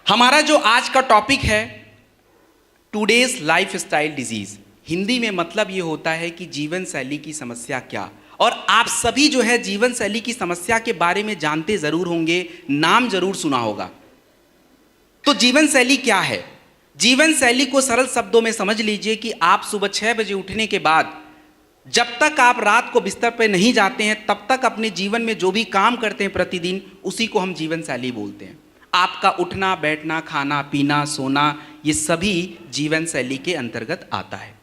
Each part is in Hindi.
हमारा जो आज का टॉपिक है टुडेज लाइफस्टाइल डिजीज, हिंदी में मतलब ये होता है कि जीवन शैली की समस्या क्या। और आप सभी जो है जीवन शैली की समस्या के बारे में जानते जरूर होंगे, नाम जरूर सुना होगा। तो जीवन शैली क्या है? जीवन शैली को सरल शब्दों में समझ लीजिए कि आप सुबह 6 बजे उठने के बाद जब तक आप रात को बिस्तर पर नहीं जाते हैं तब तक अपने जीवन में जो भी काम करते हैं प्रतिदिन, उसी को हम जीवन शैली बोलते हैं। आपका उठना बैठना, खाना पीना, सोना, ये सभी जीवन शैली के अंतर्गत आता है।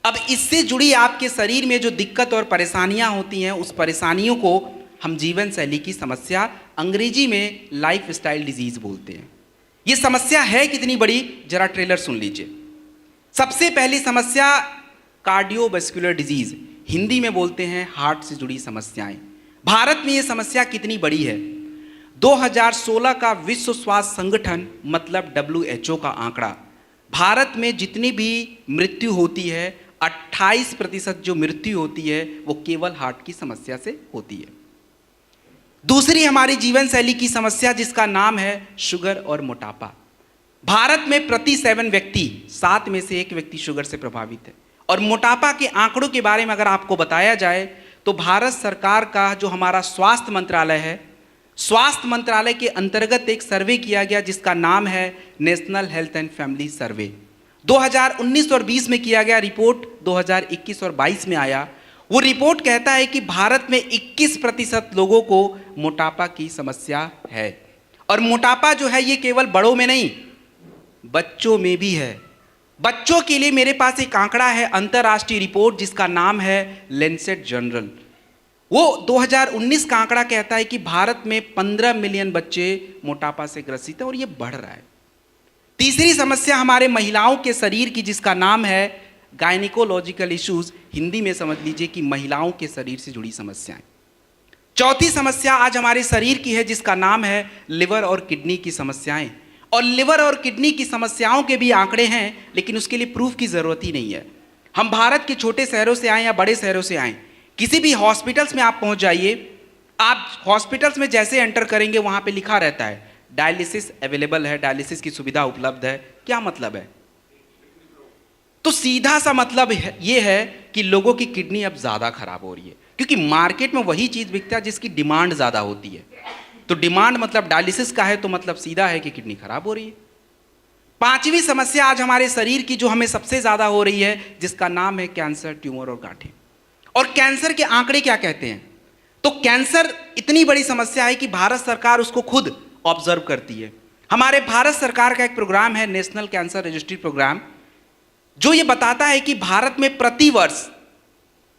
अब इससे जुड़ी आपके शरीर में जो दिक्कत और परेशानियां होती हैं, उस परेशानियों को हम जीवन शैली की समस्या, अंग्रेजी में लाइफ स्टाइल डिजीज बोलते हैं। ये समस्या है कितनी बड़ी, जरा ट्रेलर सुन लीजिए। सबसे पहली समस्या कार्डियोवैस्कुलर डिजीज, हिंदी में बोलते हैं हार्ट से जुड़ी समस्याएं। भारत में ये समस्या कितनी बड़ी है? 2016 का विश्व स्वास्थ्य संगठन मतलब WHO का आंकड़ा, भारत में जितनी भी मृत्यु होती है 28% जो मृत्यु होती है वो केवल हार्ट की समस्या से होती है। दूसरी हमारी जीवन शैली की समस्या जिसका नाम है शुगर और मोटापा। भारत में प्रति 7 व्यक्ति 7 में से 1 व्यक्ति शुगर से प्रभावित है। और मोटापा के आंकड़ों के बारे में अगर आपको बताया जाए तो भारत सरकार का जो हमारा स्वास्थ्य मंत्रालय है, स्वास्थ्य मंत्रालय के अंतर्गत एक सर्वे किया गया जिसका नाम है नेशनल हेल्थ एंड फैमिली सर्वे। 2019 और 20 में किया गया, रिपोर्ट 2021 और 22 में आया। वो रिपोर्ट कहता है कि भारत में 21% लोगों को मोटापा की समस्या है। और मोटापा जो है ये केवल बड़ों में नहीं, बच्चों में भी है। बच्चों के लिए मेरे पास एक आंकड़ा है, अंतरराष्ट्रीय रिपोर्ट जिसका नाम है लैंसेट जर्नल। वो 2019 का आंकड़ा कहता है कि भारत में 15 मिलियन बच्चे मोटापा से ग्रसित हैं और ये बढ़ रहा है। तीसरी समस्या हमारे महिलाओं के शरीर की जिसका नाम है गायनिकोलॉजिकल इश्यूज, हिंदी में समझ लीजिए कि महिलाओं के शरीर से जुड़ी समस्याएं। चौथी समस्या आज हमारे शरीर की है जिसका नाम है लिवर और किडनी की समस्याएं। और लिवर और किडनी की समस्याओं के भी आंकड़े हैं, लेकिन उसके लिए प्रूफ की जरूरत ही नहीं है। हम भारत के छोटे शहरों से आए या बड़े शहरों से आए, किसी भी हॉस्पिटल्स में आप पहुंच जाइए, आप हॉस्पिटल्स में जैसे एंटर करेंगे वहां पे लिखा रहता है डायलिसिस अवेलेबल है, डायलिसिस की सुविधा उपलब्ध है। क्या मतलब है? तो सीधा सा मतलब ये है कि लोगों की किडनी अब ज्यादा खराब हो रही है, क्योंकि मार्केट में वही चीज बिकता है जिसकी डिमांड ज्यादा होती है। तो डिमांड मतलब डायलिसिस का है, तो मतलब सीधा है कि किडनी खराब हो रही है। पांचवी समस्या आज हमारे शरीर की जो हमें सबसे ज्यादा हो रही है जिसका नाम है कैंसर, ट्यूमर और गांठें। और कैंसर के आंकड़े क्या कहते हैं? तो कैंसर इतनी बड़ी समस्या है कि भारत सरकार उसको खुद ऑब्जर्व करती है। हमारे भारत सरकार का एक प्रोग्राम है नेशनल कैंसर रजिस्ट्री प्रोग्राम, जो ये बताता है कि भारत में प्रति वर्ष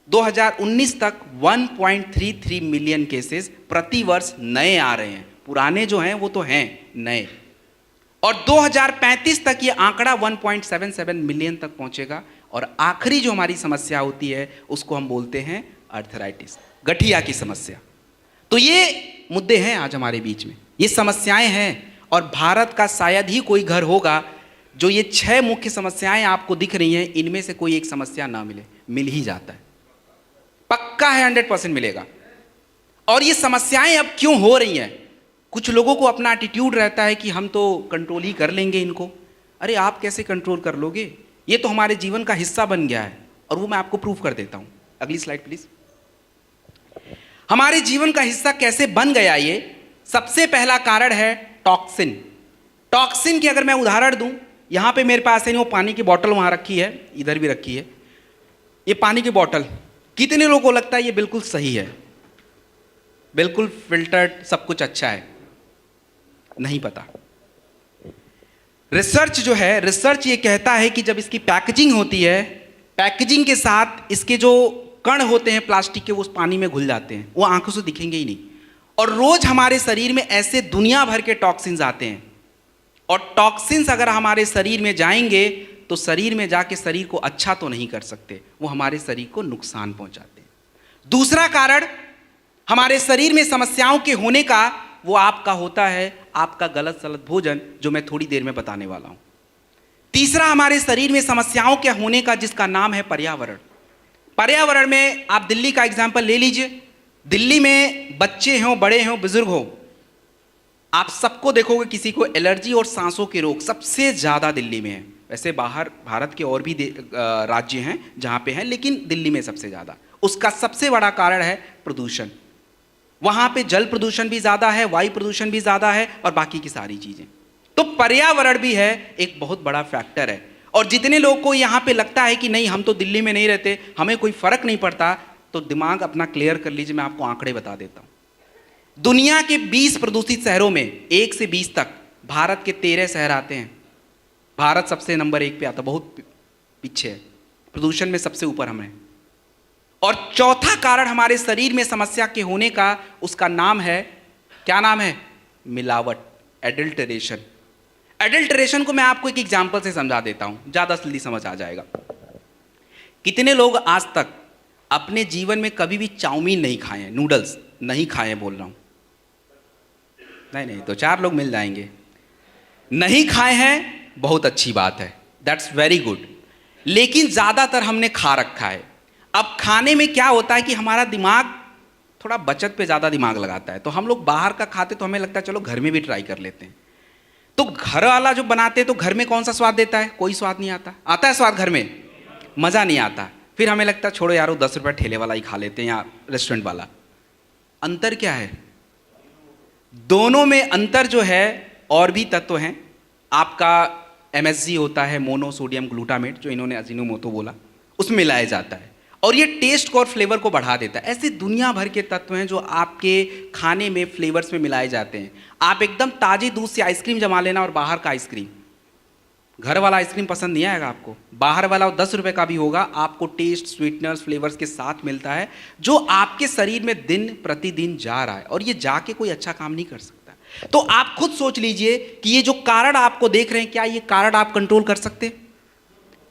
2019 तक 1.33 मिलियन केसेस प्रति वर्ष नए आ रहे हैं। पुराने जो हैं वो तो हैं नए। और 2035 तक ये आंकड़ा 1.77 मिलियन तक पहुंचेगा। और आखिरी जो हमारी समस्या होती है उसको हम बोलते हैं अर्थराइटिस, गठिया की समस्या। तो ये मुद्दे हैं आज हमारे बीच में, ये समस्याएं हैं। और भारत का शायद ही कोई घर होगा जो ये 6 मुख्य समस्याएं आपको दिख रही हैं, इनमें से कोई एक समस्या ना मिले। मिल ही जाता है, पक्का है, 100% मिलेगा। और ये समस्याएं अब क्यों हो रही हैं? कुछ लोगों को अपना एटीट्यूड रहता है कि हम तो कंट्रोल ही कर लेंगे इनको। अरे आप कैसे कंट्रोल कर लोगे? ये तो हमारे जीवन का हिस्सा बन गया है, और वो मैं आपको प्रूफ कर देता हूं। अगली स्लाइड प्लीज। हमारे जीवन का हिस्सा कैसे बन गया ये? सबसे पहला कारण है टॉक्सिन। टॉक्सिन की अगर मैं उदाहरण दूं, यहां पे मेरे पास है वो पानी की बोतल वहां रखी है, इधर भी रखी है। ये पानी की बोतल, कितने लोगों को लगता है ये बिल्कुल सही है, बिल्कुल फिल्टर्ड, सब कुछ अच्छा है? नहीं पता। रिसर्च जो है, रिसर्च ये कहता है कि जब इसकी पैकेजिंग होती है, पैकेजिंग के साथ इसके जो कण होते हैं प्लास्टिक के, वो उस पानी में घुल जाते हैं, वो आंखों से दिखेंगे ही नहीं। और रोज हमारे शरीर में ऐसे दुनिया भर के टॉक्सिन्स आते हैं। और टॉक्सिन्स अगर हमारे शरीर में जाएंगे तो शरीर में जाके शरीर को अच्छा तो नहीं कर सकते, वो हमारे शरीर को नुकसान पहुंचाते हैं। दूसरा कारण हमारे शरीर में समस्याओं के होने का, वो आपका होता है आपका गलत सलत भोजन, जो मैं थोड़ी देर में बताने वाला हूं। तीसरा हमारे शरीर में समस्याओं के होने का जिसका नाम है पर्यावरण। पर्यावरण में आप दिल्ली का एग्जाम्पल ले लीजिए। दिल्ली में बच्चे हों, बड़े हों, बुजुर्ग हों, आप सबको देखोगे किसी को एलर्जी और सांसों के रोग सबसे ज़्यादा दिल्ली में है। वैसे बाहर भारत के और भी राज्य हैं जहाँ पे हैं, लेकिन दिल्ली में सबसे ज़्यादा। उसका सबसे बड़ा कारण है प्रदूषण। वहाँ पे जल प्रदूषण भी ज़्यादा है, वायु प्रदूषण भी ज़्यादा है और बाकी की सारी चीज़ें। तो पर्यावरण भी है एक बहुत बड़ा फैक्टर है। और जितने लोगों को यहाँ पे लगता है कि नहीं हम तो दिल्ली में नहीं रहते, हमें कोई फ़र्क नहीं पड़ता, तो दिमाग अपना क्लियर कर लीजिए। मैं आपको आंकड़े बता देता हूँ। दुनिया के 20 प्रदूषित शहरों में 1 से 20 तक भारत के 13 शहर आते हैं। भारत सबसे नंबर 1 पे आता, बहुत पीछे है प्रदूषण में, सबसे ऊपर हम हैं। और चौथा कारण हमारे शरीर में समस्या के होने का, उसका नाम है, क्या नाम है? मिलावट, एडल्टरेशन। एडल्टरेशन को मैं आपको एक एग्जांपल से समझा देता हूं, ज्यादा जल्दी समझ आ जाएगा। कितने लोग आज तक अपने जीवन में कभी भी चाउमीन नहीं खाए हैं, नूडल्स नहीं खाए हैं, बोल रहा हूं? नहीं, तो 4 लोग मिल जाएंगे। नहीं खाए हैं, बहुत अच्छी बात है, दैट्स वेरी गुड। लेकिन ज्यादातर हमने खा रखा है। अब खाने में क्या होता है कि हमारा दिमाग थोड़ा बचत पे ज़्यादा दिमाग लगाता है, तो हम लोग बाहर का खाते तो हमें लगता है चलो घर में भी ट्राई कर लेते हैं। तो घर वाला जो बनाते हैं तो घर में कौन सा स्वाद देता है? कोई स्वाद नहीं आता। आता है स्वाद घर में? मज़ा नहीं आता। फिर हमें लगता है छोड़ो यारो 10 रुपये ठेले वाला ही खा लेते हैं या रेस्टोरेंट वाला। अंतर क्या है? दोनों में अंतर जो है, और भी तत्व हैं। आपका MSG होता है, मोनोसोडियम ग्लूटामेट, जो इन्होंने अजीनोमोटो बोला, उसमें मिलाया जाता है और ये टेस्ट को और फ्लेवर को बढ़ा देता है। ऐसे दुनिया भर के तत्व हैं जो आपके खाने में फ्लेवर्स में मिलाए जाते हैं। आप एकदम ताज़े दूध से आइसक्रीम जमा लेना और बाहर का आइसक्रीम, घर वाला आइसक्रीम पसंद नहीं आएगा आपको। बाहर वाला 10 रुपये का भी होगा, आपको टेस्ट, स्वीटनर्स, फ्लेवर्स के साथ मिलता है, जो आपके शरीर में दिन प्रतिदिन जा रहा है और ये जाके कोई अच्छा काम नहीं कर सकता। तो आप खुद सोच लीजिए कि ये जो कारण आपको देख रहे हैं, क्या ये कारण आप कंट्रोल कर सकते?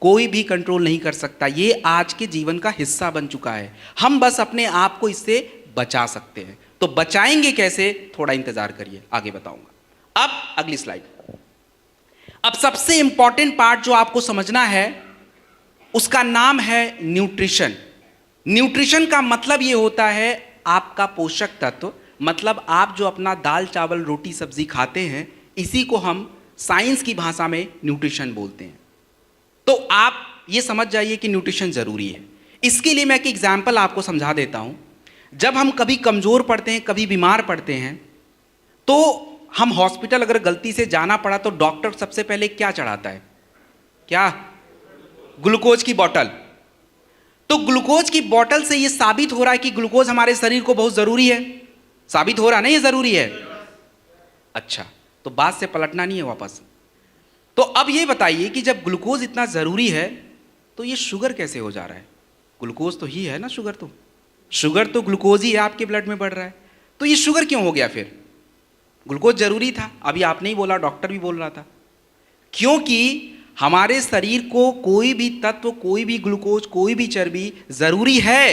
कोई भी कंट्रोल नहीं कर सकता। ये आज के जीवन का हिस्सा बन चुका है। हम बस अपने आप को इससे बचा सकते हैं। तो बचाएंगे कैसे? थोड़ा इंतजार करिए, आगे बताऊंगा। अब अगली स्लाइड। अब सबसे इंपॉर्टेंट पार्ट जो आपको समझना है, उसका नाम है न्यूट्रिशन। न्यूट्रिशन का मतलब ये होता है आपका पोषक तत्व। मतलब आप जो अपना दाल चावल रोटी सब्जी खाते हैं, इसी को हम साइंस की भाषा में न्यूट्रिशन बोलते हैं। तो आप ये समझ जाइए कि न्यूट्रिशन ज़रूरी है। इसके लिए मैं एक एग्जाम्पल आपको समझा देता हूँ। जब हम कभी कमज़ोर पड़ते हैं, कभी बीमार पड़ते हैं, तो हम हॉस्पिटल अगर गलती से जाना पड़ा तो डॉक्टर सबसे पहले क्या चढ़ाता है? क्या? ग्लूकोज की बोतल। तो ग्लूकोज की बोतल से ये साबित हो रहा है कि ग्लूकोज हमारे शरीर को बहुत ज़रूरी है। साबित हो रहा है ना, ये ज़रूरी है। अच्छा, तो बात से पलटना नहीं है वापस। तो अब ये बताइए कि जब ग्लूकोज इतना ज़रूरी है तो ये शुगर कैसे हो जा रहा है? ग्लूकोज तो ही है ना, शुगर तो ग्लूकोज ही है, आपके ब्लड में बढ़ रहा है। तो ये शुगर क्यों हो गया फिर? ग्लूकोज ज़रूरी था, अभी आपने ही बोला, डॉक्टर भी बोल रहा था। क्योंकि हमारे शरीर को कोई भी तत्व, कोई भी ग्लूकोज, कोई भी चर्बी ज़रूरी है,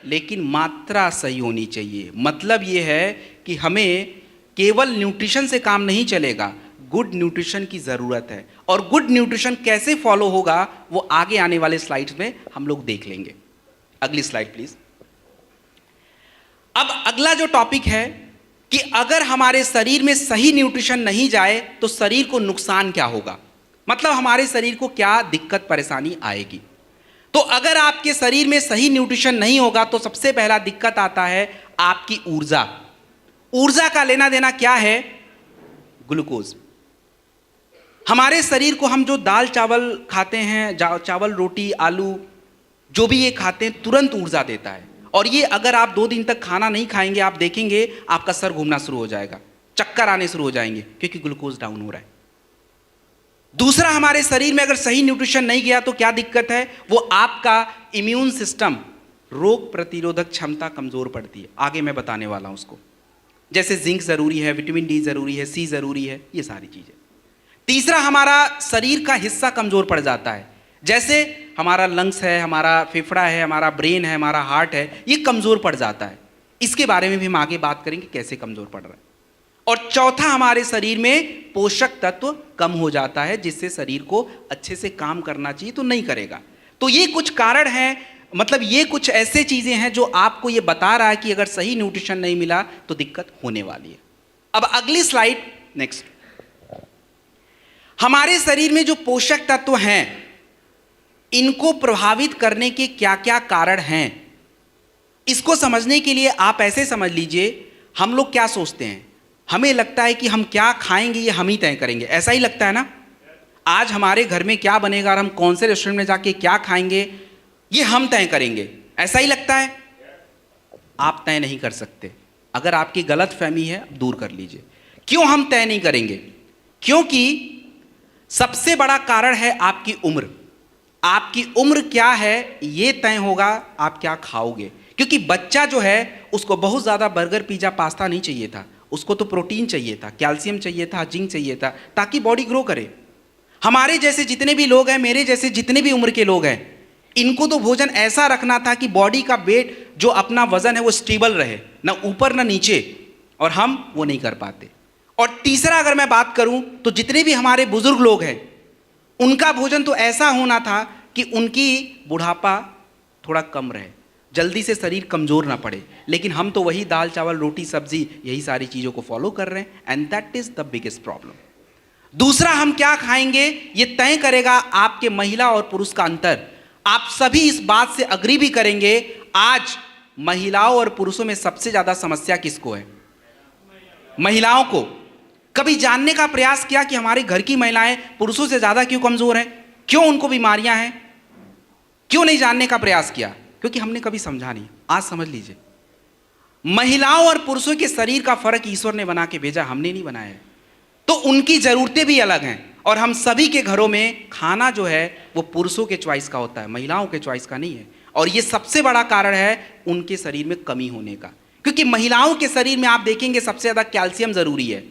लेकिन मात्रा सही होनी चाहिए। मतलब ये है कि हमें केवल न्यूट्रिशन से काम नहीं चलेगा, गुड न्यूट्रिशन की ज़रूरत है। और गुड न्यूट्रिशन कैसे फॉलो होगा वो आगे आने वाले स्लाइड्स में हम लोग देख लेंगे। अगली स्लाइड प्लीज। अब अगला जो टॉपिक है कि अगर हमारे शरीर में सही न्यूट्रिशन नहीं जाए तो शरीर को नुकसान क्या होगा, मतलब हमारे शरीर को क्या दिक्कत परेशानी आएगी। तो अगर आपके शरीर में सही न्यूट्रिशन नहीं होगा तो सबसे पहला दिक्कत आता है आपकी ऊर्जा। ऊर्जा का लेना देना क्या है? ग्लूकोज। हमारे शरीर को हम जो दाल चावल खाते हैं, चावल रोटी आलू जो भी ये खाते हैं, तुरंत ऊर्जा देता है। और ये अगर आप 2 दिन तक खाना नहीं खाएंगे, आप देखेंगे आपका सर घूमना शुरू हो जाएगा, चक्कर आने शुरू हो जाएंगे, क्योंकि ग्लूकोज डाउन हो रहा है। दूसरा, हमारे शरीर में अगर सही न्यूट्रिशन नहीं गया तो क्या दिक्कत है? वो आपका इम्यून सिस्टम, रोग प्रतिरोधक क्षमता कमजोर पड़ती है। आगे मैं बताने वाला हूं उसको। जैसे जिंक जरूरी है, विटामिन डी जरूरी है, सी जरूरी है, ये सारी चीजें। तीसरा, हमारा शरीर का हिस्सा कमजोर पड़ जाता है। जैसे हमारा लंग्स है, हमारा फेफड़ा है, हमारा ब्रेन है, हमारा हार्ट है, ये कमजोर पड़ जाता है। इसके बारे में भी हम आगे बात करेंगे कैसे कमजोर पड़ रहा है। और चौथा, हमारे शरीर में पोषक तत्व कम हो जाता है, जिससे शरीर को अच्छे से काम करना चाहिए तो नहीं करेगा। तो ये कुछ कारण हैं, मतलब ये कुछ ऐसे चीजें हैं जो आपको ये बता रहा है कि अगर सही न्यूट्रिशन नहीं मिला तो दिक्कत होने वाली है। अब अगली स्लाइड नेक्स्ट, हमारे शरीर में जो पोषक तत्व हैं इनको प्रभावित करने के क्या क्या कारण हैं, इसको समझने के लिए आप ऐसे समझ लीजिए, हम लोग क्या सोचते हैं, हमें लगता है कि हम क्या खाएंगे ये हम ही तय करेंगे, ऐसा ही लगता है ना। आज हमारे घर में क्या बनेगा और हम कौन से रेस्टोरेंट में जाके क्या खाएंगे ये हम तय करेंगे, ऐसा ही लगता है। आप तय नहीं कर सकते। अगर आपकी गलत फहमी है दूर कर लीजिए। क्यों हम तय नहीं करेंगे? क्योंकि सबसे बड़ा कारण है आपकी उम्र। आपकी उम्र क्या है ये तय होगा आप क्या खाओगे। क्योंकि बच्चा जो है उसको बहुत ज़्यादा बर्गर पिज़्ज़ा पास्ता नहीं चाहिए था, उसको तो प्रोटीन चाहिए था, कैल्शियम चाहिए था, जिंक चाहिए था, ताकि बॉडी ग्रो करे। हमारे जैसे जितने भी लोग हैं, मेरे जैसे जितने भी उम्र के लोग हैं, इनको तो भोजन ऐसा रखना था कि बॉडी का वेट जो अपना वजन है वो स्टेबल रहे, ना ऊपर ना नीचे, और हम वो नहीं कर पाते। और तीसरा अगर मैं बात करूं तो जितने भी हमारे बुजुर्ग लोग हैं उनका भोजन तो ऐसा होना था कि उनकी बुढ़ापा थोड़ा कम रहे, जल्दी से शरीर कमज़ोर ना पड़े। लेकिन हम तो वही दाल चावल रोटी सब्जी यही सारी चीज़ों को फॉलो कर रहे हैं, and that is the biggest problem. दूसरा, हम क्या खाएंगे ये तय करेगा आपके महिला और पुरुष का अंतर। आप सभी इस बात से अग्री भी करेंगे, आज महिलाओं और पुरुषों में सबसे ज़्यादा समस्या किसको है? महिलाओं को। कभी जानने का प्रयास किया कि हमारे घर की महिलाएं पुरुषों से ज़्यादा क्यों कमज़ोर हैं, क्यों उनको बीमारियां हैं? क्यों नहीं जानने का प्रयास किया? क्योंकि हमने कभी समझा नहीं। आज समझ लीजिए, महिलाओं और पुरुषों के शरीर का फर्क ईश्वर ने बना के भेजा, हमने नहीं बनाया है। तो उनकी ज़रूरतें भी अलग हैं, और हम सभी के घरों में खाना जो है वो पुरुषों के चॉइस का होता है, महिलाओं के चॉइस का नहीं है। और ये सबसे बड़ा कारण है उनके शरीर में कमी होने का। क्योंकि महिलाओं के शरीर में आप देखेंगे सबसे ज़्यादा कैल्शियम ज़रूरी है,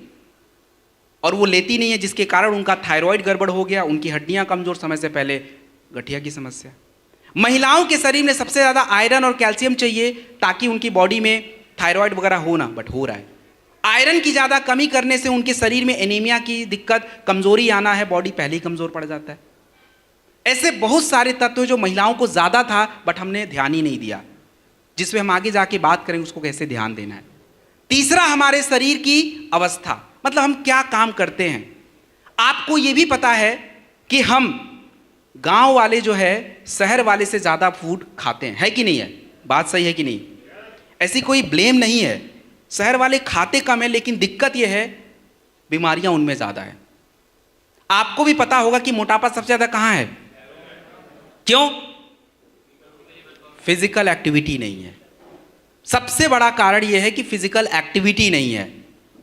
और वो लेती नहीं है, जिसके कारण उनका थायराइड गड़बड़ हो गया, उनकी हड्डियां कमज़ोर, समय से पहले गठिया की समस्या। महिलाओं के शरीर में सबसे ज़्यादा आयरन और कैल्शियम चाहिए ताकि उनकी बॉडी में थायराइड वगैरह हो ना, बट हो रहा है। आयरन की ज़्यादा कमी करने से उनके शरीर में एनीमिया की दिक्कत, कमज़ोरी आना है, बॉडी पहले ही कमज़ोर पड़ जाता है। ऐसे बहुत सारे तत्व जो महिलाओं को ज़्यादा था बट हमने ध्यान ही नहीं दिया, जिसमें हम आगे जाके बात करेंगे उसको कैसे ध्यान देना है। तीसरा, हमारे शरीर की अवस्था, मतलब हम क्या काम करते हैं। आपको ये भी पता है कि हम गांव वाले जो है शहर वाले से ज़्यादा फूड खाते हैं, है कि नहीं है? बात सही है कि नहीं? ऐसी कोई ब्लेम नहीं है। शहर वाले खाते कम है, लेकिन दिक्कत यह है बीमारियां उनमें ज़्यादा है। आपको भी पता होगा कि मोटापा सबसे ज़्यादा कहाँ है? क्यों? फिजिकल एक्टिविटी नहीं है। सबसे बड़ा कारण यह है कि फिजिकल एक्टिविटी नहीं है,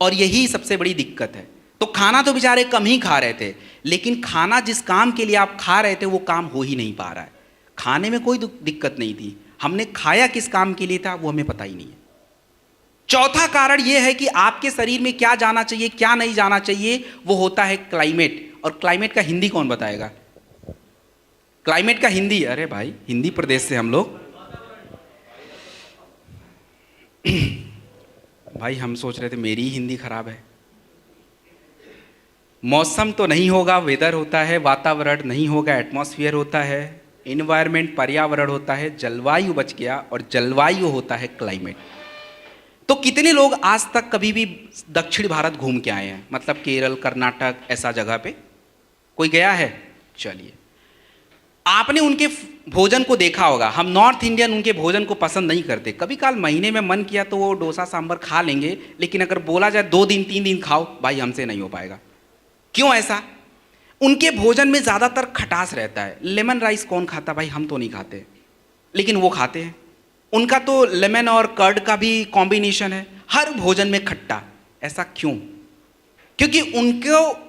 और यही सबसे बड़ी दिक्कत है। तो खाना तो बेचारे कम ही खा रहे थे, लेकिन खाना जिस काम के लिए आप खा रहे थे वो काम हो ही नहीं पा रहा है। खाने में कोई दिक्कत नहीं थी, हमने खाया किस काम के लिए था वो हमें पता ही नहीं है। चौथा कारण यह है कि आपके शरीर में क्या जाना चाहिए क्या नहीं जाना चाहिए, वो होता है क्लाइमेट। और क्लाइमेट का हिंदी कौन बताएगा? क्लाइमेट का हिंदी, अरे भाई हिंदी प्रदेश से हम लोग भाई हम सोच रहे थे मेरी ही हिंदी खराब है। मौसम तो नहीं होगा, वेदर होता है। वातावरण नहीं होगा, एटमॉस्फेयर होता है। इन्वायरमेंट पर्यावरण होता है। जलवायु बच गया, और जलवायु होता है क्लाइमेट। तो कितने लोग आज तक कभी भी दक्षिण भारत घूम के आए हैं, मतलब केरल कर्नाटक ऐसा जगह पे कोई गया है? चलिए, आपने उनके भोजन को देखा होगा। हम नॉर्थ इंडियन उनके भोजन को पसंद नहीं करते। कभी काल महीने में मन किया तो वो डोसा सांभर खा लेंगे, लेकिन अगर बोला जाए 2 दिन 3 दिन खाओ, भाई हमसे नहीं हो पाएगा। क्यों ऐसा? उनके भोजन में ज़्यादातर खटास रहता है। लेमन राइस कौन खाता? भाई हम तो नहीं खाते, लेकिन वो खाते हैं। उनका तो लेमन और कर्ड का भी कॉम्बिनेशन है, हर भोजन में खट्टा। ऐसा क्यों? क्योंकि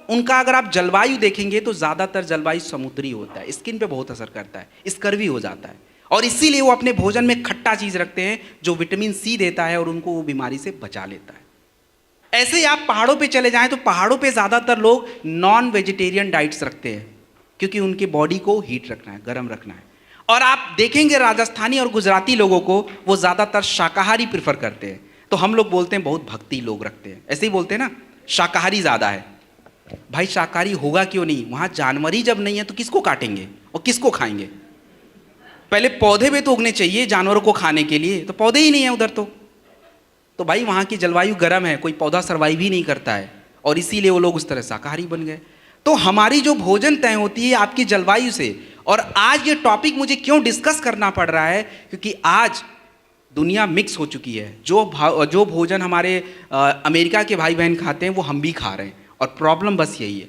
उनका अगर आप जलवायु देखेंगे तो ज़्यादातर जलवायु समुद्री होता है, स्किन पे बहुत असर करता है, स्कर्वी हो जाता है, और इसीलिए वो अपने भोजन में खट्टा चीज़ रखते हैं जो विटामिन सी देता है और उनको वो बीमारी से बचा लेता है। ऐसे ही आप पहाड़ों पे चले जाएं तो पहाड़ों पे ज़्यादातर लोग नॉन वेजिटेरियन डाइट्स रखते हैं, क्योंकि उनके बॉडी को हीट रखना है, गर्म रखना है। और आप देखेंगे राजस्थानी और गुजराती लोगों को, वो ज़्यादातर शाकाहारी प्रेफर करते हैं। तो हम लोग बोलते हैं बहुत भक्ति लोग रखते हैं, ऐसे ही बोलते हैं ना, शाकाहारी ज़्यादा है। भाई शाकाहारी होगा क्यों नहीं? वहाँ जानवर ही जब नहीं है तो किसको काटेंगे और किसको खाएंगे? पहले पौधे भी तो उगने चाहिए जानवरों को खाने के लिए, तो पौधे ही नहीं है उधर। तो भाई वहाँ की जलवायु गर्म है, कोई पौधा सर्वाइव ही नहीं करता है, और इसीलिए वो लोग उस तरह शाकाहारी बन गए। तो हमारी जो भोजन तय होती है आपकी जलवायु से। और आज ये टॉपिक मुझे क्यों डिस्कस करना पड़ रहा है, क्योंकि आज दुनिया मिक्स हो चुकी है। जो भोजन हमारे अमेरिका के भाई बहन खाते हैं वो हम भी खा रहे हैं, और प्रॉब्लम बस यही है,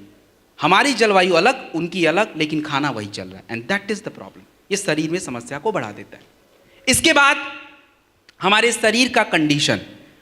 हमारी जलवायु अलग उनकी अलग, लेकिन खाना वही चल रहा है, and that is the problem. ये शरीर में समस्या को बढ़ा देता है। इसके बाद हमारे शरीर का कंडीशन।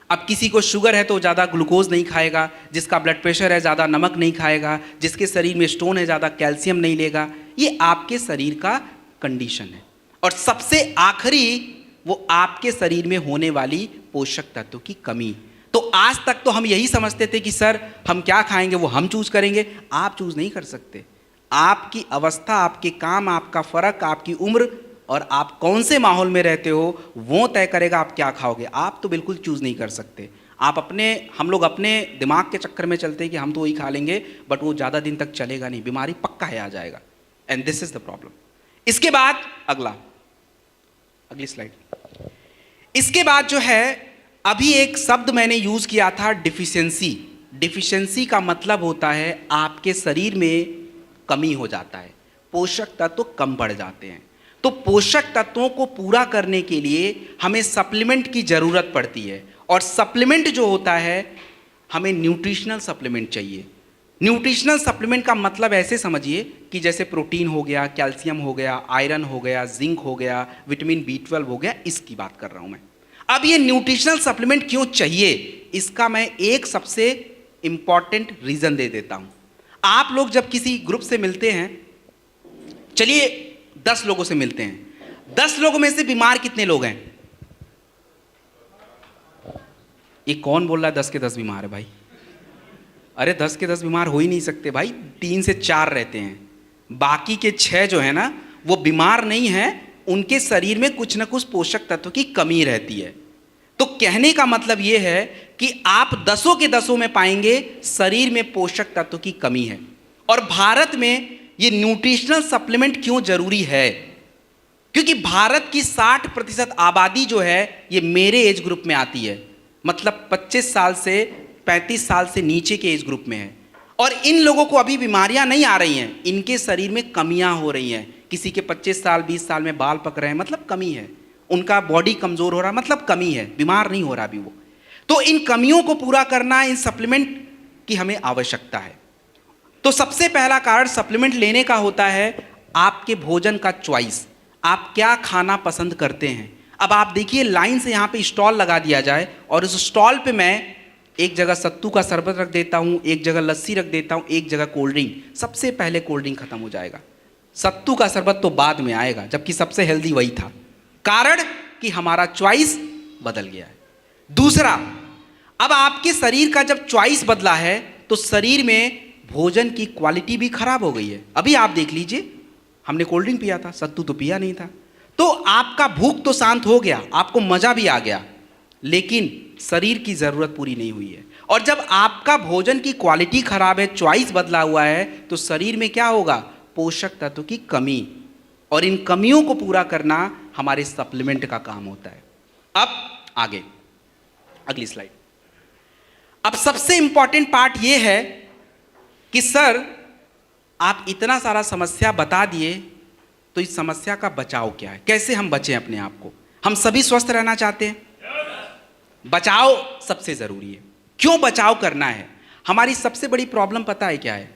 अब किसी को शुगर है तो ज़्यादा ग्लूकोज नहीं खाएगा, जिसका ब्लड प्रेशर है ज़्यादा नमक नहीं खाएगा, जिसके शरीर में स्टोन है ज़्यादा कैल्शियम नहीं लेगा। ये आपके शरीर का कंडीशन है। और सबसे आखिरी वो आपके शरीर में होने वाली पोषक तत्वों की कमी। तो आज तक तो हम यही समझते थे कि सर हम क्या खाएंगे वो हम चूज करेंगे। आप चूज नहीं कर सकते। आपकी अवस्था, आपके काम, आपका फर्क, आपकी उम्र और आप कौन से माहौल में रहते हो वो तय करेगा आप क्या खाओगे। आप तो बिल्कुल चूज नहीं कर सकते। हम लोग अपने दिमाग के चक्कर में चलते हैं कि हम तो वही खा लेंगे, बट वो ज़्यादा दिन तक चलेगा नहीं, बीमारी पक्का है आ जाएगा, and this is the problem. इसके बाद अगली स्लाइड। इसके बाद जो है अभी एक शब्द मैंने यूज किया था, डिफिशियंसी। डिफिशियंसी का मतलब होता है आपके शरीर में कमी हो जाता है, पोषक तत्व कम बढ़ जाते हैं। तो पोषक तत्वों को पूरा करने के लिए हमें सप्लीमेंट की जरूरत पड़ती है, और सप्लीमेंट जो होता है हमें न्यूट्रिशनल सप्लीमेंट चाहिए। न्यूट्रिशनल सप्लीमेंट का मतलब ऐसे समझिए कि जैसे प्रोटीन हो गया, कैल्शियम हो गया, आयरन हो गया, जिंक हो गया, विटामिन B12 हो गया, इसकी बात कर रहा हूं मैं। अब ये न्यूट्रिशनल सप्लीमेंट क्यों चाहिए, इसका मैं एक सबसे इंपॉर्टेंट रीजन दे देता हूं। आप लोग जब किसी ग्रुप से मिलते हैं, चलिए 10 लोगों से मिलते हैं, 10 लोगों में से बीमार कितने लोग हैं? ये कौन बोल रहा है 10 के 10 बीमार है भाई? अरे 10 के 10 बीमार हो ही नहीं सकते भाई, 3 से 4 रहते हैं। बाकी के 6 जो है ना वो बीमार नहीं है, उनके शरीर में कुछ ना कुछ पोषक तत्व की कमी रहती है। तो कहने का मतलब ये है कि आप 10 के 10 में पाएंगे शरीर में पोषक तत्व की कमी है। और भारत में ये न्यूट्रिशनल सप्लीमेंट क्यों जरूरी है, क्योंकि भारत की 60% आबादी जो है ये मेरे एज ग्रुप में आती है, मतलब 25 साल से 35 साल से नीचे के एज ग्रुप में है। और इन लोगों को अभी बीमारियां नहीं आ रही हैं, इनके शरीर में कमियां हो रही हैं। किसी के 25 साल 20 साल में बाल पक रहे हैं, मतलब कमी है। उनका बॉडी कमजोर हो रहा है, मतलब कमी है, बीमार नहीं हो रहा अभी वो। तो इन कमियों को पूरा करना, इन सप्लीमेंट की हमें आवश्यकता है। तो सबसे पहला कारण सप्लीमेंट लेने का होता है आपके भोजन का चॉइस, आप क्या खाना पसंद करते हैं। अब आप देखिए लाइन से यहाँ पे स्टॉल लगा दिया जाए और उस स्टॉल पे मैं एक जगह सत्तू का शरबत रख देता हूँ, एक जगह लस्सी रख देता हूँ, एक जगह कोल्ड ड्रिंक। सबसे पहले कोल्ड ड्रिंक खत्म हो जाएगा, सत्तू का शरबत तो बाद में आएगा, जबकि सबसे हेल्दी वही था। कारण कि हमारा चॉइस बदल गया है। दूसरा, अब आपके शरीर का जब चॉइस बदला है तो शरीर में भोजन की क्वालिटी भी खराब हो गई है। अभी आप देख लीजिए, हमने कोल्ड ड्रिंक पिया था, सत्तू तो पिया नहीं था। तो आपका भूख तो शांत हो गया, आपको मजा भी आ गया, लेकिन शरीर की जरूरत पूरी नहीं हुई है। और जब आपका भोजन की क्वालिटी खराब है, चॉइस बदला हुआ है, तो शरीर में क्या होगा? पोषक तत्व की कमी। और इन कमियों को पूरा करना हमारे सप्लीमेंट का काम होता है। अब आगे अगली स्लाइड। अब सबसे इंपॉर्टेंट पार्ट यह है कि सर आप इतना सारा समस्या बता दिए, तो इस समस्या का बचाव क्या है, कैसे हम बचें अपने आप को? हम सभी स्वस्थ रहना चाहते हैं, बचाव सबसे जरूरी है। क्यों बचाव करना है? हमारी सबसे बड़ी प्रॉब्लम पता है क्या है?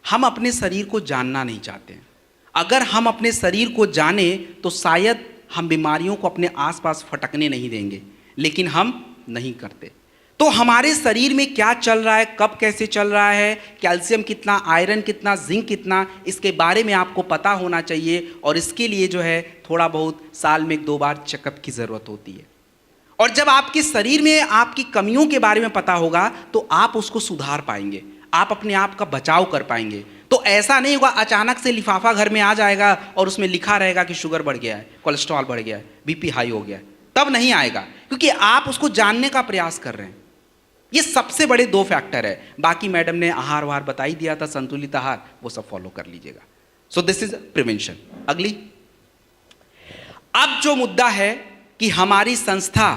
हम अपने शरीर को जानना नहीं चाहते हैं। अगर हम अपने शरीर को जाने तो शायद हम बीमारियों को अपने आसपास फटकने नहीं देंगे, लेकिन हम नहीं करते। तो हमारे शरीर में क्या चल रहा है, कब कैसे चल रहा है, कैल्शियम कितना, आयरन कितना, जिंक कितना, इसके बारे में आपको पता होना चाहिए। और इसके लिए जो है थोड़ा बहुत साल में 1-2 बार चेकअप की ज़रूरत होती है। और जब आपके शरीर में आपकी कमियों के बारे में पता होगा तो आप उसको सुधार पाएंगे, आप अपने आप का बचाव कर पाएंगे। तो ऐसा नहीं होगा अचानक से लिफाफा घर में आ जाएगा और उसमें लिखा रहेगा कि शुगर बढ़ गया है, कोलेस्ट्रॉल बढ़ गया है, बीपी हाई हो गया है, तब नहीं आएगा, क्योंकि आप उसको जानने का प्रयास कर रहे हैं। ये सबसे बड़े 2 फैक्टर है। बाकी मैडम ने आहार वाहार बता ही दिया था, संतुलित आहार, वो सब फॉलो कर लीजिएगा। सो दिस इज प्रिवेंशन। अगली, अब जो मुद्दा है कि हमारी संस्था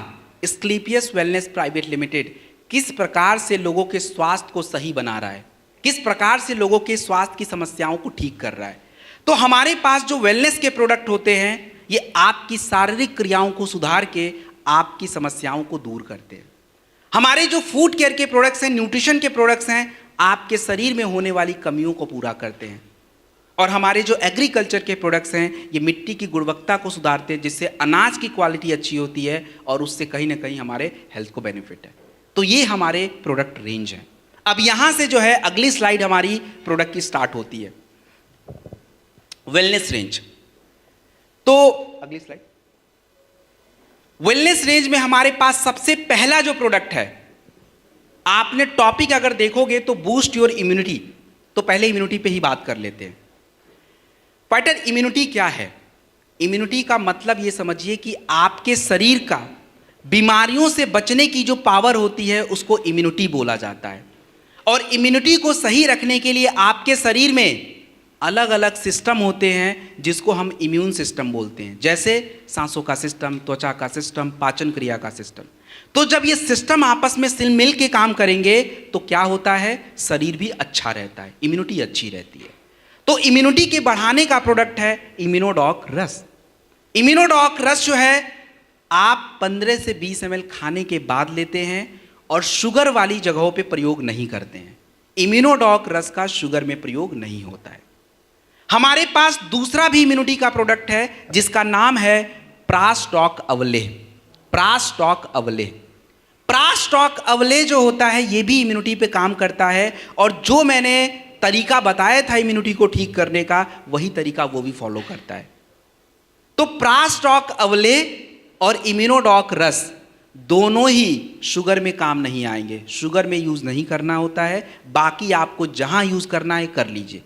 एस्क्लेपियस वेलनेस प्राइवेट लिमिटेड किस प्रकार से लोगों के स्वास्थ्य को सही बना रहा है, किस प्रकार से लोगों के स्वास्थ्य की समस्याओं को ठीक कर रहा है। तो हमारे पास जो वेलनेस के प्रोडक्ट होते हैं, ये आपकी शारीरिक क्रियाओं को सुधार के आपकी समस्याओं को दूर करते हैं। हमारे जो फूड केयर के प्रोडक्ट्स हैं, न्यूट्रिशन के प्रोडक्ट्स हैं, आपके शरीर में होने वाली कमियों को पूरा करते हैं। और हमारे जो एग्रीकल्चर के प्रोडक्ट्स हैं, ये मिट्टी की गुणवत्ता को सुधारते हैं, जिससे अनाज की क्वालिटी अच्छी होती है और उससे कहीं ना कहीं हमारे हेल्थ को बेनिफिट है। तो ये हमारे प्रोडक्ट रेंज हैं। अब यहाँ से जो है अगली स्लाइड हमारी प्रोडक्ट की स्टार्ट होती है, वेलनेस रेंज। तो अगली स्लाइड। वेलनेस रेंज में हमारे पास सबसे पहला जो प्रोडक्ट है, आपने टॉपिक अगर देखोगे तो बूस्ट योर इम्यूनिटी, तो पहले इम्यूनिटी पे ही बात कर लेते हैं। फाइटर, इम्यूनिटी क्या है? इम्यूनिटी का मतलब ये समझिए कि आपके शरीर का बीमारियों से बचने की जो पावर होती है उसको इम्यूनिटी बोला जाता है। और इम्यूनिटी को सही रखने के लिए आपके शरीर में अलग अलग सिस्टम होते हैं जिसको हम इम्यून सिस्टम बोलते हैं, जैसे सांसों का सिस्टम, त्वचा का सिस्टम, पाचन क्रिया का सिस्टम। तो जब ये सिस्टम आपस में सिल मिल के काम करेंगे तो क्या होता है, शरीर भी अच्छा रहता है, इम्यूनिटी अच्छी रहती है। तो इम्यूनिटी के बढ़ाने का प्रोडक्ट है इम्यूनोडॉक रस। इम्यूनोडॉक रस जो है आप 15 से 20 ml खाने के बाद लेते हैं और शुगर वाली जगहों पे प्रयोग नहीं करते हैं। इम्यूनोडॉक रस का शुगर में प्रयोग नहीं होता है। हमारे पास दूसरा भी इम्यूनिटी का प्रोडक्ट है जिसका नाम है प्रास्टॉक अवलेह। प्रास्टॉक अवलेह, प्रास्टॉक अवलेह जो होता है ये भी इम्यूनिटी पे काम करता है। और जो मैंने तरीका बताया था इम्यूनिटी को ठीक करने का, वही तरीका वो भी फॉलो करता है। तो प्रास्टॉक अवलेह और इम्यूनोडॉक रस दोनों ही शुगर में काम नहीं आएंगे, शुगर में यूज नहीं करना होता है। बाकी आपको जहां यूज करना है कर लीजिए।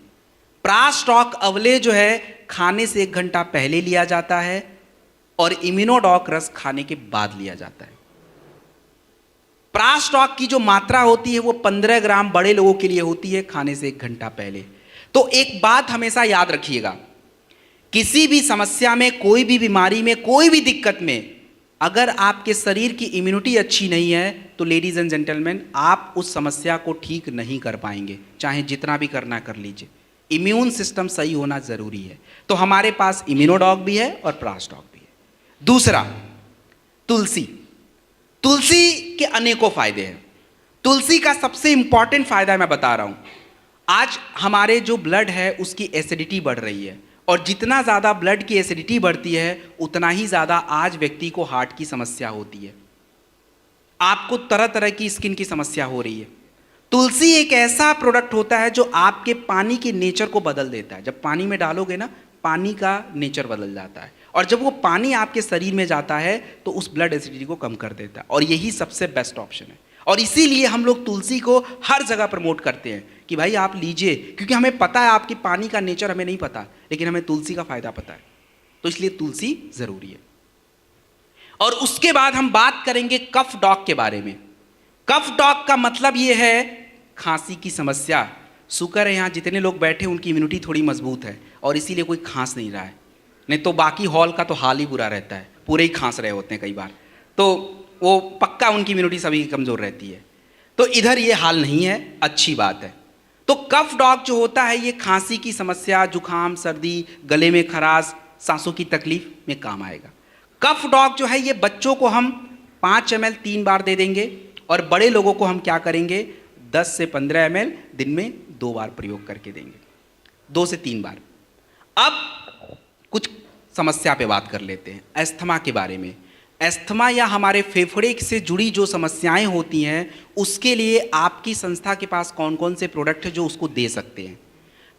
प्रास्टॉक अवलेह जो है खाने से 1 घंटा पहले लिया जाता है और इम्यूनोडॉक रस खाने के बाद लिया जाता है। प्रास्टॉक की जो मात्रा होती है वो 15 ग्राम बड़े लोगों के लिए होती है खाने से 1 घंटा पहले। तो एक बात हमेशा याद रखिएगा, किसी भी समस्या में, कोई भी बीमारी में, कोई भी दिक्कत में अगर आपके शरीर की इम्यूनिटी अच्छी नहीं है तो लेडीज एंड जेंटलमैन, आप उस समस्या को ठीक नहीं कर पाएंगे, चाहे जितना भी करना कर लीजिए। इम्यून सिस्टम सही होना जरूरी है। तो हमारे पास इम्यूनोडॉक भी है और प्रास्टॉक भी है। दूसरा, तुलसी। तुलसी के अनेकों फायदे हैं। तुलसी का सबसे इंपॉर्टेंट फायदा मैं बता रहा हूं। आज हमारे जो ब्लड है उसकी एसिडिटी बढ़ रही है और जितना ज़्यादा ब्लड की एसिडिटी बढ़ती है उतना ही ज़्यादा आज व्यक्ति को हार्ट की समस्या होती है, आपको तरह तरह की स्किन की समस्या हो रही है। तुलसी एक ऐसा प्रोडक्ट होता है जो आपके पानी के नेचर को बदल देता है। जब पानी में डालोगे ना, पानी का नेचर बदल जाता है और जब वो पानी आपके शरीर में जाता है तो उस ब्लड एसिडिटी को कम कर देता है और यही सबसे बेस्ट ऑप्शन है। और इसीलिए हम लोग तुलसी को हर जगह प्रमोट करते हैं कि भाई आप लीजिए, क्योंकि हमें पता है आपकी पानी का नेचर हमें नहीं पता, लेकिन हमें तुलसी का फायदा पता है, तो इसलिए तुलसी जरूरी है। और उसके बाद हम बात करेंगे कफ डॉग के बारे में। कफ डॉग का मतलब ये है खांसी की समस्या। शुक्र है यहाँ जितने लोग बैठे उनकी इम्यूनिटी थोड़ी मजबूत है और इसीलिए कोई खांस नहीं रहा है, नहीं तो बाकी हॉल का तो हाल ही बुरा रहता है, पूरे ही खांस रहे होते हैं कई बार, तो वो पक्का उनकी इम्यूनिटी सभी की कमज़ोर रहती है। तो इधर ये हाल नहीं है, अच्छी बात है। तो कफ डॉग जो होता है ये खांसी की समस्या, जुकाम, सर्दी, गले में खराश, सांसों की तकलीफ में काम आएगा। कफ डॉग जो है ये बच्चों को हम 5 ml 3 बार दे देंगे और बड़े लोगों को हम क्या करेंगे 10 से 15 ml दिन में 2 बार प्रयोग करके देंगे, 2 से 3 बार। अब कुछ समस्या पे बात कर लेते हैं, अस्थमा के बारे में। अस्थमा या हमारे फेफड़े से जुड़ी जो समस्याएं होती हैं उसके लिए आपकी संस्था के पास कौन कौन से प्रोडक्ट है जो उसको दे सकते हैं।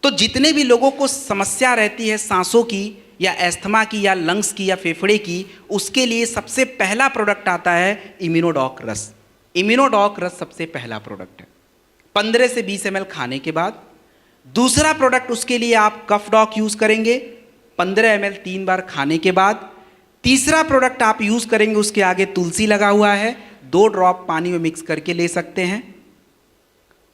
तो जितने भी लोगों को समस्या रहती है सांसों की या अस्थमा की या लंग्स की या फेफड़े की, उसके लिए सबसे पहला प्रोडक्ट आता है इम्यूनोडॉक रस। इम्यूनोडॉक रस सबसे पहला प्रोडक्ट है 15 से 20 ml खाने के बाद। दूसरा प्रोडक्ट उसके लिए आप कफ डॉग यूज़ करेंगे 15 ml 3 बार खाने के बाद। तीसरा प्रोडक्ट आप यूज़ करेंगे, उसके आगे तुलसी लगा हुआ है, 2 ड्रॉप पानी में मिक्स करके ले सकते हैं।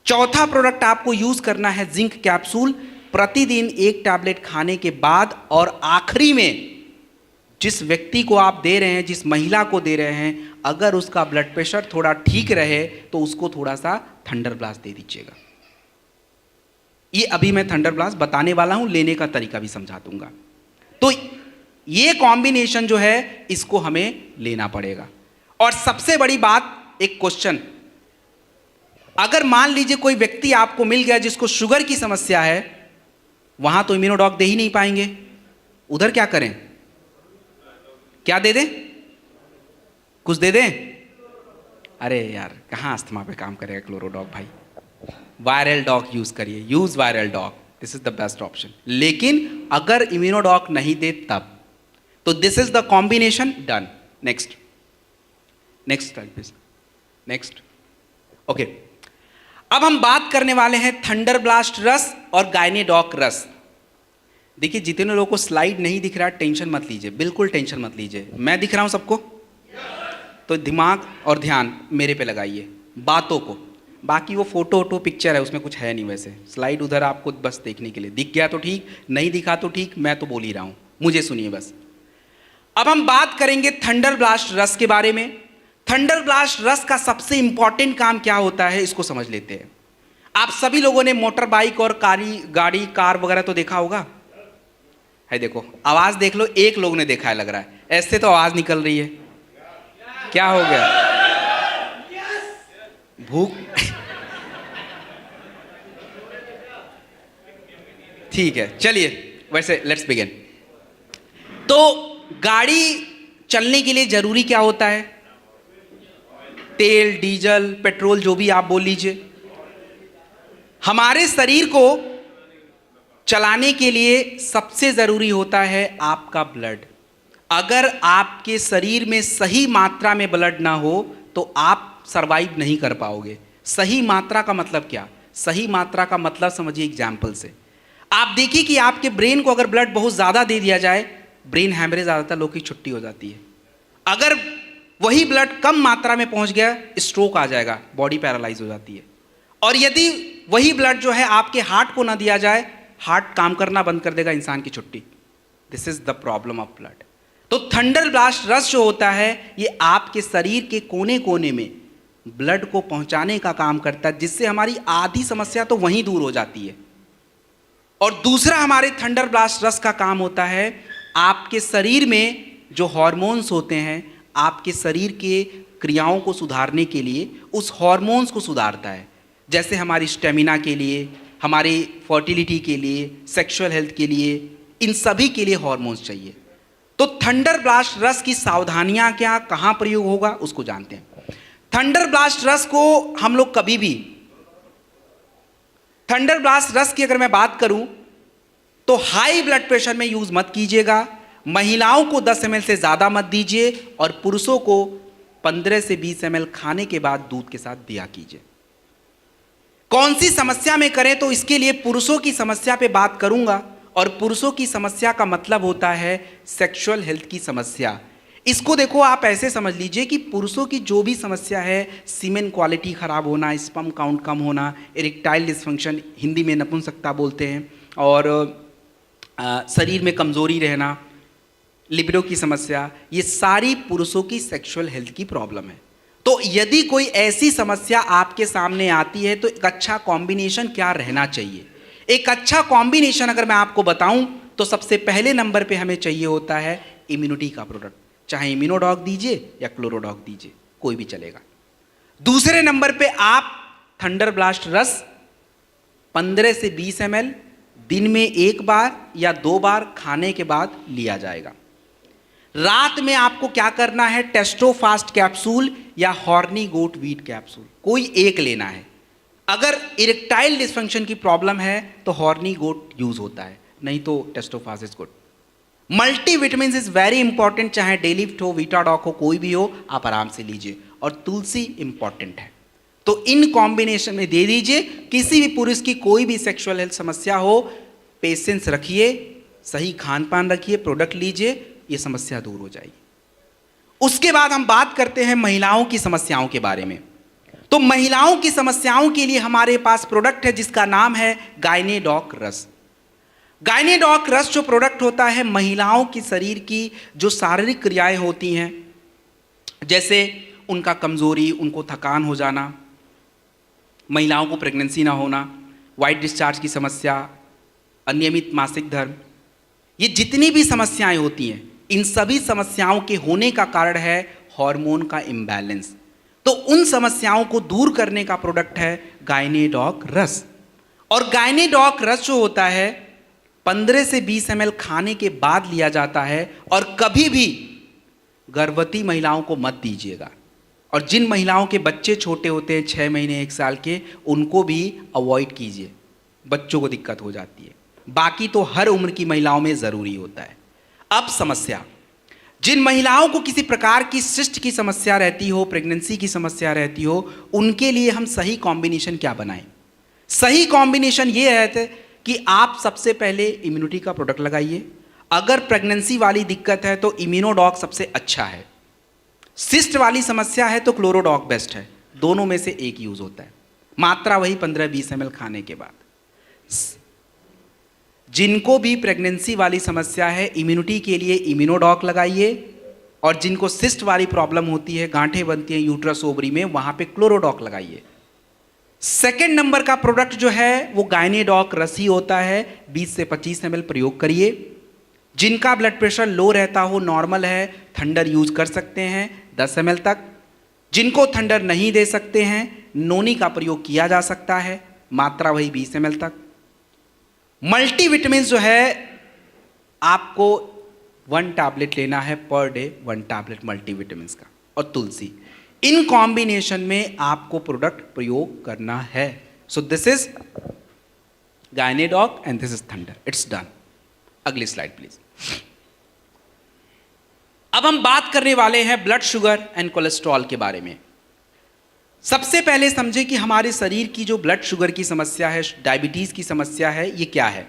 चौथा प्रोडक्ट आपको यूज़ करना है जिंक कैप्सूल, प्रतिदिन 1 टैबलेट खाने के बाद और आखिरी में जिस व्यक्ति को आप दे रहे हैं, जिस महिला को दे रहे हैं, अगर उसका ब्लड प्रेशर थोड़ा ठीक रहे तो उसको थोड़ा सा थंडर ब्लास्ट दे दीजिएगा। ये अभी मैं थंडर ब्लास्ट बताने वाला हूं, लेने का तरीका भी समझा दूंगा। तो ये कॉम्बिनेशन जो है इसको हमें लेना पड़ेगा। और सबसे बड़ी बात, एक क्वेश्चन, अगर मान लीजिए कोई व्यक्ति आपको मिल गया जिसको शुगर की समस्या है, वहां तो इम्यूनोडॉक दे ही नहीं पाएंगे, उधर क्या करें? क्या दे दें? कुछ दे दें? अरे यार कहां अस्थमा पे काम करेगा क्लोरोडॉक भाई। वायरल डॉक यूज करिए, use Viral Doc, this is the best option. लेकिन अगर इम्यूनोडॉक नहीं दे तब, तो this is the combination done. Next next slide please, next. Okay, अब हम बात करने वाले हैं थंडर ब्लास्ट रस और गायनेडॉक रस। देखिए जितने लोगों को स्लाइड नहीं दिख रहा, टेंशन मत लीजिए, बिल्कुल टेंशन मत लीजिए। मैं दिख रहा हूं सबको? तो दिमाग और ध्यान मेरे पे लगाइए, बातों को। बाकी वो फोटो वोटो पिक्चर है, उसमें कुछ है नहीं वैसे, स्लाइड उधर आपको बस देखने के लिए। दिख गया तो ठीक, नहीं दिखा तो ठीक, मैं तो बोल ही रहा हूं, मुझे सुनिए बस। अब हम बात करेंगे थंडर ब्लास्ट रस के बारे में। थंडर ब्लास्ट रस का सबसे इंपॉर्टेंट काम क्या होता है, इसको समझ लेते हैं। आप सभी लोगों ने मोटर बाइक और गाड़ी कार वगैरह तो देखा होगा, है देखो, आवाज देख लो, एक लोग ने देखा है लग रहा है, ऐसे तो आवाज निकल रही है, क्या हो गया? भूख? ठीक है, चलिए वैसे लेट्स बिगिन। तो गाड़ी चलने के लिए जरूरी क्या होता है? तेल, डीजल, पेट्रोल, जो भी आप बोल लीजिए। हमारे शरीर को चलाने के लिए सबसे जरूरी होता है आपका ब्लड। अगर आपके शरीर में सही मात्रा में ब्लड ना हो तो आप सरवाइव नहीं कर पाओगे। सही मात्रा का मतलब क्या? सही मात्रा का मतलब समझिए एग्जाम्पल से। आप देखिए कि आपके ब्रेन को अगर ब्लड बहुत ज़्यादा दे दिया जाए, ब्रेन हैमरेज, ज़्यादातर लोग की छुट्टी हो जाती है। अगर वही ब्लड कम मात्रा में पहुंच गया, स्ट्रोक आ जाएगा, बॉडी पैरालाइज हो जाती है। और यदि वही ब्लड जो है आपके हार्ट को ना दिया जाए, हार्ट काम करना बंद कर देगा, इंसान की छुट्टी। This is the problem of blood. तो थंडर ब्लास्ट रस जो होता है, ये आपके शरीर के कोने कोने में ब्लड को पहुंचाने का काम करता है, जिससे हमारी आधी समस्या तो वहीं दूर हो जाती है। और दूसरा हमारे थंडर ब्लास्ट रस का काम होता है आपके शरीर में जो हार्मोन्स होते हैं, आपके शरीर के क्रियाओं को सुधारने के लिए उस हार्मोन्स को सुधारता है। जैसे हमारी स्टेमिना के लिए, हमारी फर्टिलिटी के लिए, सेक्सुअल हेल्थ के लिए, इन सभी के लिए हार्मोन्स चाहिए। तो थंडर ब्लास्ट रस की सावधानियां क्या, कहां प्रयोग होगा, उसको जानते हैं। थंडर ब्लास्ट रस को हम लोग कभी भी, थंडर ब्लास्ट रस की अगर मैं बात करूं तो हाई ब्लड प्रेशर में यूज मत कीजिएगा। महिलाओं को 10 ml से ज्यादा मत दीजिए और पुरुषों को 15 से 20 ml खाने के बाद दूध के साथ दिया कीजिए। कौन सी समस्या में करें, तो इसके लिए पुरुषों की समस्या पे बात करूंगा। और पुरुषों की समस्या का मतलब होता है सेक्सुअल हेल्थ की समस्या। इसको देखो आप ऐसे समझ लीजिए कि पुरुषों की जो भी समस्या है, सीमेन क्वालिटी खराब होना, स्पर्म काउंट कम होना, इरेक्टाइल डिस्फंक्शन, हिंदी में नपुंसकता बोलते हैं, और शरीर में कमजोरी रहना, लिबिडो की समस्या, ये सारी पुरुषों की सेक्सुअल हेल्थ की प्रॉब्लम है। तो यदि कोई ऐसी समस्या आपके सामने आती है तो एक अच्छा कॉम्बिनेशन क्या रहना चाहिए? एक अच्छा कॉम्बिनेशन अगर मैं आपको बताऊं तो सबसे पहले नंबर पे हमें चाहिए होता है इम्यूनिटी का प्रोडक्ट। चाहे इम्यूनोडॉक दीजिए या क्लोरोडॉक दीजिए, कोई भी चलेगा। दूसरे नंबर पे आप थंडर ब्लास्ट रस 15 से 20 ml दिन में एक बार या 2 बार खाने के बाद लिया जाएगा। रात में आपको क्या करना है, टेस्टोफास्ट कैप्सूल या हॉर्नी गोट वीट कैप्सूल, कोई एक लेना है। अगर इरेक्टाइल डिस्फंक्शन की प्रॉब्लम है तो हॉर्नी गोट यूज होता है, नहीं तो Testofast is good. Multivitamin is very important, चाहे डेलिफ्ट हो, वीटाडॉक हो, कोई भी हो, आप आराम से लीजिए। और तुलसी इंपॉर्टेंट है, तो इन कॉम्बिनेशन में दे दीजिए। किसी भी पुरुष की कोई भी सेक्सुअल हेल्थ समस्या हो, पेशेंस रखिए, सही खान पान रखिए, प्रोडक्ट लीजिए, ये समस्या दूर हो जाएगी। उसके बाद हम बात करते हैं महिलाओं की समस्याओं के बारे में। तो महिलाओं की समस्याओं के लिए हमारे पास प्रोडक्ट है जिसका नाम है गायनेडॉक रस। गायनेडॉक रस जो प्रोडक्ट होता है महिलाओं की शरीर की जो शारीरिक क्रियाएं होती हैं, जैसे उनका कमजोरी, उनको थकान हो जाना, महिलाओं को प्रेगनेंसी ना होना, वाइट डिस्चार्ज की समस्या, अनियमित मासिक धर्म, ये जितनी भी समस्याएं होती हैं, इन सभी समस्याओं के होने का कारण है हार्मोन का इम्बैलेंस। तो उन समस्याओं को दूर करने का प्रोडक्ट है गायनेडॉक रस। और गायनेडॉक रस जो होता है 15 से 20 ml खाने के बाद लिया जाता है, और कभी भी गर्भवती महिलाओं को मत दीजिएगा। और जिन महिलाओं के बच्चे छोटे होते हैं 6 महीने 1 साल के, उनको भी अवॉइड कीजिए, बच्चों को दिक्कत हो जाती है। बाकी तो हर उम्र की महिलाओं में ज़रूरी होता है। अब समस्या, जिन महिलाओं को किसी प्रकार की सिस्ट की समस्या रहती हो, प्रेगनेंसी की समस्या रहती हो, उनके लिए हम सही कॉम्बिनेशन क्या बनाएं? सही कॉम्बिनेशन ये है कि आप सबसे पहले इम्यूनिटी का प्रोडक्ट लगाइए। अगर प्रेगनेंसी वाली दिक्कत है तो इम्यूनोडॉक सबसे अच्छा है। सिस्ट वाली समस्या है तो क्लोरोडॉक बेस्ट है। दोनों में से एक यूज होता है, मात्रा वही 15-20 ml खाने के बाद। जिनको भी प्रेगनेंसी वाली समस्या है, इम्यूनिटी के लिए इम्यूनोडॉक लगाइए, और जिनको सिस्ट वाली प्रॉब्लम होती है, गांठें बनती हैं यूट्रस ओवरी में, वहां पे क्लोरोडॉक लगाइए। सेकेंड नंबर का प्रोडक्ट जो है वो गायनेडॉक रस ही होता है। 20 से 25 ml प्रयोग करिए। जिनका ब्लड प्रेशर लो रहता हो, नॉर्मल है, थंडर यूज कर सकते हैं 10 ml तक। जिनको थंडर नहीं दे सकते हैं, नोनी का प्रयोग किया जा सकता है, मात्रा वही 20 ml तक। मल्टीविटामिन जो है आपको 1 टैबलेट लेना है पर डे, 1 टैबलेट मल्टीविटामिन का, और तुलसी, इन कॉम्बिनेशन में आपको प्रोडक्ट प्रयोग करना है। So this is Gynedoc and this is Thunder. It's done. अगली स्लाइड प्लीज। अब हम बात करने वाले हैं ब्लड शुगर एंड कोलेस्ट्रॉल के बारे में। सबसे पहले समझे कि हमारे शरीर की जो ब्लड शुगर की समस्या है, डायबिटीज की समस्या है, ये क्या है।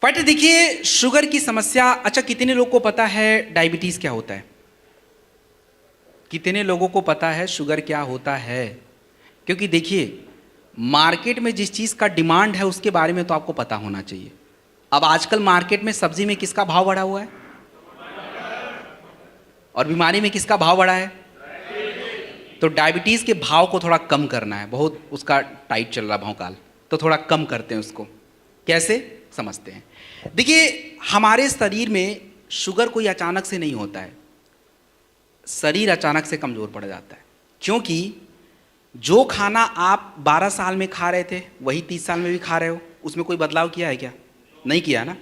फाइटर देखिए, शुगर की समस्या, अच्छा कितने लोगों को पता है डायबिटीज क्या होता है? कितने लोगों को पता है शुगर क्या होता है? क्योंकि देखिए, मार्केट में जिस चीज़ का डिमांड है उसके बारे में तो आपको पता होना चाहिए। अब आजकल मार्केट में सब्जी में किसका भाव बढ़ा हुआ है, और बीमारी में किसका भाव बढ़ा है? तो डायबिटीज़ के भाव को थोड़ा कम करना है, बहुत उसका टाइट चल रहा भौकाल, तो थोड़ा कम करते हैं उसको। कैसे समझते हैं? देखिए, हमारे शरीर में शुगर कोई अचानक से नहीं होता है, शरीर अचानक से कमज़ोर पड़ जाता है। क्योंकि जो खाना आप 12 साल में खा रहे थे वही 30 साल में भी खा रहे हो, उसमें कोई बदलाव किया है क्या? नहीं किया ना।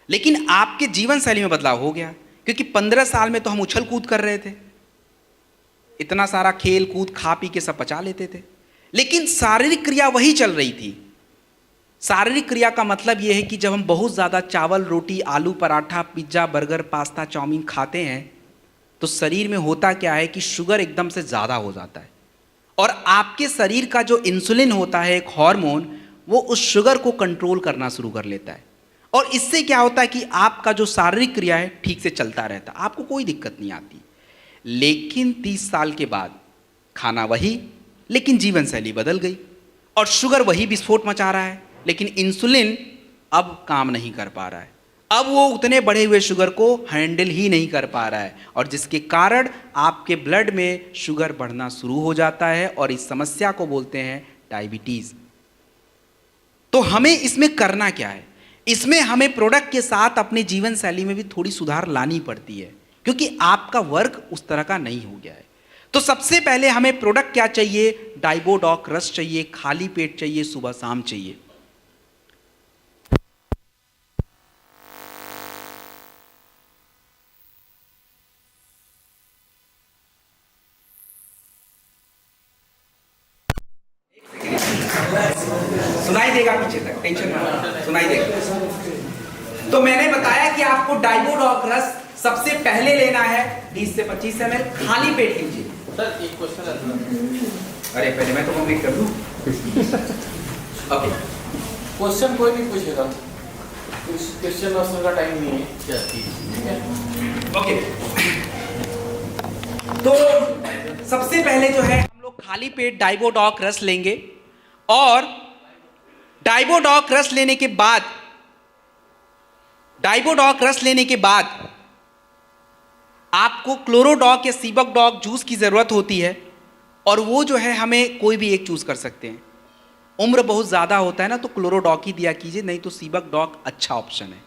लेकिन आपके जीवन शैली में बदलाव हो गया, क्योंकि 15 साल में तो हम उछल कूद कर रहे थे, इतना सारा खेल कूद खा पी के सब पचा लेते थे, लेकिन शारीरिक क्रिया वही चल रही थी। शारीरिक क्रिया का मतलब यह है कि जब हम बहुत ज़्यादा चावल, रोटी, आलू पराठा, पिज्ज़ा, बर्गर, पास्ता, चाउमीन खाते हैं तो शरीर में होता क्या है कि शुगर एकदम से ज़्यादा हो जाता है, और आपके शरीर का जो इंसुलिन होता है, एक हार्मोन, वो उस शुगर को कंट्रोल करना शुरू कर लेता है। और इससे क्या होता है कि आपका जो शारीरिक क्रिया है ठीक से चलता रहता, आपको कोई दिक्कत नहीं आती। लेकिन 30 साल के बाद खाना वही, लेकिन जीवन शैली बदल गई, और शुगर वही विस्फोट मचा रहा है, लेकिन इंसुलिन अब काम नहीं कर पा रहा है। अब वो उतने बढ़े हुए शुगर को हैंडल ही नहीं कर पा रहा है, और जिसके कारण आपके ब्लड में शुगर बढ़ना शुरू हो जाता है, और इस समस्या को बोलते हैं डायबिटीज। तो हमें इसमें करना क्या है? इसमें हमें प्रोडक्ट के साथ अपने जीवन शैली में भी थोड़ी सुधार लानी पड़ती है, क्योंकि आपका वर्क उस तरह का नहीं हो गया है। तो सबसे पहले हमें प्रोडक्ट क्या चाहिए? डाइबोडॉक रस चाहिए, खाली पेट चाहिए, सुबह शाम चाहिए। सुनाई देगा पीछे तक, टेंशन मत, सुनाई देगा। तो मैंने बताया कि आपको डाइबोडॉक रस सबसे पहले लेना है 20 से 25 ml, खाली पेट लीजिए। सर एक क्वेश्चन है। अरे पहले मैं तो कंप्लीट कर दूं। ओके, क्वेश्चन कोई भी पूछेगा, क्वेश्चन आंसर का टाइम नहीं है। क्या ठीक है? ओके। तो सबसे पहले जो है हम लोग खाली पेट डाइबोडॉक रस लेंगे, और डाइबोडॉक रस लेने के बाद, डाइबोडॉक रस लेने के बाद आपको क्लोरोडॉक या सीबकडॉक जूस की जरूरत होती है, और वो जो है हमें कोई भी एक चूज कर सकते हैं। उम्र बहुत ज्यादा होता है ना, तो क्लोरोडॉक ही दिया कीजिए, नहीं तो सीबकडॉक अच्छा ऑप्शन है।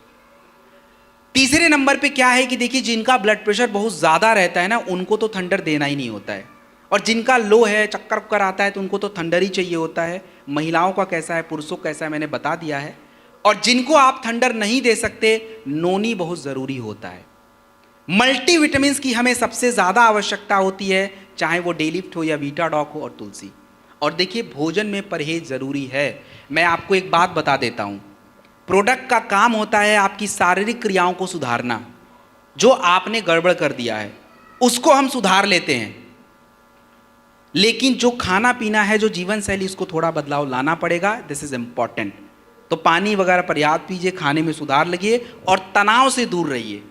तीसरे नंबर पे क्या है कि देखिए, जिनका ब्लड प्रेशर बहुत ज्यादा रहता है ना, उनको तो थंडर देना ही नहीं होता है, और जिनका लो है, चक्कर उक्कर आता है, तो उनको तो थंडर ही चाहिए होता है। महिलाओं का कैसा है, पुरुषों का कैसा है, मैंने बता दिया है। और जिनको आप थंडर नहीं दे सकते, नोनी बहुत ज़रूरी होता है। मल्टीविटामिन्स की हमें सबसे ज़्यादा आवश्यकता होती है, चाहे वो डेलिफ्ट हो या वीटाडॉक हो और तुलसी। और देखिए, भोजन में परहेज ज़रूरी है। मैं आपको एक बात बता देता हूँ, प्रोडक्ट का काम होता है आपकी शारीरिक क्रियाओं को सुधारना। जो आपने गड़बड़ कर दिया है उसको हम सुधार लेते हैं, लेकिन जो खाना पीना है, जो जीवन शैली, उसको थोड़ा बदलाव लाना पड़ेगा। This is important. तो पानी वगैरह पर्याप्त पीजिए, खाने में सुधार लगिए, और तनाव से दूर रहिए।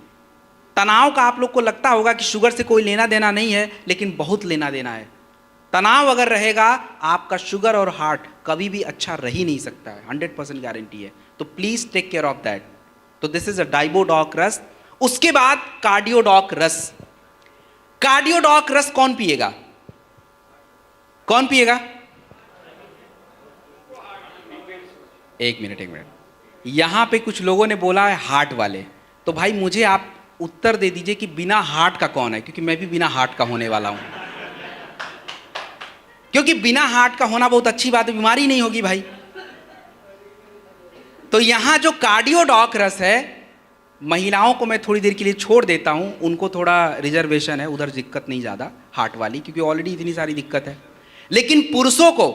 तनाव का आप लोग को लगता होगा कि शुगर से कोई लेना देना नहीं है, लेकिन बहुत लेना देना है। तनाव अगर रहेगा, आपका शुगर और हार्ट कभी भी अच्छा रह ही नहीं सकता है, 100% गारंटी है। तो please take care of that. तो दिस इज अ डाइबोडॉक रस। उसके बाद कार्डियोडॉक रस। कार्डियोडॉक रस कौन पिएगा? कौन पिएगा? एक मिनट। यहां पे कुछ लोगों ने बोला है हार्ट वाले, तो भाई मुझे आप उत्तर दे दीजिए कि बिना हार्ट का कौन है, क्योंकि मैं भी बिना हार्ट का होने वाला हूं। क्योंकि बिना हार्ट का होना बहुत अच्छी बात है, बीमारी नहीं होगी भाई। तो यहां जो कार्डियोडॉक रस है, महिलाओं को मैं थोड़ी देर के लिए छोड़ देता हूं, उनको थोड़ा रिजर्वेशन है, उधर दिक्कत नहीं ज़्यादा हार्ट वाली, क्योंकि ऑलरेडी इतनी सारी दिक्कत है। लेकिन पुरुषों को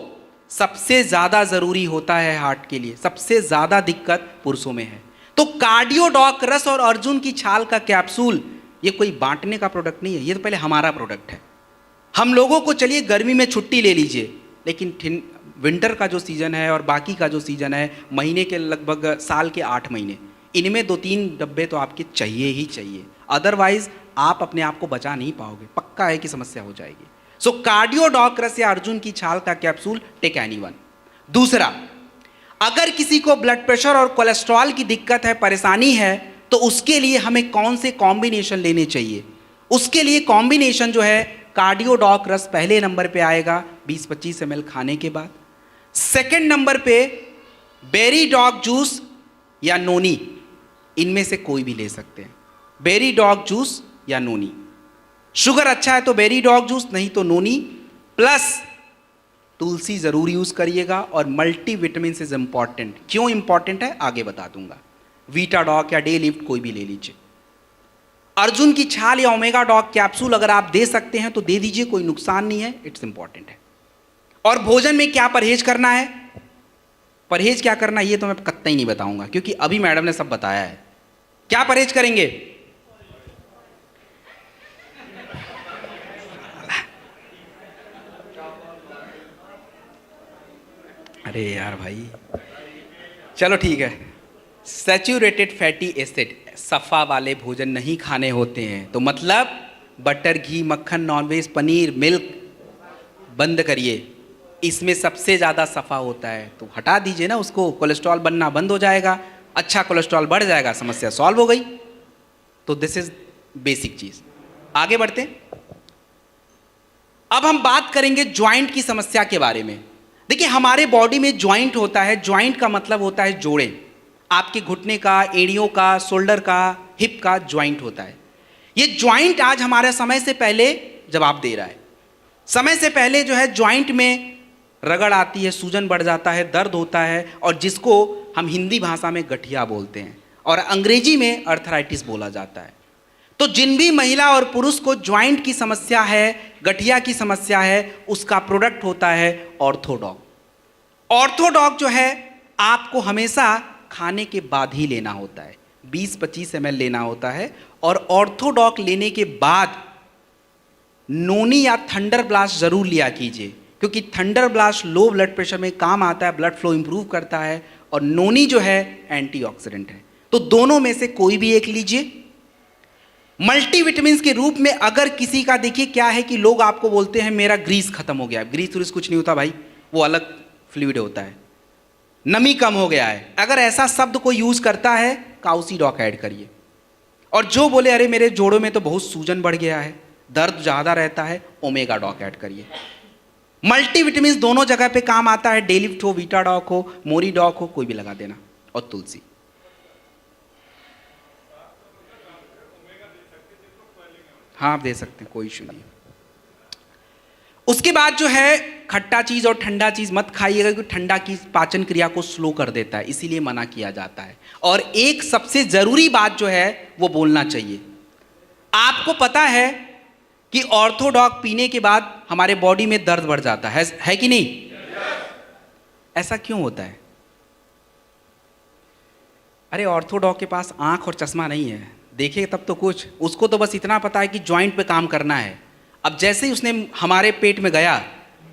सबसे ज़्यादा ज़रूरी होता है हार्ट के लिए, सबसे ज़्यादा दिक्कत पुरुषों में है। तो कार्डियोडॉक रस और अर्जुन की छाल का कैप्सूल, ये कोई बांटने का प्रोडक्ट नहीं है, ये तो पहले हमारा प्रोडक्ट है। हम लोगों को, चलिए गर्मी में छुट्टी ले लीजिए, लेकिन विंटर का जो सीज़न है और बाकी का जो सीज़न है, महीने के लगभग साल के 8 महीने, इनमें 2-3 डब्बे तो आपके चाहिए ही चाहिए। अदरवाइज आप अपने आप को बचा नहीं पाओगे, पक्का है कि समस्या हो जाएगी। सो कार्डियोडॉक रस या अर्जुन की छाल का कैप्सूल, टेक एनीवन। दूसरा, अगर किसी को ब्लड प्रेशर और कोलेस्ट्रॉल की दिक्कत है, परेशानी है, तो उसके लिए हमें कौन से कॉम्बिनेशन लेने चाहिए? उसके लिए कॉम्बिनेशन जो है, कार्डियोडॉक रस पहले नंबर पे आएगा 20-25 ml खाने के बाद। सेकंड नंबर पे बेरी डॉग जूस या नोनी, इनमें से कोई भी ले सकते हैं। बेरी डॉग जूस या नोनी। शुगर अच्छा है तो बेरी डॉग जूस, नहीं तो नोनी, प्लस तुलसी जरूर यूज करिएगा। और मल्टीविटामिन इज इंपॉर्टेंट। क्यों इंपॉर्टेंट है आगे बता दूंगा। वीटाडॉक या डे लिफ्ट कोई भी ले लीजिए। अर्जुन की छाल या ओमेगा डॉग कैप्सूल अगर आप दे सकते हैं तो दे दीजिए, कोई नुकसान नहीं है, इट्स इंपॉर्टेंट है। और भोजन में क्या परहेज करना है, परहेज क्या करना है, ये तो मैं कतई नहीं बताऊंगा, क्योंकि अभी मैडम ने सब बताया है। क्या परहेज करेंगे? अरे यार भाई, चलो ठीक है। सैचुरेटेड फैटी एसिड, सफ़ा वाले भोजन नहीं खाने होते हैं। तो मतलब बटर, घी, मक्खन, नॉनवेज, पनीर, मिल्क बंद करिए। इसमें सबसे ज़्यादा सफ़ा होता है, तो हटा दीजिए ना उसको, कोलेस्ट्रॉल बनना बंद हो जाएगा। अच्छा कोलेस्ट्रॉल बढ़ जाएगा, समस्या सॉल्व हो गई। तो दिस इज बेसिक चीज़। आगे बढ़ते हैं। अब हम बात करेंगे ज्वाइंट की समस्या के बारे में। देखिए, हमारे बॉडी में ज्वाइंट होता है। ज्वाइंट का मतलब होता है जोड़े। आपके घुटने का, एड़ियों का, शोल्डर का, हिप का ज्वाइंट होता है। ये ज्वाइंट आज हमारे समय से पहले जवाब दे रहा है। समय से पहले जो है ज्वाइंट में रगड़ आती है, सूजन बढ़ जाता है, दर्द होता है, और जिसको हम हिंदी भाषा में गठिया बोलते हैं और अंग्रेजी में अर्थराइटिस बोला जाता है। तो जिन भी महिला और पुरुष को ज्वाइंट की समस्या है, गठिया की समस्या है, उसका प्रोडक्ट होता है ऑर्थोडॉक। ऑर्थोडॉक जो है आपको हमेशा खाने के बाद ही लेना होता है, 20-25 ml लेना होता है। और ऑर्थोडॉक लेने के बाद नोनी या थंडर ब्लास्ट जरूर लिया कीजिए, क्योंकि thunder blast low blood pressure में काम आता है, ब्लड फ्लो इंप्रूव करता है, और नोनी जो है एंटीऑक्सीडेंट है। तो दोनों में से कोई भी एक लीजिए। मल्टीविटामिन के रूप में अगर किसी का, देखिए क्या है कि लोग आपको बोलते हैं मेरा ग्रीस खत्म हो गया। ग्रीस व्रीस कुछ नहीं होता भाई, वो अलग फ्लूइड होता है। नमी कम हो गया है, अगर ऐसा शब्द कोई यूज करता है काउसी डॉक ऐड करिए। और जो बोले अरे मेरे जोड़ों में तो बहुत सूजन बढ़ गया है, दर्द ज़्यादा रहता है, ओमेगा डॉक ऐड करिए। मल्टीविटामिन दोनों जगह पे काम आता है, डेलिफ्ट हो, वीटा डॉक हो, मोरी डॉक हो, कोई भी लगा देना। और तुलसी। हाँ आप दे सकते हैं, कोई इशू नहीं। उसके बाद जो है खट्टा चीज और ठंडा चीज मत खाइएगा, क्योंकि ठंडा की पाचन क्रिया को स्लो कर देता है, इसीलिए मना किया जाता है। और एक सबसे जरूरी बात जो है वो बोलना चाहिए, आपको पता है कि ऑर्थोडॉक पीने के बाद हमारे बॉडी में दर्द बढ़ जाता है कि नहीं? ऐसा क्यों होता है? अरे ऑर्थोडॉक के पास आंख और चश्मा नहीं है, देखे तब तो कुछ, उसको तो बस इतना पता है कि जॉइंट पे काम करना है। अब जैसे ही उसने हमारे पेट में गया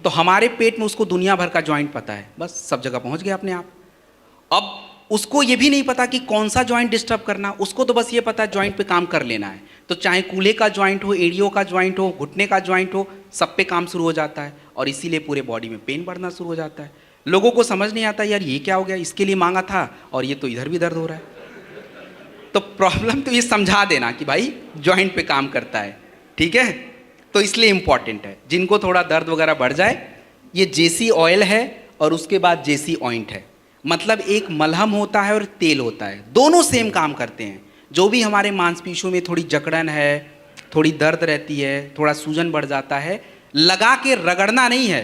तो हमारे पेट में उसको दुनिया भर का जॉइंट पता है, बस सब जगह पहुंच गया अपने आप। अब उसको ये भी नहीं पता कि कौन सा जॉइंट डिस्टर्ब करना, उसको तो बस ये पता है जॉइंट पे काम कर लेना है। तो चाहे कूल्हे का जॉइंट हो, एड़ियों का जॉइंट हो, घुटने का जॉइंट हो, सब पे काम शुरू हो जाता है और इसीलिए पूरे बॉडी में पेन बढ़ना शुरू हो जाता है। लोगों को समझ नहीं आता यार ये क्या हो गया, इसके लिए मांगा था और ये तो इधर भी दर्द हो रहा है। तो प्रॉब्लम तो ये समझा देना कि भाई जॉइंट पे काम करता है, ठीक है? तो इसलिए इंपॉर्टेंट है। जिनको थोड़ा दर्द वगैरह बढ़ जाए, ये जेसी ऑयल है और उसके बाद जेसी ऑइंट है। मतलब एक मलहम होता है और तेल होता है, दोनों सेम काम करते हैं। जो भी हमारे मांसपेशियों में थोड़ी जकड़न है, थोड़ी दर्द रहती है, थोड़ा सूजन बढ़ जाता है, लगा के रगड़ना नहीं है,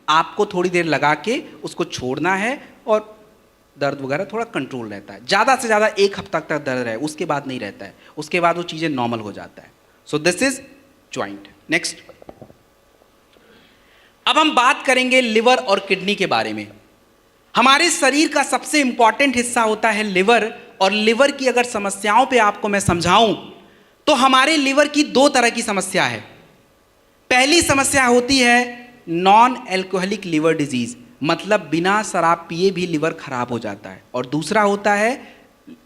आपको थोड़ी देर लगा के उसको छोड़ना है और दर्द वगैरह थोड़ा कंट्रोल रहता है। ज़्यादा से ज़्यादा 1 हफ्ता तक दर्द रहे, उसके बाद नहीं रहता है, उसके बाद वो चीज़ें नॉर्मल हो जाता है। So this is joint. Next, अब हम बात करेंगे लिवर और किडनी के बारे में। हमारे शरीर का सबसे इंपॉर्टेंट हिस्सा होता है लिवर, और लिवर की अगर समस्याओं पे आपको मैं समझाऊं तो हमारे लिवर की 2 तरह की समस्या है। पहली समस्या होती है नॉन एल्कोहलिक लिवर डिजीज, मतलब बिना शराब पिए भी लिवर खराब हो जाता है। और दूसरा होता है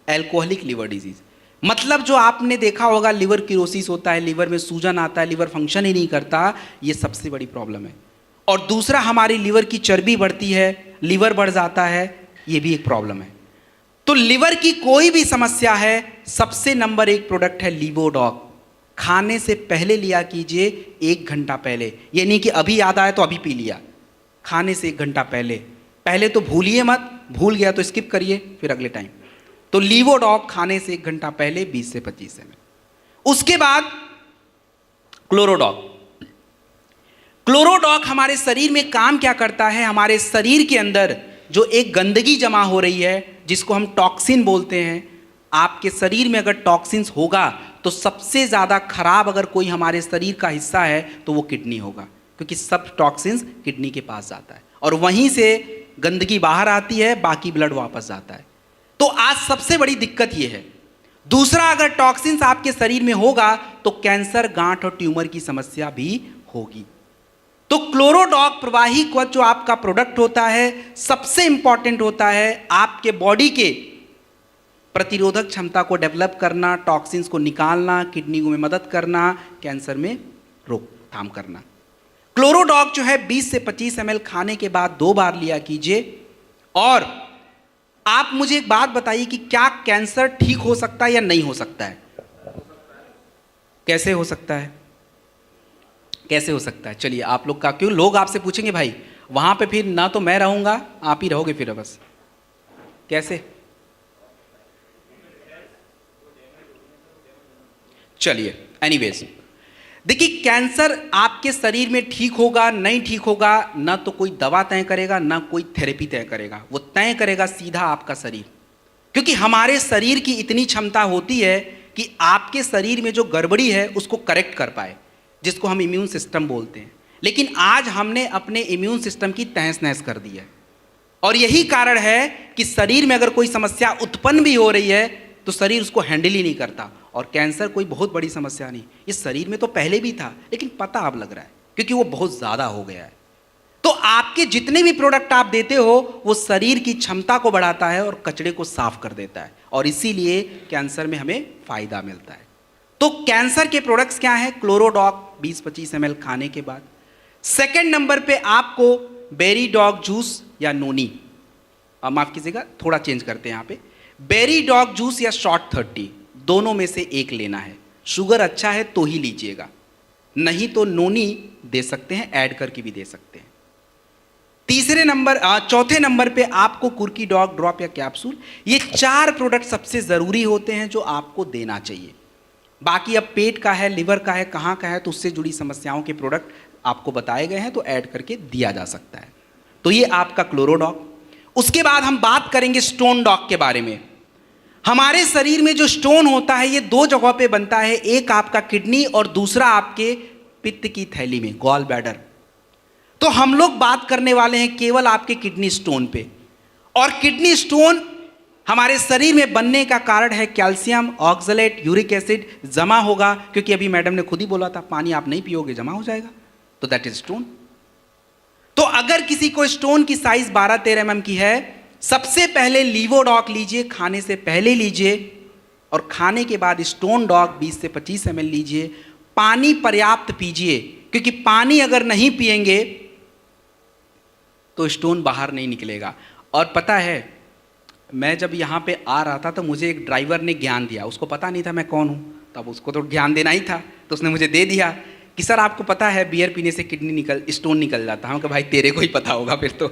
एल्कोहलिक लिवर डिजीज, मतलब जो आपने देखा होगा लिवर किरोसिस होता है, लिवर में सूजन आता है, लिवर फंक्शन ही नहीं करता, ये सबसे बड़ी प्रॉब्लम है। और दूसरा हमारी लिवर की चर्बी बढ़ती है, लिवर बढ़ जाता है, ये भी एक प्रॉब्लम है। तो लिवर की कोई भी समस्या है, सबसे नंबर 1 प्रोडक्ट है लीवोडॉक। खाने से पहले लिया कीजिए, 1 घंटा पहले, ये नहीं कि अभी याद आया तो अभी पी लिया, खाने से 1 घंटा पहले। पहले तो भूलिए मत, भूल गया तो स्किप करिए फिर अगले टाइम। तो लीवोडॉक खाने से 1 घंटा पहले 20 से 25 ml। उसके बाद क्लोरोडॉक। क्लोरोडॉक हमारे शरीर में काम क्या करता है, हमारे शरीर के अंदर जो एक गंदगी जमा हो रही है जिसको हम टॉक्सिन बोलते हैं, आपके शरीर में अगर टॉक्सिन्स होगा तो सबसे ज़्यादा खराब अगर कोई हमारे शरीर का हिस्सा है तो वो किडनी होगा, क्योंकि सब टॉक्सिन्स किडनी के पास जाता है और वहीं से गंदगी बाहर आती है, बाकी ब्लड वापस जाता है। तो आज सबसे बड़ी दिक्कत ये है। दूसरा, अगर टॉक्सिन्स आपके शरीर में होगा तो कैंसर, गांठ और ट्यूमर की समस्या भी होगी। तो क्लोरोडॉक प्रवाही कवच जो आपका प्रोडक्ट होता है, सबसे इंपॉर्टेंट होता है आपके बॉडी के प्रतिरोधक क्षमता को डेवलप करना, टॉक्सिन्स को निकालना, किडनी में मदद करना, कैंसर में रोकथाम करना। क्लोरोडॉक जो है 20 से 25 ml खाने के बाद 2 बार लिया कीजिए। और आप मुझे एक बात बताइए कि क्या कैंसर ठीक हो सकता है या नहीं हो सकता है? कैसे हो सकता है? कैसे हो सकता है? चलिए आप लोग का, क्यों लोग आपसे पूछेंगे भाई वहां पे फिर ना तो मैं रहूंगा, आप ही रहोगे फिर बस, कैसे? चलिए एनीवेज, देखिए कैंसर आपके शरीर में ठीक होगा नहीं ठीक होगा, ना तो कोई दवा तय करेगा ना कोई थेरेपी तय करेगा, वो तय करेगा सीधा आपका शरीर। क्योंकि हमारे शरीर की इतनी क्षमता होती है कि आपके शरीर में जो गड़बड़ी है उसको करेक्ट कर पाए, जिसको हम इम्यून सिस्टम बोलते हैं। लेकिन आज हमने अपने इम्यून सिस्टम की तहस नहस कर दी है, और यही कारण है कि शरीर में अगर कोई समस्या उत्पन्न भी हो रही है तो शरीर उसको हैंडल ही नहीं करता। और कैंसर कोई बहुत बड़ी समस्या नहीं, इस शरीर में तो पहले भी था लेकिन पता अब लग रहा है क्योंकि वो बहुत ज़्यादा हो गया है। तो आपके जितने भी प्रोडक्ट आप देते हो वो शरीर की क्षमता को बढ़ाता है और कचरे को साफ कर देता है, और इसीलिए कैंसर में हमें फायदा मिलता है। तो कैंसर के प्रोडक्ट्स क्या हैं? क्लोरोडॉक 20-25 ml खाने के बाद। सेकेंड नंबर पे आपको बेरी डॉग जूस या नोनी। माफ़ कीजिएगा, थोड़ा चेंज करते हैं यहाँ पे, बेरी डॉग जूस या शॉर्ट 30, दोनों में से एक लेना है। शुगर अच्छा है तो ही लीजिएगा, नहीं तो नोनी दे सकते हैं, ऐड करके भी दे सकते हैं। चौथे नंबर पे आपको कुर्की डॉग ड्रॉप या कैप्सूल, ये 4 प्रोडक्ट सबसे ज़रूरी होते हैं जो आपको देना चाहिए। बाकी अब पेट का है, लिवर का है, कहाँ का है, तो उससे जुड़ी समस्याओं के प्रोडक्ट आपको बताए गए हैं, तो ऐड करके दिया जा सकता है। तो ये आपका क्लोरोडॉग। उसके बाद हम बात करेंगे स्टोन डॉग के बारे में। हमारे शरीर में जो स्टोन होता है ये 2 जगहों पे बनता है, एक आपका किडनी और दूसरा आपके पित्त की थैली में, गॉल ब्लैडर। तो हम लोग बात करने वाले हैं केवल आपके किडनी स्टोन पे। और किडनी स्टोन हमारे शरीर में बनने का कारण है कैल्शियम, ऑक्सलेट, यूरिक एसिड जमा होगा, क्योंकि अभी मैडम ने खुद ही बोला था पानी आप नहीं पियोगे जमा हो जाएगा, तो दैट इज स्टोन। तो अगर किसी को स्टोन की साइज 12-13 mm की है, सबसे पहले लीवोडॉक लीजिए, खाने से पहले लीजिए, और खाने के बाद स्टोन डॉग 20 से 25 ml लीजिए। पानी पर्याप्त पीजिए, क्योंकि पानी अगर नहीं पिएंगे तो स्टोन बाहर नहीं निकलेगा। और पता है, मैं जब यहाँ पे आ रहा था तो मुझे एक ड्राइवर ने ज्ञान दिया, उसको पता नहीं था मैं कौन हूँ, तब उसको तो ज्ञान देना ही था, तो उसने मुझे दे दिया कि सर आपको पता है बियर पीने से स्टोन निकल जाता है। हम कहा भाई तेरे को ही पता होगा फिर तो।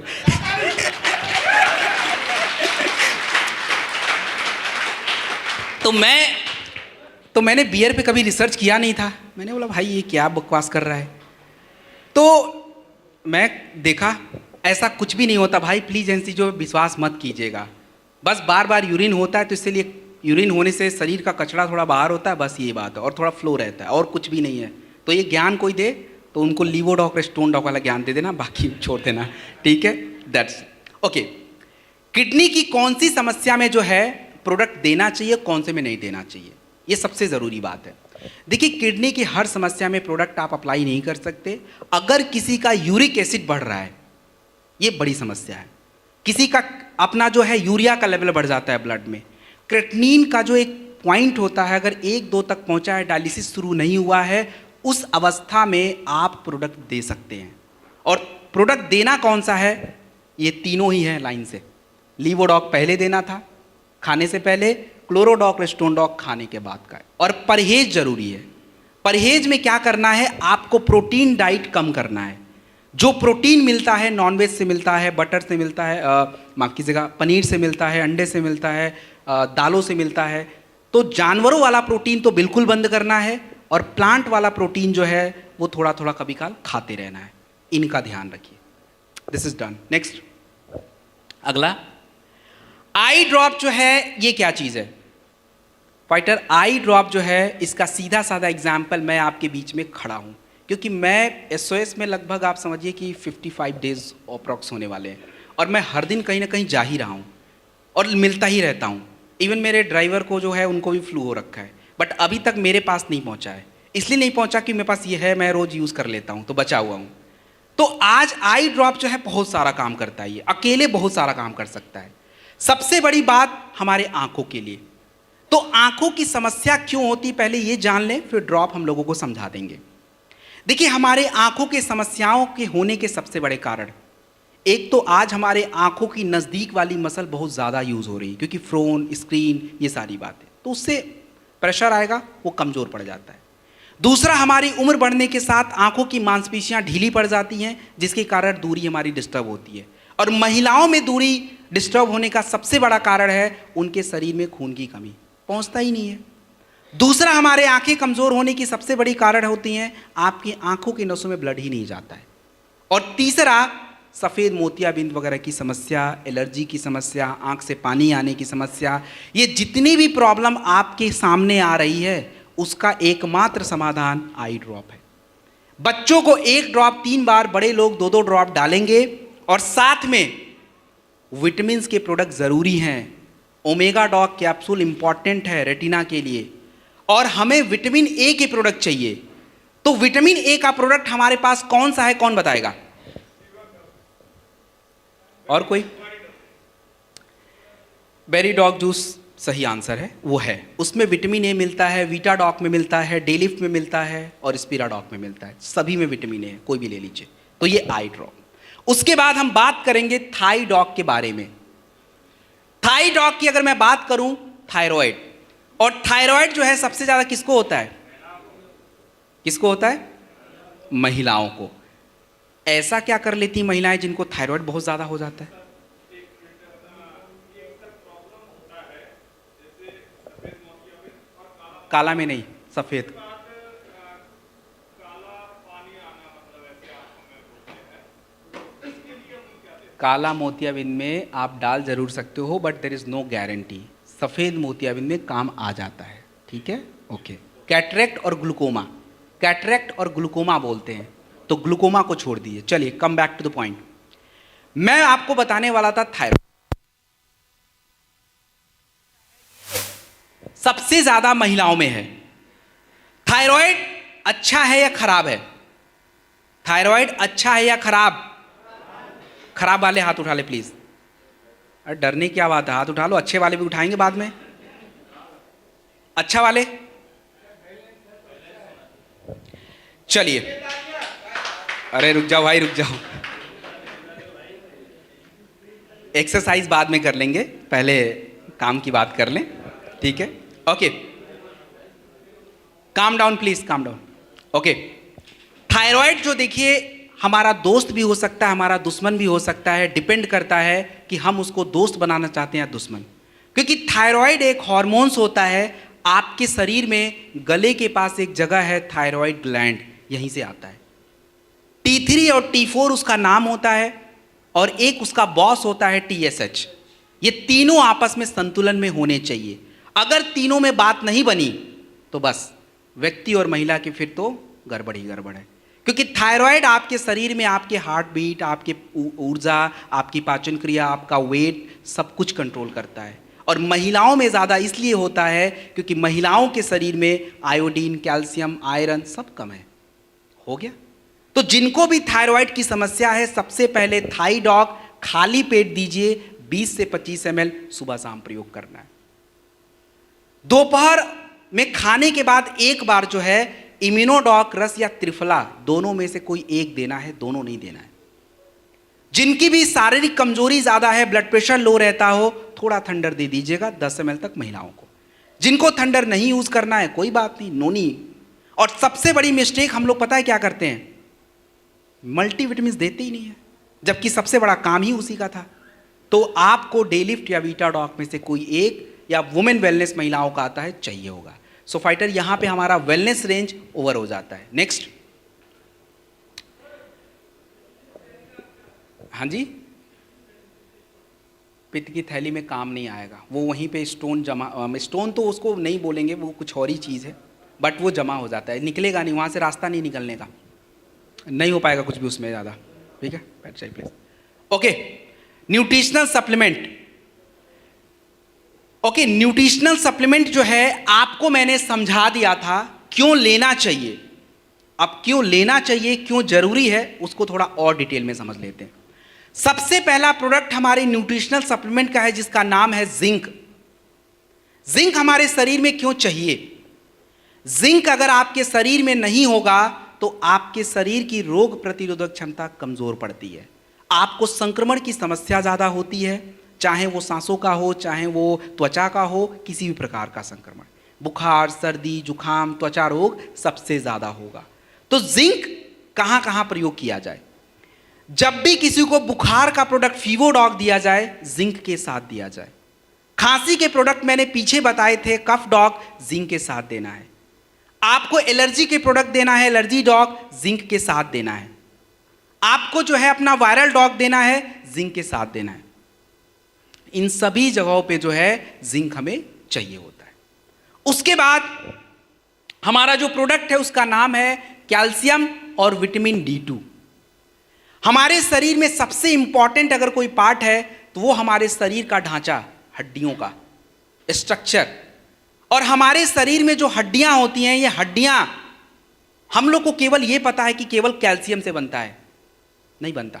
तो मैंने बियर पे कभी रिसर्च किया नहीं था, मैंने बोला भाई ये क्या बकवास कर रहा है। तो मैं देखा ऐसा कुछ भी नहीं होता भाई, प्लीज एनसी जो विश्वास मत कीजिएगा, बस बार बार यूरिन होता है तो इसलिए यूरिन होने से शरीर का कचरा थोड़ा बाहर होता है, बस ये बात है, और थोड़ा फ्लो रहता है, और कुछ भी नहीं है। तो ये ज्ञान कोई दे तो उनको लीवोडॉक स्टोन डॉक वाला ज्ञान दे देना, बाकी छोड़ देना, ठीक है। That's okay. किडनी की कौन सी समस्या में जो है प्रोडक्ट देना चाहिए, कौन से में नहीं देना चाहिए, ये सबसे ज़रूरी बात है। देखिए किडनी की हर समस्या में प्रोडक्ट आप अप्लाई नहीं कर सकते। अगर किसी का यूरिक एसिड बढ़ रहा है, ये बड़ी समस्या है, किसी का अपना जो है यूरिया का लेवल बढ़ जाता है ब्लड में, क्रेटिनिन का जो एक पॉइंट होता है अगर 1-2 तक पहुंचा है, डायलिसिस शुरू नहीं हुआ है, उस अवस्था में आप प्रोडक्ट दे सकते हैं। और प्रोडक्ट देना कौन सा है, ये तीनों ही है लाइन से। लीवोडॉक पहले देना था खाने से पहले, क्लोरोडॉक स्टोन डॉक खाने के बाद का है। और परहेज जरूरी है। परहेज में क्या करना है, आपको प्रोटीन डाइट कम करना है। जो प्रोटीन मिलता है नॉनवेज से मिलता है, बटर से मिलता है, माफ कीजिएगा पनीर से मिलता है, अंडे से मिलता है, दालों से मिलता है, तो जानवरों वाला प्रोटीन तो बिल्कुल बंद करना है, और प्लांट वाला प्रोटीन जो है वो थोड़ा थोड़ा कभी काल खाते रहना है। इनका ध्यान रखिए। This is done. नेक्स्ट, अगला आई ड्रॉप जो है, ये क्या चीज़ है फाइटर? आई ड्रॉप जो है, इसका सीधा साधा एग्जाम्पल मैं आपके बीच में खड़ा हूँ, क्योंकि मैं SOS में लगभग आप समझिए कि 55 डेज अप्रॉक्स होने वाले हैं, और मैं हर दिन कहीं ना कहीं जा ही रहा हूँ और मिलता ही रहता हूँ। इवन मेरे ड्राइवर को जो है उनको भी फ्लू हो रखा है, बट अभी तक मेरे पास नहीं पहुँचा है। इसलिए नहीं पहुँचा कि मेरे पास ये है, मैं रोज़ यूज़ कर लेता हूँ तो बचा हुआ हूँ। तो आज आई ड्रॉप जो है बहुत सारा काम करता है, ये अकेले बहुत सारा काम कर सकता है। सबसे बड़ी बात हमारे आंखों के लिए, तो आंखों की समस्या क्यों होती पहले ये जान लें, फिर ड्रॉप हम लोगों को समझा देंगे। देखिए हमारे आंखों के समस्याओं के होने के सबसे बड़े कारण, एक तो आज हमारे आंखों की नज़दीक वाली मसल बहुत ज़्यादा यूज़ हो रही है, क्योंकि फ़ोन, स्क्रीन, ये सारी बातें, तो उससे प्रेशर आएगा, वो कमज़ोर पड़ जाता है। दूसरा, हमारी उम्र बढ़ने के साथ आंखों की मांसपेशियां ढीली पड़ जाती हैं, जिसके कारण दूरी हमारी डिस्टर्ब होती है। और महिलाओं में दूरी डिस्टर्ब होने का सबसे बड़ा कारण है उनके शरीर में खून की कमी, पहुंचता ही नहीं है। दूसरा, हमारे आंखें कमज़ोर होने की सबसे बड़ी कारण होती हैं आपकी आंखों की नसों में ब्लड ही नहीं जाता है। और तीसरा, सफ़ेद मोतियाबिंद वगैरह की समस्या, एलर्जी की समस्या, आंख से पानी आने की समस्या, ये जितनी भी प्रॉब्लम आपके सामने आ रही है उसका एकमात्र समाधान आई ड्रॉप है। बच्चों को 1 ड्रॉप 3 बार, बड़े लोग 2-2 ड्रॉप डालेंगे, और साथ में विटामिन के प्रोडक्ट ज़रूरी हैं। ओमेगा डॉग कैप्सूल इंपॉर्टेंट है रेटिना के लिए, और हमें विटामिन ए के प्रोडक्ट चाहिए। तो विटामिन ए का प्रोडक्ट हमारे पास कौन सा है, कौन बताएगा? और कोई? बेरी डॉग जूस सही आंसर है, वो है। उसमें विटामिन ए मिलता है, वीटा डॉक में मिलता है, डेलिफ्ट में मिलता है, और स्पीरा डॉक में मिलता है। सभी में विटामिन ए है, कोई भी ले लीजिए। तो ये आई ड्रॉप। उसके बाद हम बात करेंगे थाई डॉग के बारे में। थाई डॉग की अगर मैं बात करूं, थायराइड, और थायराइड जो है सबसे ज्यादा किसको होता है? किसको होता है? महिलाओं को। ऐसा क्या कर लेती महिलाएं जिनको थायराइड बहुत ज्यादा हो जाता है? काला में नहीं, सफेद। काला मोतियाबिंद में आप डाल जरूर सकते हो, but there is no guarantee. सफेद मोतियाबिंद में काम आ जाता है, ठीक है, ओके। कैटरेक्ट और ग्लूकोमा, कैटरेक्ट और ग्लूकोमा बोलते हैं, तो ग्लूकोमा को छोड़ दीजिए। चलिए come back to the point. मैं आपको बताने वाला था थायराइड सबसे ज्यादा महिलाओं में है। थायराइड अच्छा है या खराब है? थायराइड अच्छा है या खराब? खराब वाले हाथ उठा ले प्लीज। अरे डरने की क्या बात है, हाथ उठा लो। अच्छे वाले भी उठाएंगे बाद में। अच्छा वाले, चलिए। अरे रुक जाओ भाई, रुक जाओ। एक्सरसाइज बाद में कर लेंगे, पहले काम की बात कर लें, ठीक है, okay. Calm down please, calm down, okay. Thyroid जो देखिए हमारा दोस्त भी हो सकता है, हमारा दुश्मन भी हो सकता है, डिपेंड करता है कि हम उसको दोस्त बनाना चाहते हैं या दुश्मन। क्योंकि थायराइड एक हार्मोन्स होता है आपके शरीर में। गले के पास एक जगह है थायराइड ग्लैंड, यहीं से आता है। T3 और T4 उसका नाम होता है, और एक उसका बॉस होता है TSH। ये तीनों आपस में संतुलन में होने चाहिए। अगर तीनों में बात नहीं बनी तो बस व्यक्ति और महिला की फिर तो गड़बड़ ही गड़बड़ है। क्योंकि थायराइड आपके शरीर में आपके हार्ट बीट, आपके ऊर्जा, आपकी पाचन क्रिया, आपका वेट, सब कुछ कंट्रोल करता है। और महिलाओं में ज़्यादा इसलिए होता है क्योंकि महिलाओं के शरीर में आयोडीन, कैल्शियम, आयरन सब कम है। हो गया? तो जिनको भी थायराइड की समस्या है, सबसे पहले थाई डॉग खाली पेट दीजिए, 20 से 25 ml सुबह शाम प्रयोग करना है। दोपहर में खाने के बाद एक बार जो है इम्यूनोडॉक रस या त्रिफला, दोनों में से कोई एक देना है, दोनों नहीं देना है। जिनकी भी शारीरिक कमजोरी ज्यादा है, ब्लड प्रेशर लो रहता हो, थोड़ा थंडर दे दीजिएगा 10 ml तक महिलाओं को। जिनको थंडर नहीं यूज करना है कोई बात नहीं, नोनी। और सबसे बड़ी मिस्टेक हम लोग पता है क्या करते हैं? मल्टीविटामिन देते ही नहीं है, जबकि सबसे बड़ा काम ही उसी का था। तो आपको डेलिफ्ट या वीटाडॉक में से कोई एक, या वुमेन वेलनेस महिलाओं का आता है, चाहिए होगा। सो फाइटर यहां पे हमारा वेलनेस रेंज ओवर हो जाता है। नेक्स्ट, हाँ जी, पित्त की थैली में काम नहीं आएगा, वो वहीं पे स्टोन जमा, स्टोन तो उसको नहीं बोलेंगे, वो कुछ और ही चीज़ है, बट वो जमा हो जाता है, निकलेगा नहीं, वहाँ से रास्ता नहीं निकलने का, नहीं हो पाएगा कुछ भी उसमें ज़्यादा, ठीक है। बैठ जाइए please. Okay, nutritional supplement. Okay, nutritional supplement जो है आपको मैंने समझा दिया था क्यों लेना चाहिए। अब क्यों लेना चाहिए, क्यों जरूरी है, उसको थोड़ा और डिटेल में समझ लेते हैं। सबसे पहला प्रोडक्ट हमारे न्यूट्रिशनल सप्लीमेंट का है, जिसका नाम है जिंक। जिंक हमारे शरीर में क्यों चाहिए? जिंक अगर आपके शरीर में नहीं होगा तो आपके शरीर की रोग प्रतिरोधक क्षमता कमजोर पड़ती है, आपको संक्रमण की समस्या ज्यादा होती है, चाहे वो सांसों का हो, चाहे वो त्वचा का हो, किसी भी प्रकार का संक्रमण, बुखार, सर्दी, जुखाम, त्वचा रोग सबसे ज्यादा होगा। तो जिंक कहां कहां प्रयोग किया जाए? जब भी किसी को बुखार का प्रोडक्ट फीवोडॉग दिया जाए, जिंक के साथ दिया जाए। खांसी के प्रोडक्ट मैंने पीछे बताए थे, कफ डॉग जिंक के साथ देना है। आपको एलर्जी के प्रोडक्ट देना है, एलर्जी डॉग जिंक के साथ देना है। आपको जो है अपना वायरल डॉग देना है, जिंक के साथ देना है। इन सभी जगहों पे जो है जिंक हमें चाहिए होता है। उसके बाद हमारा जो प्रोडक्ट है उसका नाम है कैल्शियम और विटामिन D2। हमारे शरीर में सबसे इंपॉर्टेंट अगर कोई पार्ट है तो वो हमारे शरीर का ढांचा, हड्डियों का स्ट्रक्चर। और हमारे शरीर में जो हड्डियां होती हैं, ये हड्डियां हम लोग को केवल ये पता है कि केवल कैल्शियम से बनता है, नहीं बनता।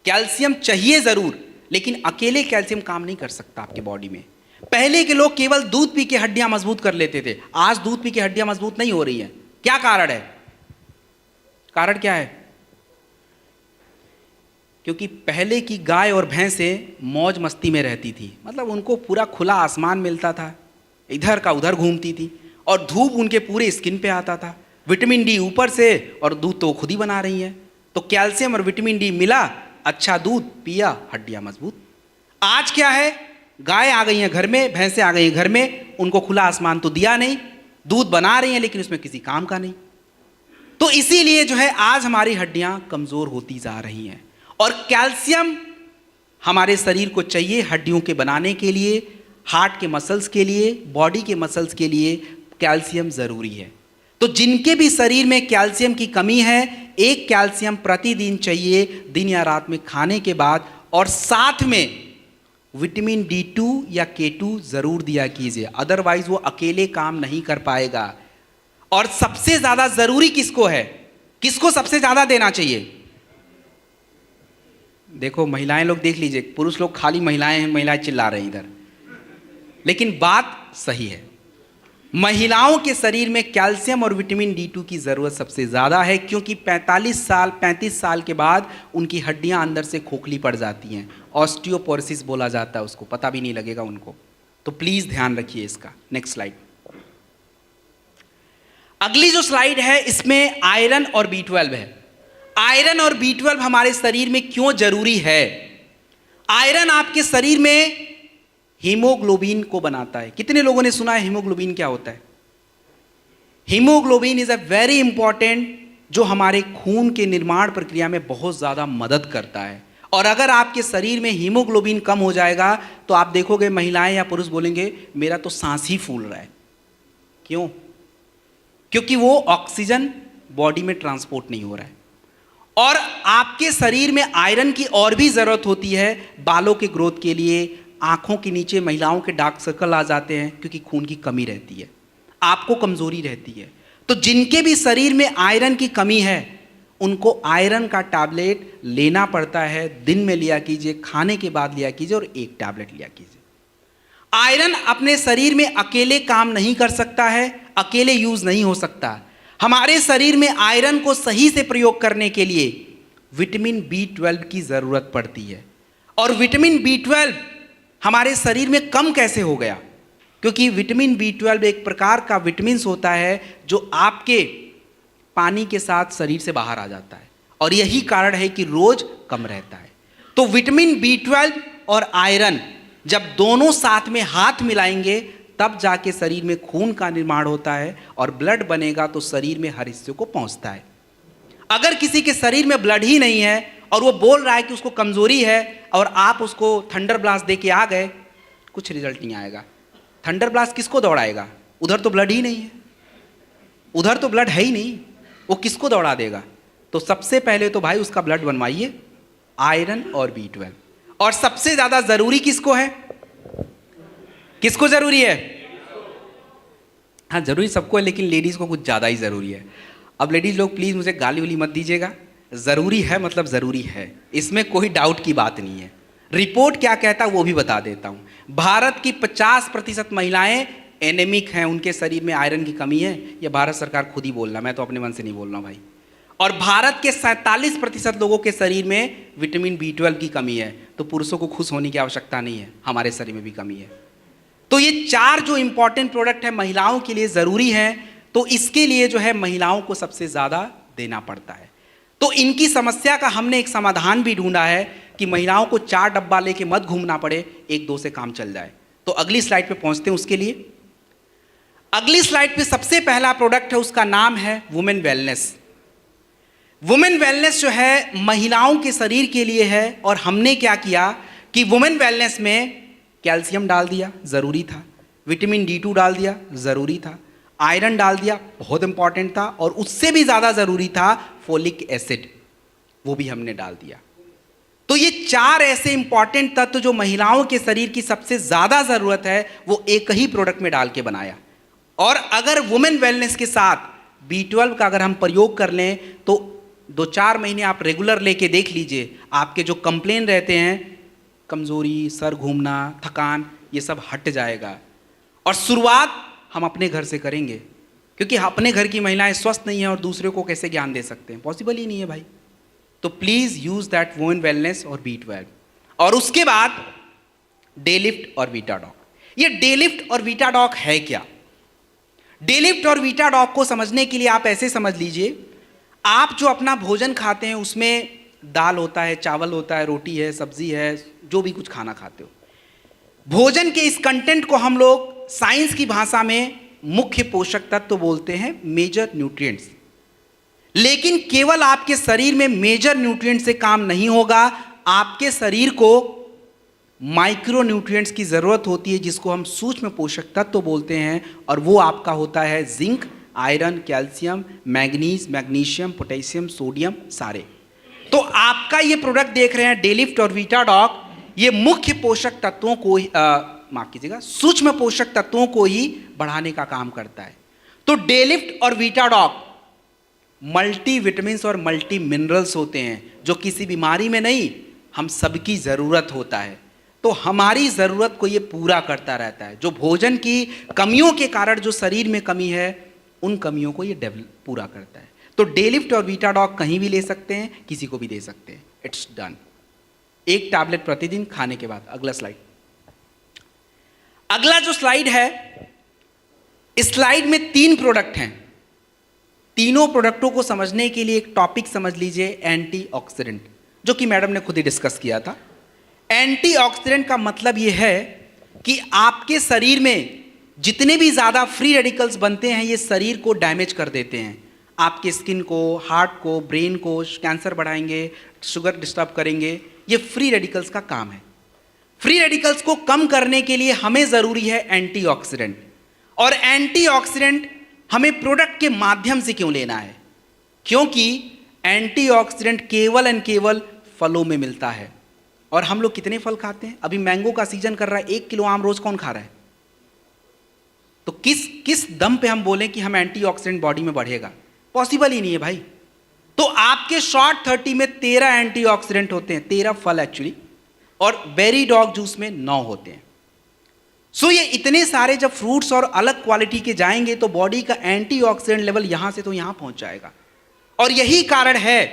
कैल्शियम चाहिए जरूर, लेकिन अकेले कैल्शियम काम नहीं कर सकता आपके बॉडी में। पहले के लोग केवल दूध पी के हड्डियां मजबूत कर लेते थे, आज दूध पी के हड्डियां मजबूत नहीं हो रही हैं। क्या कारण है? कारण क्या है? क्योंकि पहले की गाय और भैंसें मौज मस्ती में रहती थी, मतलब उनको पूरा खुला आसमान मिलता था, इधर का उधर घूमती थी और धूप उनके पूरे स्किन पे आता था, विटामिन डी ऊपर से, और दूध तो खुद ही बना रही हैं, तो कैल्शियम और विटामिन डी मिला, अच्छा दूध पिया, हड्डियां मजबूत। आज क्या है, गाय आ गई हैं घर में, भैंसें आ गई हैं घर में, उनको खुला आसमान तो दिया नहीं, दूध बना रही हैं लेकिन उसमें किसी काम का नहीं। तो इसीलिए जो है आज हमारी हड्डियां कमजोर होती जा रही हैं। और कैल्शियम हमारे शरीर को चाहिए हड्डियों के बनाने के लिए, हार्ट के मसल्स के लिए, बॉडी के मसल्स के लिए कैल्शियम जरूरी है। तो जिनके भी शरीर में कैल्शियम की कमी है, एक कैल्शियम प्रतिदिन चाहिए दिन या रात में खाने के बाद, और साथ में विटामिन D2 या K2 जरूर दिया कीजिए, अदरवाइज वो अकेले काम नहीं कर पाएगा। और सबसे ज्यादा जरूरी किसको है, किसको सबसे ज्यादा देना चाहिए? देखो महिलाएं लोग देख लीजिए, पुरुष लोग खाली महिलाएं हैं, महिलाएं चिल्ला रहे हैं इधर, लेकिन बात सही है, महिलाओं के शरीर में कैल्शियम और विटामिन D2 की ज़रूरत सबसे ज़्यादा है, क्योंकि 35 साल के बाद उनकी हड्डियां अंदर से खोखली पड़ जाती हैं, ऑस्टियोपोरोसिस बोला जाता है उसको, पता भी नहीं लगेगा उनको। तो प्लीज़ ध्यान रखिए इसका। Next slide. अगली जो स्लाइड है इसमें आयरन और B12 है। आयरन और B12 हमारे शरीर में क्यों जरूरी है? आयरन आपके शरीर में हीमोग्लोबिन को बनाता है। कितने लोगों ने सुना है हीमोग्लोबिन क्या होता है? Haemoglobin is a very important, जो हमारे खून के निर्माण प्रक्रिया में बहुत ज़्यादा मदद करता है। और अगर आपके शरीर में हीमोग्लोबिन कम हो जाएगा तो आप देखोगे महिलाएं या पुरुष बोलेंगे मेरा तो सांस ही फूल रहा है। क्यों? क्योंकि वो ऑक्सीजन बॉडी में ट्रांसपोर्ट नहीं हो रहा है। और आपके शरीर में आयरन की और भी ज़रूरत होती है बालों के ग्रोथ के लिए, आंखों के नीचे महिलाओं के डार्क सर्कल आ जाते हैं क्योंकि खून की कमी रहती है, आपको कमजोरी रहती है। तो जिनके भी शरीर में आयरन की कमी है उनको आयरन का टैबलेट लेना पड़ता है, दिन में लिया कीजिए, खाने के बाद लिया कीजिए और एक टैबलेट लिया कीजिए। आयरन अपने शरीर में अकेले काम नहीं कर सकता है, अकेले यूज नहीं हो सकता। हमारे शरीर में आयरन को सही से प्रयोग करने के लिए विटामिन B12 की जरूरत पड़ती है। और विटामिन B12 हमारे शरीर में कम कैसे हो गया? क्योंकि विटामिन B12 एक प्रकार का विटामिन होता है जो आपके पानी के साथ शरीर से बाहर आ जाता है, और यही कारण है कि रोज कम रहता है। तो विटामिन B12 और आयरन जब दोनों साथ में हाथ मिलाएंगे तब जाके शरीर में खून का निर्माण होता है और ब्लड बनेगा तो शरीर में हर हिस्से को पहुंचता है। अगर किसी के शरीर में ब्लड ही नहीं है और वो बोल रहा है कि उसको कमजोरी है और आप उसको थंडर ब्लास्ट दे के आ गए, कुछ रिजल्ट नहीं आएगा। थंडर ब्लास्ट किसको दौड़ाएगा? उधर तो ब्लड ही नहीं है, उधर तो ब्लड है ही नहीं, वो किसको दौड़ा देगा? तो सबसे पहले तो भाई उसका ब्लड बनवाइए, आयरन और B12। और सबसे ज्यादा जरूरी किसको है? किसको जरूरी है? हाँ जरूरी सबको है, लेकिन लेडीज को कुछ ज्यादा ही जरूरी है। अब लेडीज लोग प्लीज मुझे गाली वाली मत दीजिएगा, जरूरी है मतलब जरूरी है, इसमें कोई डाउट की बात नहीं है। रिपोर्ट क्या कहता है वो भी बता देता हूं। भारत की 50% महिलाएं एनेमिक हैं, उनके शरीर में आयरन की कमी है। ये भारत सरकार खुद ही बोल रहा, मैं तो अपने मन से नहीं बोल रहा हूं भाई। और भारत के 47% लोगों के शरीर में विटामिन B12 की कमी है। तो पुरुषों को खुश होने की आवश्यकता नहीं है, हमारे शरीर में भी कमी है। तो ये 4 जो इंपॉर्टेंट प्रोडक्ट है महिलाओं के लिए जरूरी है, तो इसके लिए जो है महिलाओं को सबसे ज्यादा देना पड़ता है। तो इनकी समस्या का हमने एक समाधान भी ढूंढा है कि महिलाओं को 4 डब्बा लेके मत घूमना पड़े, 1-2 से काम चल जाए। तो अगली स्लाइड पे पहुंचते हैं। उसके लिए अगली स्लाइड पे सबसे पहला प्रोडक्ट है, उसका नाम है वुमेन वेलनेस। वुमेन वेलनेस जो है महिलाओं के शरीर के लिए है। और हमने क्या किया कि वुमेन वेलनेस में कैल्शियम डाल दिया, जरूरी था, विटामिन D2 डाल दिया, जरूरी था, आयरन डाल दिया, बहुत इंपॉर्टेंट था, और उससे भी ज्यादा जरूरी था फोलिक एसिड, वो भी हमने डाल दिया। तो ये 4 ऐसे इंपॉर्टेंट तत्व जो महिलाओं के शरीर की सबसे ज्यादा जरूरत है वो एक ही प्रोडक्ट में डाल के बनाया। और अगर वुमेन वेलनेस के साथ B12 का अगर हम प्रयोग कर लें तो 2-4 महीने आप रेगुलर लेके देख लीजिए, आपके जो कंप्लेन रहते हैं, कमजोरी, सर घूमना, थकान, ये सब हट जाएगा। और शुरुआत हम अपने घर से करेंगे, क्योंकि अपने घर की महिलाएं स्वस्थ नहीं हैं और दूसरे को कैसे ज्ञान दे सकते हैं? पॉसिबल ही नहीं है भाई। तो प्लीज यूज दैट वोन वेलनेस और B12। और उसके बाद डे लिफ्ट और वीटाडॉक। ये डे लिफ्ट और वीटाडॉक है क्या? डे लिफ्ट और वीटाडॉक को समझने के लिए आप ऐसे समझ लीजिए, आप जो अपना भोजन खाते हैं उसमें दाल होता है, चावल होता है, रोटी है, सब्जी है, जो भी कुछ खाना खाते हो, भोजन के इस कंटेंट को हम लोग साइंस की भाषा में मुख्य पोषक तत्व बोलते हैं, मेजर न्यूट्रिएंट्स। लेकिन केवल आपके शरीर में मेजर न्यूट्रिएंट से काम नहीं होगा, आपके शरीर को माइक्रो न्यूट्रिएंट्स की जरूरत होती है, जिसको हम सूक्ष्म पोषक तत्व बोलते हैं, और वो आपका होता है zinc, iron, calcium, manganese, magnesium, potassium, sodium, सारे। तो आपका ये प्रोडक्ट देख रहे हैं डे लिफ्ट और वीटाडॉक, ये मुख्य पोषक तत्वों को माफ कीजिएगा, सूक्ष्म पोषक तत्वों को ही बढ़ाने का काम करता है। तो डे लिफ्ट और वीटाडॉक मल्टी विटामिन्स और मल्टी मिनरल्स होते हैं, जो किसी बीमारी में नहीं, हम सबकी ज़रूरत होता है। तो हमारी ज़रूरत को ये पूरा करता रहता है। जो भोजन की कमियों के कारण जो शरीर में कमी है, उन कमियों को ये पूरा करता है। तो डे लिफ्ट और वीटाडॉक कहीं भी ले सकते हैं, किसी को भी दे सकते हैं। It's done. एक टैबलेट प्रतिदिन खाने के बाद। अगला स्लाइड। अगला जो स्लाइड है, इस स्लाइड में 3 प्रोडक्ट हैं। तीनों प्रोडक्टों को समझने के लिए एक टॉपिक समझ लीजिए, एंटीऑक्सीडेंट, जो कि मैडम ने खुद ही डिस्कस किया था। एंटीऑक्सीडेंट का मतलब यह है कि आपके शरीर में जितने भी ज़्यादा फ्री रेडिकल्स बनते हैं, ये शरीर को डैमेज कर देते हैं। आपके स्किन को, हार्ट को, ब्रेन को, कैंसर बढ़ाएंगे, शुगर डिस्टर्ब करेंगे। ये फ्री रेडिकल्स का काम है। फ्री रेडिकल्स को कम करने के लिए हमें ज़रूरी है एंटीऑक्सीडेंट। और एंटीऑक्सीडेंट हमें प्रोडक्ट के माध्यम से क्यों लेना है? क्योंकि एंटीऑक्सीडेंट केवल एंड केवल फलों में मिलता है। और हम लोग कितने फल खाते हैं? अभी मैंगो का सीजन कर रहा है, 1 किलो आम रोज कौन खा रहा है? तो किस दम पे हम बोलें कि हम एंटीऑक्सीडेंट बॉडी में बढ़ेगा? पॉसिबल ही नहीं है भाई। तो आपके शॉर्ट 30 में 13 एंटीऑक्सीडेंट होते हैं, 13 फल एक्चुअली, और बेरी डॉग जूस में 9 होते हैं। सो ये इतने सारे जब फ्रूट्स और अलग क्वालिटी के जाएंगे, तो बॉडी का एंटीऑक्सीडेंट लेवल यहां से तो यहां पहुंच जाएगा। और यही कारण है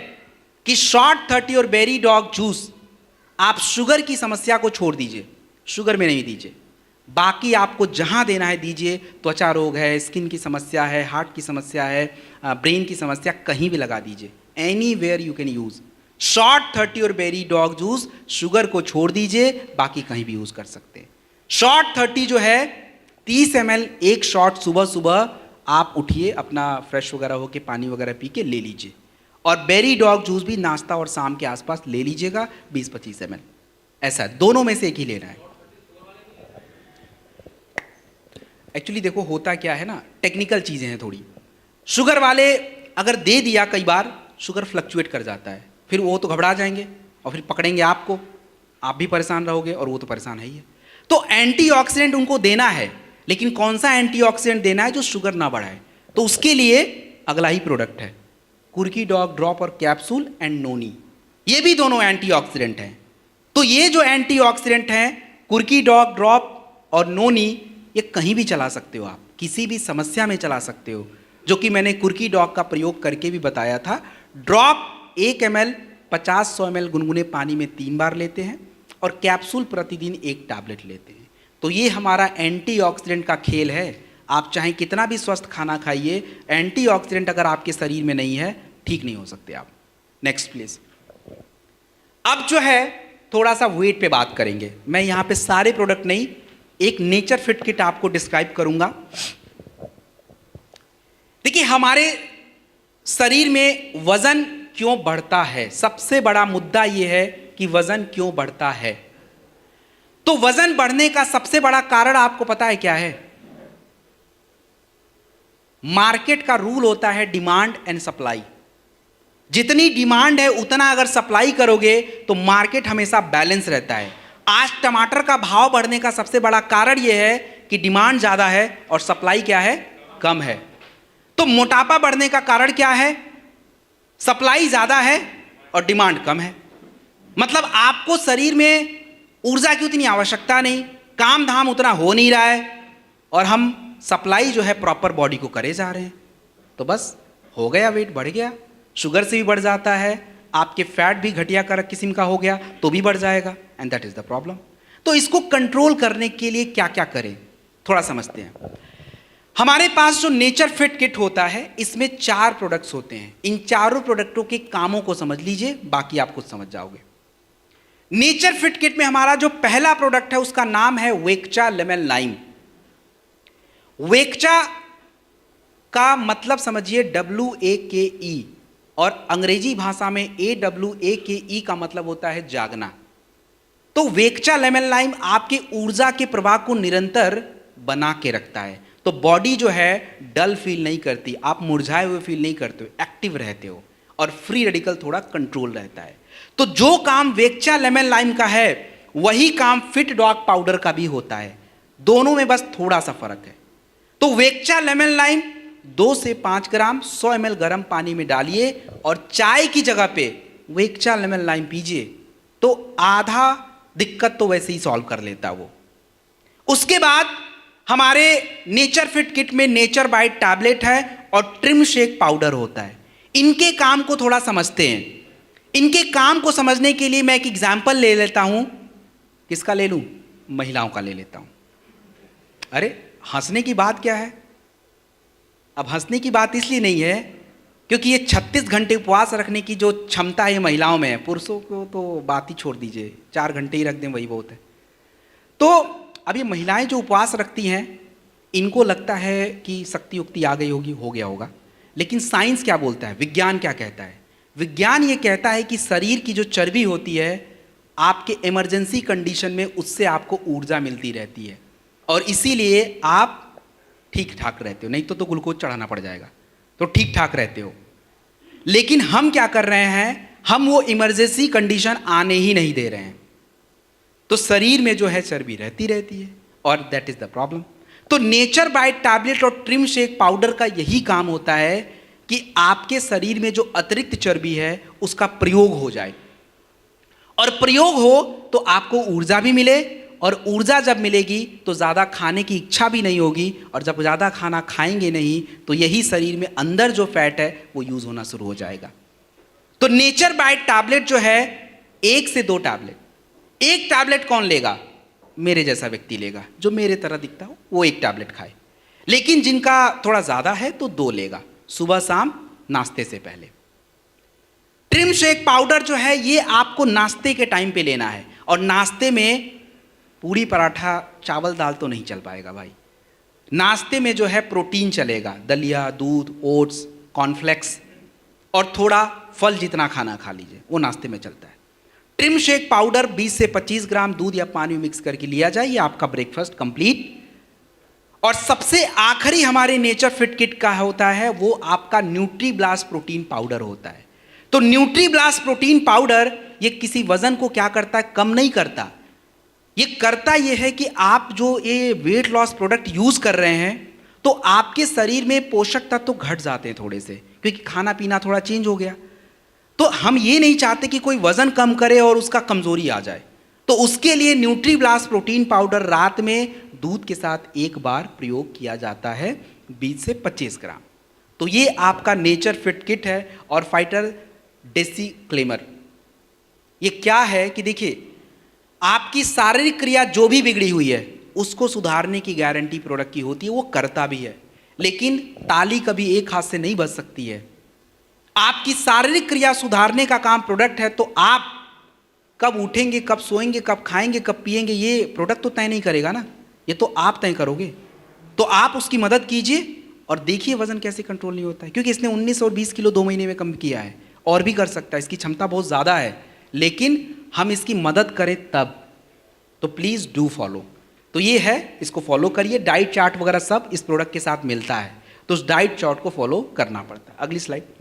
कि शॉर्ट 30 और बेरी डॉग जूस, आप शुगर की समस्या को छोड़ दीजिए, शुगर में नहीं दीजिए, बाकी आपको जहां देना है दीजिए। त्वचा रोग है, स्किन की समस्या है, हार्ट की समस्या है, ब्रेन की समस्या, कहीं भी लगा दीजिए। Anywhere you can use short 30 और बेरी डॉग जूस। शुगर को छोड़ दीजिए, बाकी कहीं भी यूज कर सकते हैं। शॉर्ट 30 जो है 30 ml, एक शॉट सुबह सुबह आप उठिए, अपना फ्रेश वगैरह होके पानी वगैरह पी के ले लीजिए। और बेरी डॉग जूस भी नाश्ता और शाम के आसपास ले लीजिएगा, 20-25 ml। ऐसा है, दोनों में से एक ही लेना है। एक्चुअली देखो होता क्या है ना, टेक्निकल चीज़ें हैं थोड़ी। शुगर वाले अगर दे दिया, कई बार शुगर फ्लक्चुएट कर जाता है, फिर वो तो घबरा जाएंगे और फिर पकड़ेंगे आपको, आप भी परेशान रहोगे और वो तो परेशान है ही है। तो एंटीऑक्सीडेंट उनको देना है, लेकिन कौन सा एंटीऑक्सीडेंट देना है जो शुगर ना बढ़ाए? तो उसके लिए अगला ही प्रोडक्ट है, कुर्की डॉग ड्रॉप और कैप्सूल एंड नोनी। ये भी दोनों एंटीऑक्सीडेंट हैं। तो ये जो एंटीऑक्सीडेंट हैं, कुर्की डॉग ड्रॉप और नोनी, ये कहीं भी चला सकते हो आप, किसी भी समस्या में चला सकते हो, जो कि मैंने कुर्की डॉग का प्रयोग करके भी बताया था। ड्रॉप 1 ml 50-100 ml गुनगुने पानी में 3 बार लेते हैं, और कैप्सूल प्रतिदिन 1 टैबलेट लेते हैं। तो ये हमारा एंटीऑक्सीडेंट का खेल है। आप चाहे कितना भी स्वस्थ खाना खाइए, एंटीऑक्सीडेंट अगर आपके शरीर में नहीं है, ठीक नहीं हो सकते आप। Next please. अब जो है थोड़ा सा वेट पे बात करेंगे। मैं यहाँ पे सारे प्रोडक्ट नहीं, एक नेचर फिट किट आपको डिस्क्राइब करूंगा। देखिए हमारे शरीर में वजन क्यों बढ़ता है, सबसे बड़ा मुद्दा यह है कि वजन क्यों बढ़ता है। तो वजन बढ़ने का सबसे बड़ा कारण आपको पता है क्या है? मार्केट का रूल होता है डिमांड एंड सप्लाई। जितनी डिमांड है उतना अगर सप्लाई करोगे तो मार्केट हमेशा बैलेंस रहता है। आज टमाटर का भाव बढ़ने का सबसे बड़ा कारण यह है कि डिमांड ज़्यादा है और सप्लाई क्या है? कम है। तो मोटापा बढ़ने का कारण क्या है? सप्लाई ज़्यादा है और डिमांड कम है। मतलब आपको शरीर में ऊर्जा की उतनी आवश्यकता नहीं, काम धाम उतना हो नहीं रहा है, और हम सप्लाई जो है प्रॉपर बॉडी को करे जा रहे हैं, तो बस हो गया, वेट बढ़ गया। शुगर से भी बढ़ जाता है, आपके फैट भी घटिया कर किस्म का हो गया तो भी बढ़ जाएगा, and that is the problem. तो इसको कंट्रोल करने के लिए क्या क्या करें, थोड़ा समझते हैं। हमारे पास जो नेचर फिट किट होता है इसमें 4 प्रोडक्ट्स होते हैं। इन चारों प्रोडक्टों के कामों को समझ लीजिए, बाकी आप खुद समझ जाओगे। नेचर फिट किट में हमारा जो पहला प्रोडक्ट है उसका नाम है वेक्चा लेमन लाइम। वेक्चा का मतलब समझिए WAKE, और अंग्रेजी भाषा में AWAKE का मतलब होता है जागना। तो वेक्चा लेमन लाइम आपके ऊर्जा के प्रवाह को निरंतर बना के रखता है, तो बॉडी जो है डल फील नहीं करती, आप मुरझाए हुए फील नहीं करते हो, एक्टिव रहते हो, और फ्री रेडिकल थोड़ा कंट्रोल रहता है। तो जो काम वेक्चा लेमन लाइम का है वही काम फिट डॉग पाउडर का भी होता है, दोनों में बस थोड़ा सा फर्क है। तो वेक्चा लेमन लाइम 2 से 5 ग्राम 100 ml गर्म पानी में डालिए और चाय की जगह पे वेक्चा लेमन लाइम पीजिए, तो आधा दिक्कत तो वैसे ही सॉल्व कर लेता वो। उसके बाद हमारे नेचर फिट किट में नेचर बाइट टैबलेट है और ट्रिम शेक पाउडर होता है। इनके काम को थोड़ा समझते हैं। इनके काम को समझने के लिए मैं एक एग्जाम्पल ले लेता हूं। किसका ले लूं? महिलाओं का ले लेता हूं। अरे हंसने की बात क्या है? अब हंसने की बात इसलिए नहीं है क्योंकि ये 36 घंटे उपवास रखने की जो क्षमता है महिलाओं में है, पुरुषों को तो बात ही छोड़ दीजिए, 4 घंटे ही रख दें वही बहुत है। तो अब ये महिलाएं जो उपवास रखती हैं इनको लगता है कि शक्ति उक्ति आ गई होगी, हो गया होगा, लेकिन साइंस क्या बोलता है, विज्ञान क्या कहता है? विज्ञान ये कहता है कि शरीर की जो चर्बी होती है आपके इमरजेंसी कंडीशन में उससे आपको ऊर्जा मिलती रहती है, और इसीलिए आप ठीक ठाक रहते हो, नहीं तो ग्लूकोज चढ़ाना पड़ जाएगा, तो ठीक ठाक रहते हो। लेकिन हम क्या कर रहे हैं, हम वो इमरजेंसी कंडीशन आने ही नहीं दे रहे हैं, तो शरीर में जो है चर्बी रहती है, और दैट इज द प्रॉब्लम। तो नेचर बाइट टैबलेट और ट्रिम शेक पाउडर का यही काम होता है कि आपके शरीर में जो अतिरिक्त चर्बी है उसका प्रयोग हो जाए, और प्रयोग हो तो आपको ऊर्जा भी मिले, और ऊर्जा जब मिलेगी तो ज़्यादा खाने की इच्छा भी नहीं होगी, और जब ज़्यादा खाना खाएंगे नहीं तो यही शरीर में अंदर जो फैट है वो यूज़ होना शुरू हो जाएगा। तो नेचर बाइट टैबलेट जो है 1 से 2 टैबलेट, एक टैबलेट कौन लेगा? मेरे जैसा व्यक्ति लेगा, जो मेरे तरह दिखता हो वो 1 टैबलेट खाए, लेकिन जिनका थोड़ा ज़्यादा है तो 2 लेगा, सुबह शाम नाश्ते से पहले। ट्रिम शेक पाउडर जो है ये आपको नाश्ते के टाइम पे लेना है, और नाश्ते में पूरी पराठा चावल दाल तो नहीं चल पाएगा भाई। नाश्ते में जो है प्रोटीन चलेगा, दलिया, दूध, ओट्स, कॉर्नफ्लेक्स और थोड़ा फल जितना खाना खा लीजिए, वो नाश्ते में चलता है। ट्रिम शेक पाउडर 20 से 25 ग्राम दूध या पानी में मिक्स करके लिया जाए, ये आपका ब्रेकफास्ट कंप्लीट। और सबसे आखिरी हमारे नेचर फिट किट का होता है वो आपका न्यूट्री ब्लास्ट प्रोटीन पाउडर होता है। तो न्यूट्री ब्लास्ट प्रोटीन पाउडर ये किसी वजन को क्या करता है, कम नहीं करता, ये करता ये है कि आप जो ये वेट लॉस प्रोडक्ट यूज कर रहे हैं तो आपके शरीर में पोषक तत्व तो घट जाते हैं थोड़े से, क्योंकि खाना पीना थोड़ा चेंज हो गया। तो हम ये नहीं चाहते कि कोई वजन कम करे और उसका कमजोरी आ जाए, तो उसके लिए न्यूट्री ब्लास्ट प्रोटीन पाउडर रात में दूध के साथ 1 बार प्रयोग किया जाता है 20 से 25 ग्राम। तो ये आपका नेचर फिट किट है। और फाइटर डेसिक्लेमर ये क्या है कि देखिए, आपकी शारीरिक क्रिया जो भी बिगड़ी हुई है उसको सुधारने की गारंटी प्रोडक्ट की होती है, वो करता भी है, लेकिन ताली कभी एक हाथ से नहीं बज सकती है। आपकी शारीरिक क्रिया सुधारने का काम प्रोडक्ट है, तो आप कब उठेंगे, कब सोएंगे, कब खाएंगे, कब पिएंगे, ये प्रोडक्ट तो तय नहीं करेगा ना, ये तो आप तय करोगे। तो आप उसकी मदद कीजिए और देखिए वजन कैसे कंट्रोल नहीं होता है, क्योंकि इसने 19 और 20 किलो 2 महीने में कम किया है, और भी कर सकता है, इसकी क्षमता बहुत ज़्यादा है, लेकिन हम इसकी मदद करें तब। तो प्लीज़ डू फॉलो। तो ये है, इसको फॉलो करिए। डाइट चार्ट वगैरह सब इस प्रोडक्ट के साथ मिलता है, तो उस डाइट चार्ट को फॉलो करना पड़ता है। अगली स्लाइड।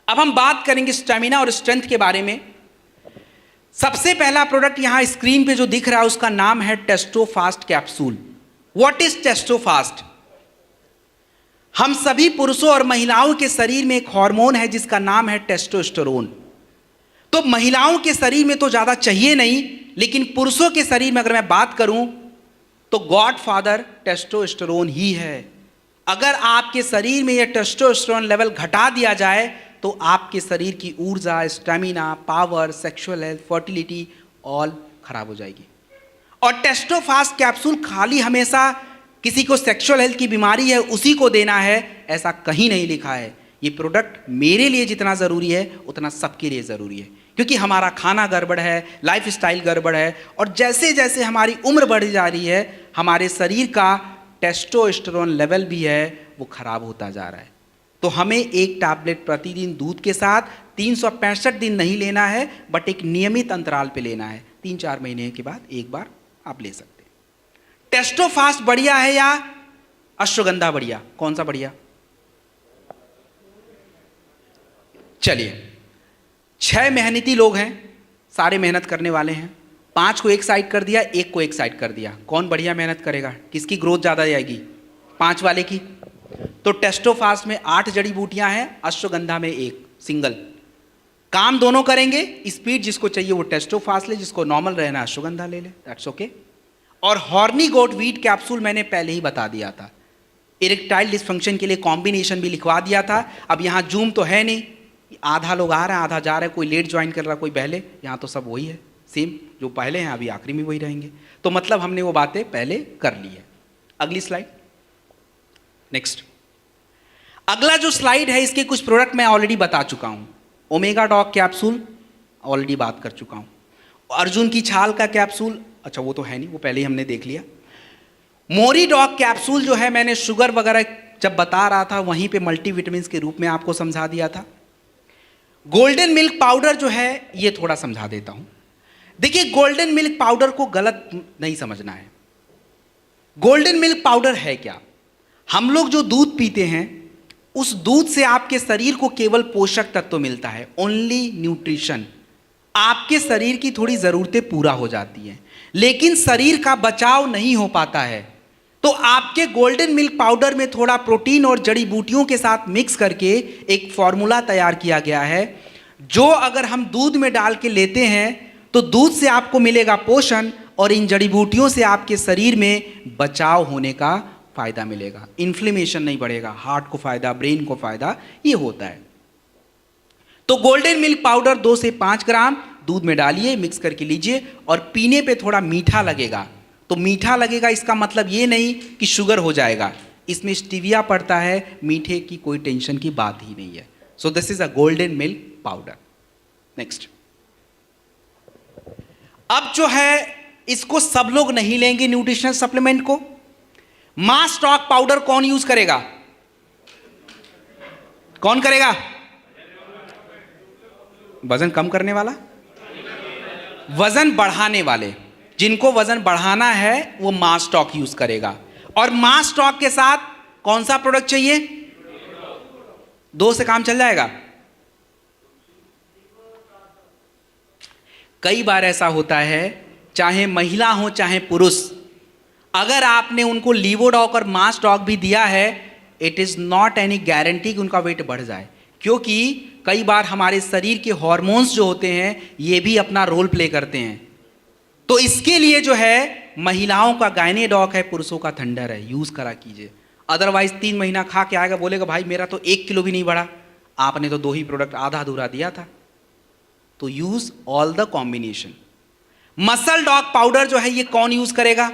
अब हम बात करेंगे स्टेमिना और स्ट्रेंथ के बारे में। सबसे पहला प्रोडक्ट यहां स्क्रीन पे जो दिख रहा है उसका नाम है Testofast capsule. What is Testofast? हम सभी पुरुषों और महिलाओं के शरीर में एक हार्मोन है जिसका नाम है टेस्टोस्टेरोन। तो महिलाओं के शरीर में तो ज्यादा चाहिए नहीं, लेकिन पुरुषों के शरीर में अगर मैं बात करूं तो गॉड फादर टेस्टोस्टेरोन ही है। अगर आपके शरीर में यह टेस्टोस्टेरोन लेवल घटा दिया जाए तो आपके शरीर की ऊर्जा, stamina, power, sexual health, fertility all खराब हो जाएगी। और टेस्टोफास्ट कैप्सूल खाली हमेशा किसी को सेक्सुअल हेल्थ की बीमारी है उसी को देना है, ऐसा कहीं नहीं लिखा है। ये प्रोडक्ट मेरे लिए जितना ज़रूरी है उतना सबके लिए ज़रूरी है, क्योंकि हमारा खाना गड़बड़ है, लाइफ स्टाइल गड़बड़ है, और जैसे जैसे हमारी उम्र बढ़ जा रही है हमारे शरीर का टेस्टोस्टेरोन लेवल भी है वो खराब होता जा रहा है। तो हमें एक टैबलेट प्रतिदिन दूध के साथ 365 दिन नहीं लेना है, बट एक नियमित अंतराल पे लेना है। 3-4 महीने के बाद एक बार आप ले सकते हैं। टेस्टोफास्ट बढ़िया है या अश्वगंधा बढ़िया? कौन सा बढ़िया? चलिए, 6 मेहनती लोग हैं, सारे मेहनत करने वाले हैं। 5 को एक साइड कर दिया, 1 को एक साइड कर दिया। कौन बढ़िया मेहनत करेगा? किसकी ग्रोथ ज़्यादा जाएगी? 5 वाले की। तो टेस्टोफास्ट में 8 जड़ी बूटियां हैं, अश्वगंधा में 1 सिंगल। काम दोनों करेंगे। स्पीड जिसको चाहिए वो टेस्टोफास्ट ले, जिसको नॉर्मल रहना अश्वगंधा ले ले, दैट्स ओके। और हॉर्नी गोट वीट कैप्सूल मैंने पहले ही बता दिया था। इरेक्टाइल डिसफंक्शन के लिए कॉम्बिनेशन भी लिखवा दिया था। अब यहाँ जूम तो है नहीं, आधा लोग आ रहे हैं आधा जा रहे हैं, कोई लेट ज्वाइन कर रहा कोई पहले। यहाँ तो सब वही है, सेम जो पहले हैं अभी आखिरी में वही रहेंगे। तो मतलब हमने वो बातें पहले कर ली है। अगली स्लाइड, नेक्स्ट। अगला जो स्लाइड है इसके कुछ प्रोडक्ट मैं ऑलरेडी बता चुका हूँ। ओमेगा डॉग कैप्सूल ऑलरेडी बात कर चुका हूँ। अर्जुन की छाल का कैप्सूल, अच्छा वो तो है नहीं, वो पहले ही हमने देख लिया। मोरी डॉग कैप्सूल जो है मैंने शुगर वगैरह जब बता रहा था वहीं पे मल्टीविटामिन के रूप में आपको समझा दिया था। गोल्डन मिल्क पाउडर जो है ये थोड़ा समझा देता हूं। देखिए, गोल्डन मिल्क पाउडर को गलत नहीं समझना है। गोल्डन मिल्क पाउडर है क्या? हम लोग जो दूध पीते हैं उस दूध से आपके शरीर को केवल पोषक तत्व मिलता है, ओनली न्यूट्रिशन। आपके शरीर की थोड़ी ज़रूरतें पूरा हो जाती हैं, लेकिन शरीर का बचाव नहीं हो पाता है। तो आपके गोल्डन मिल्क पाउडर में थोड़ा प्रोटीन और जड़ी बूटियों के साथ मिक्स करके एक फॉर्मूला तैयार किया गया है, जो अगर हम दूध में डाल के लेते हैं तो दूध से आपको मिलेगा पोषण और इन जड़ी बूटियों से आपके शरीर में बचाव होने का फायदा मिलेगा। इन्फ्लेमेशन नहीं बढ़ेगा, हार्ट को फायदा, ब्रेन को फायदा, ये होता है। तो गोल्डन मिल्क पाउडर 2 से 5 ग्राम दूध में डालिए, मिक्स करके लीजिए, और पीने पे थोड़ा मीठा लगेगा। तो मीठा लगेगा इसका मतलब ये नहीं कि शुगर हो जाएगा, इसमें स्टीविया पड़ता है, मीठे की कोई टेंशन की बात ही नहीं है। So this is a golden milk powder. Next, अब जो है इसको सब लोग नहीं लेंगे न्यूट्रिशनल सप्लीमेंट को। मास स्टॉक पाउडर कौन यूज करेगा? कौन करेगा? वजन कम करने वाला, वजन बढ़ाने वाले। जिनको वजन बढ़ाना है वो मास स्टॉक यूज करेगा। और मास स्टॉक के साथ कौन सा प्रोडक्ट चाहिए? 2 से काम चल जाएगा। कई बार ऐसा होता है, चाहे महिला हो चाहे पुरुष, अगर आपने उनको लीवोडॉक और मास डॉक भी दिया है, it is not any guarantee कि उनका वेट बढ़ जाए, क्योंकि कई बार हमारे शरीर के हार्मोन्स जो होते हैं ये भी अपना रोल प्ले करते हैं। तो इसके लिए जो है महिलाओं का गायनेडॉक है, पुरुषों का थंडर है, यूज करा कीजिए। अदरवाइज 3 महीना खा के आएगा, बोलेगा भाई मेरा तो 1 किलो भी नहीं बढ़ा, आपने तो 2 ही प्रोडक्ट आधा अधूरा दिया था। तो use all the combination. Muscle dog powder जो है ये कौन यूज करेगा?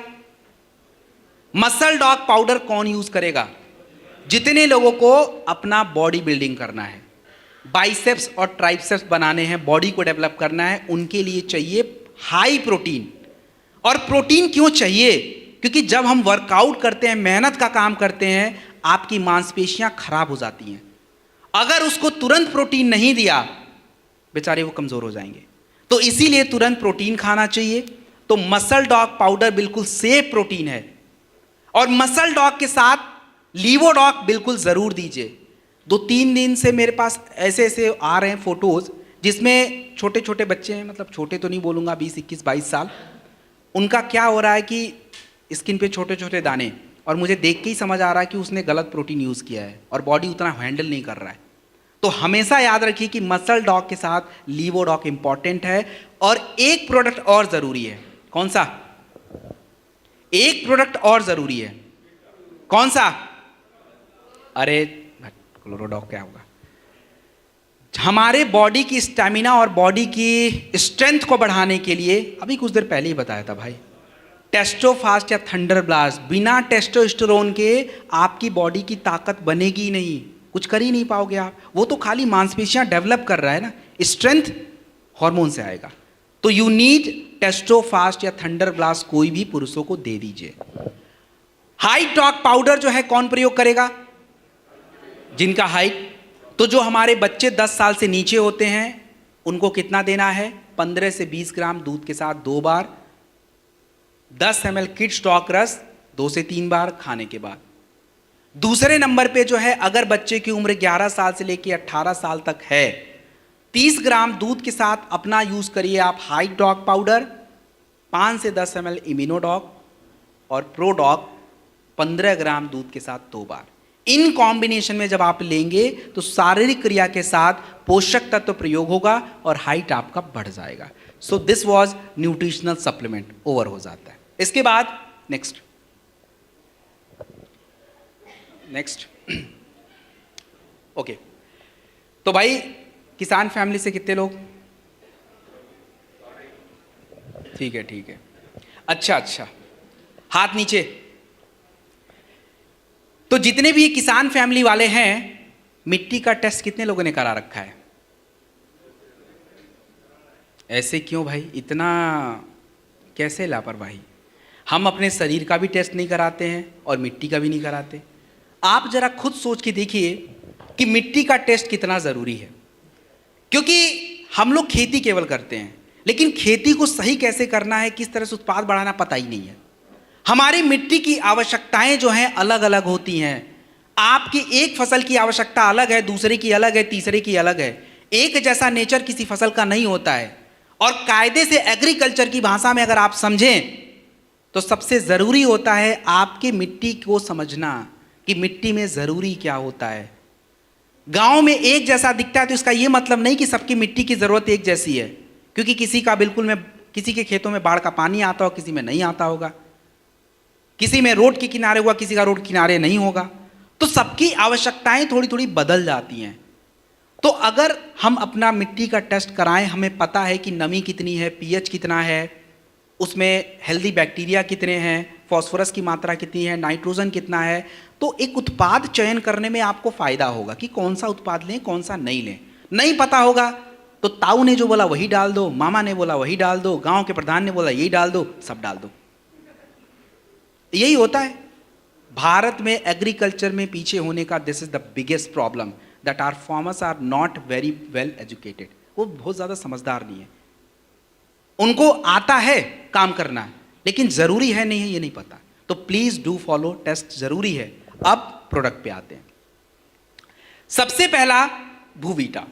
मसल डॉग पाउडर कौन यूज करेगा? जितने लोगों को अपना बॉडी बिल्डिंग करना है, बाइसेप्स और ट्राइसेप्स बनाने हैं, बॉडी को डेवलप करना है, उनके लिए चाहिए हाई प्रोटीन। और प्रोटीन क्यों चाहिए? क्योंकि जब हम वर्कआउट करते हैं, मेहनत का काम करते हैं, आपकी मांसपेशियां खराब हो जाती हैं। अगर उसको तुरंत प्रोटीन नहीं दिया, बेचारे वो कमजोर हो जाएंगे। तो इसीलिए तुरंत प्रोटीन खाना चाहिए। तो मसल डॉग पाउडर बिल्कुल सेफ प्रोटीन है। और मसल डॉग के साथ लीवोडॉक बिल्कुल जरूर दीजिए। 2-3 दिन से मेरे पास ऐसे ऐसे आ रहे हैं फोटोज जिसमें छोटे छोटे बच्चे हैं, मतलब छोटे तो नहीं बोलूँगा, 20, 21, 22 साल। उनका क्या हो रहा है कि स्किन पे छोटे छोटे दाने, और मुझे देख के ही समझ आ रहा है कि उसने गलत प्रोटीन यूज़ किया है और बॉडी उतना हैंडल नहीं कर रहा है। तो हमेशा याद रखिए कि मसल डॉग के साथ लीवोडॉक इंपॉर्टेंट है। और एक प्रोडक्ट और ज़रूरी है। कौन सा? एक प्रोडक्ट और ज़रूरी है। कौन सा? अरे क्लोरोडॉक क्या होगा? हमारे बॉडी की स्टैमिना और बॉडी की स्ट्रेंथ को बढ़ाने के लिए, अभी कुछ देर पहले ही बताया था भाई, टेस्टोफास्ट या थंडर ब्लास्ट, बिना टेस्टोस्टेरोन के आपकी बॉडी की ताकत बनेगी ही नहीं, कुछ कर ही नहीं पाओगे आप। वो तो खाली मांसपेशियां डेवलप कर रहा है ना, स्ट्रेंथ हार्मोन से आएगा। तो यू नीड टेस्टोफास्ट या थंडर ब्लास्ट, कोई भी पुरुषों को दे दीजिए। हाइट डॉग पाउडर जो है कौन प्रयोग करेगा? जिनका हाइट, तो जो हमारे बच्चे 10 साल से नीचे होते हैं उनको कितना देना है? 15 से 20 ग्राम दूध के साथ 2 बार, 10 ml किड स्टॉक रस 2 से 3 बार खाने के बाद। दूसरे नंबर पे जो है, अगर बच्चे की उम्र 11 साल से लेकर 18 साल तक है, 30 ग्राम दूध के साथ अपना यूज करिए आप हाइट डॉग पाउडर, 5 से 10 ml इम्यूनोडॉग और प्रोडॉग 15 ग्राम दूध के साथ 2 बार। इन कॉम्बिनेशन में जब आप लेंगे तो शारीरिक क्रिया के साथ पोषक तत्व प्रयोग होगा और हाइट आपका बढ़ जाएगा। So this was nutritional supplement, over हो जाता है। इसके बाद नेक्स्ट ओके। तो भाई किसान फैमिली से कितने लोग? ठीक है, अच्छा, हाथ नीचे। तो जितने भी किसान फैमिली वाले हैं, मिट्टी का टेस्ट कितने लोगों ने करा रखा है? ऐसे क्यों भाई, इतना कैसे लापरवाही? हम अपने शरीर का भी टेस्ट नहीं कराते हैं और मिट्टी का भी नहीं कराते। आप जरा खुद सोच के देखिए कि मिट्टी का टेस्ट कितना ज़रूरी है, क्योंकि हम लोग खेती केवल करते हैं, लेकिन खेती को सही कैसे करना है, किस तरह से उत्पाद बढ़ाना पता ही नहीं है। हमारी मिट्टी की आवश्यकताएं जो हैं अलग अलग होती हैं। आपकी एक फसल की आवश्यकता अलग है, दूसरे की अलग है, तीसरे की अलग है। एक जैसा नेचर किसी फसल का नहीं होता है। और कायदे से एग्रीकल्चर की भाषा में अगर आप समझें तो सबसे ज़रूरी होता है आपकी मिट्टी को समझना कि मिट्टी में ज़रूरी क्या होता है। गांव में एक जैसा दिखता है तो इसका ये मतलब नहीं कि सबकी मिट्टी की ज़रूरत एक जैसी है, क्योंकि किसी के खेतों में बाढ़ का पानी आता हो, किसी में नहीं आता होगा, किसी में रोड के किनारे होगा, किसी का रोड किनारे नहीं होगा। तो सबकी आवश्यकताएं थोड़ी थोड़ी बदल जाती हैं। तो अगर हम अपना मिट्टी का टेस्ट कराएं, हमें पता है कि नमी कितनी है, पीएच कितना है, उसमें हेल्दी बैक्टीरिया कितने हैं, फॉस्फोरस की मात्रा कितनी है, नाइट्रोजन कितना है, तो एक उत्पाद चयन करने में आपको फ़ायदा होगा कि कौन सा उत्पाद लें, कौन सा नहीं लें। नहीं पता होगा तो ताऊ ने जो बोला वही डाल दो, मामा ने बोला वही डाल दो, गांव के प्रधान ने बोला यही डाल दो, सब डाल दो। यही होता है। भारत में एग्रीकल्चर में पीछे होने का this is the biggest problem, that our farmers are not very well educated. वो बहुत ज़्यादा समझदार नहीं है। उनको आता है काम करना, लेकिन ज़रूरी है नहीं है ये नहीं पता। तो प्लीज़ डू फॉलो, टेस्ट ज़रूरी है। अब प्रोडक्ट पे आते हैं। सबसे पहला भूवीटा।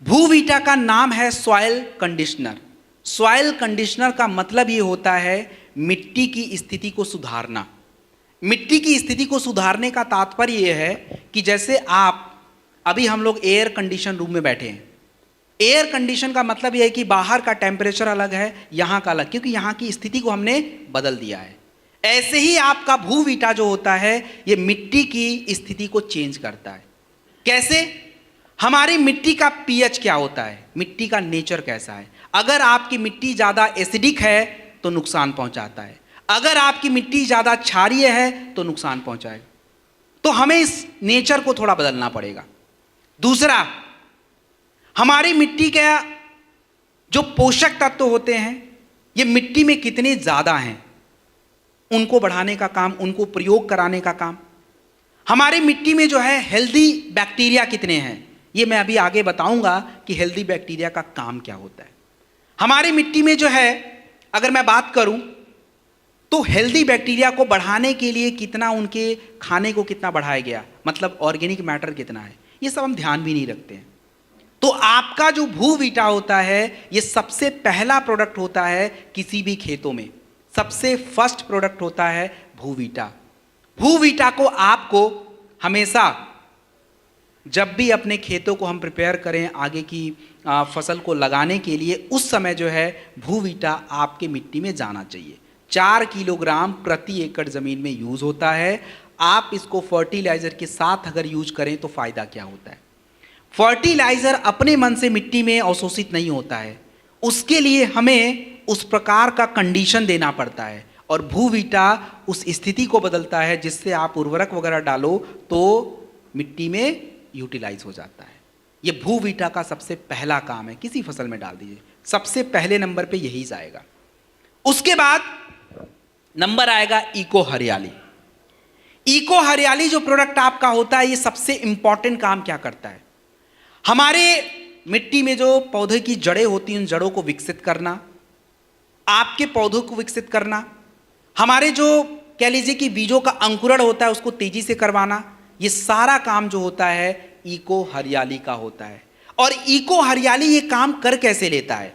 भूवीटा का नाम है सॉइल कंडीशनर। सॉइल कंडीशनर का मतलब ये होता है मिट्टी की स्थिति को सुधारना। मिट्टी की स्थिति को सुधारने का तात्पर्य यह है कि जैसे आप अभी हम लोग एयर कंडीशन रूम में बैठे हैं। एयर कंडीशन का मतलब यह है कि बाहर का टेम्परेचर अलग है, यहाँ का अलग, क्योंकि यहाँ की स्थिति को हमने बदल दिया है। ऐसे ही आपका भूवीटा जो होता है ये मिट्टी की स्थिति को चेंज करता है। कैसे? हमारी मिट्टी का पीएच क्या होता है, मिट्टी का नेचर कैसा है। अगर आपकी मिट्टी ज़्यादा एसिडिक है तो नुकसान पहुंचाता है, अगर आपकी मिट्टी ज़्यादा क्षारीय है तो नुकसान पहुंचाएगा। तो हमें इस नेचर को थोड़ा बदलना पड़ेगा। दूसरा, हमारी मिट्टी का जो पोषक तत्व होते हैं ये मिट्टी में कितने ज़्यादा हैं, उनको बढ़ाने का काम, उनको प्रयोग कराने का काम। हमारी मिट्टी में जो है हेल्दी बैक्टीरिया कितने हैं, ये मैं अभी आगे बताऊंगा कि हेल्दी बैक्टीरिया का काम क्या होता है। हमारी मिट्टी में जो है अगर मैं बात करूं तो हेल्दी बैक्टीरिया को बढ़ाने के लिए कितना उनके खाने को कितना बढ़ाया गया, मतलब ऑर्गेनिक मैटर कितना है, ये सब हम ध्यान भी नहीं रखते हैं। तो आपका जो भूवीटा होता है ये सबसे पहला प्रोडक्ट होता है किसी भी खेतों में, सबसे फर्स्ट प्रोडक्ट होता है भूवीटा। भूवीटा को आपको हमेशा जब भी अपने खेतों को हम प्रिपेयर करें आगे की फसल को लगाने के लिए, उस समय जो है भूवीटा आपके मिट्टी में जाना चाहिए। 4 किलोग्राम प्रति एकड़ ज़मीन में यूज़ होता है। आप इसको फर्टिलाइज़र के साथ अगर यूज करें तो फ़ायदा क्या होता है? फर्टिलाइजर अपने मन से मिट्टी में अवशोषित नहीं होता है, उसके लिए हमें उस प्रकार का कंडीशन देना पड़ता है, और भूवीटा उस स्थिति को बदलता है जिससे आप उर्वरक वगैरह डालो तो मिट्टी में यूटिलाइज हो जाता है। ये भूवीटा का सबसे पहला काम है, किसी फसल में डाल दीजिए, सबसे पहले नंबर पे यही जाएगा। उसके बाद नंबर आएगा इको हरियाली। इको हरियाली जो प्रोडक्ट आपका होता है, ये सबसे इंपॉर्टेंट काम क्या करता है, हमारे मिट्टी में जो पौधे की जड़ें होती हैं उन जड़ों को विकसित करना, आपके पौधों को विकसित करना, हमारे जो कह लीजिए कि बीजों का अंकुरण होता है उसको तेजी से करवाना, ये सारा काम जो होता है इको हरियाली का होता है। और इको हरियाली ये काम कर कैसे लेता है,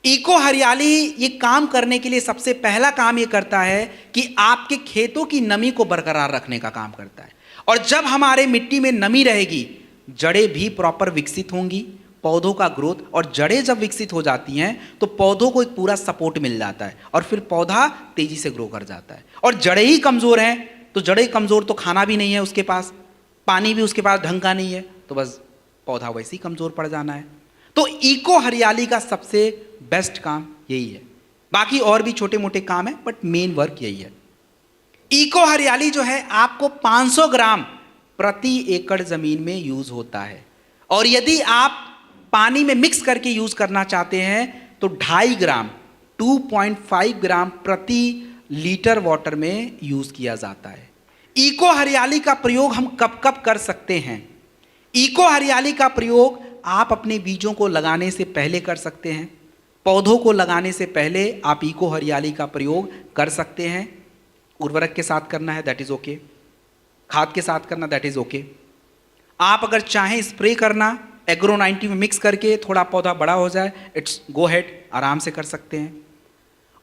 इको हरियाली ये काम करने के लिए सबसे पहला काम ये करता है कि आपके खेतों की नमी को बरकरार रखने का काम करता है। और जब हमारे मिट्टी में नमी रहेगी, जड़ें भी प्रॉपर विकसित होंगी, पौधों का ग्रोथ, और जड़ें जब विकसित हो जाती हैं तो पौधों को एक पूरा सपोर्ट मिल जाता है और फिर पौधा तेजी से ग्रो कर जाता है। और जड़ें ही कमज़ोर हैं तो जड़ें कमज़ोर तो खाना भी नहीं है उसके पास, पानी भी उसके पास ढंग का नहीं है, तो बस पौधा वैसे ही कमज़ोर पड़ जाना है। तो इको हरियाली का सबसे बेस्ट काम यही है, बाकी और भी छोटे मोटे काम है बट मेन वर्क यही है। इको हरियाली जो है आपको 500 ग्राम प्रति एकड़ ज़मीन में यूज़ होता है, और यदि आप पानी में मिक्स करके यूज़ करना चाहते हैं तो 2.5 ग्राम 2.5 ग्राम प्रति लीटर वाटर में यूज़ किया जाता है। इको हरियाली का प्रयोग हम कब कब कर सकते हैं, इको हरियाली का प्रयोग आप अपने बीजों को लगाने से पहले कर सकते हैं, पौधों को लगाने से पहले आप इको हरियाली का प्रयोग कर सकते हैं। उर्वरक के साथ करना है दैट इज़ ओके, खाद के साथ करना दैट इज़ ओके। आप अगर चाहें स्प्रे करना एग्रो 90 में मिक्स करके थोड़ा पौधा बड़ा हो जाए, इट्स गो हेड, आराम से कर सकते हैं।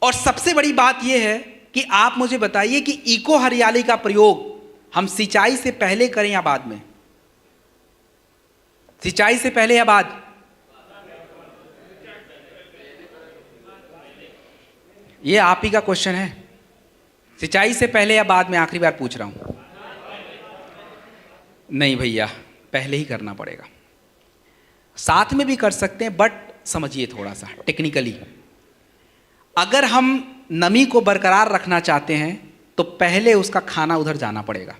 और सबसे बड़ी बात यह है कि आप मुझे बताइए कि इको हरियाली का प्रयोग हम सिंचाई से पहले करें या बाद में, सिंचाई से पहले या बाद? ये आप ही का क्वेश्चन है, सिंचाई से पहले या बाद में, आखिरी बार पूछ रहा हूं। नहीं भैया, पहले ही करना पड़ेगा। साथ में भी कर सकते हैं बट समझिए थोड़ा सा टेक्निकली, अगर हम नमी को बरकरार रखना चाहते हैं तो पहले उसका खाना उधर जाना पड़ेगा।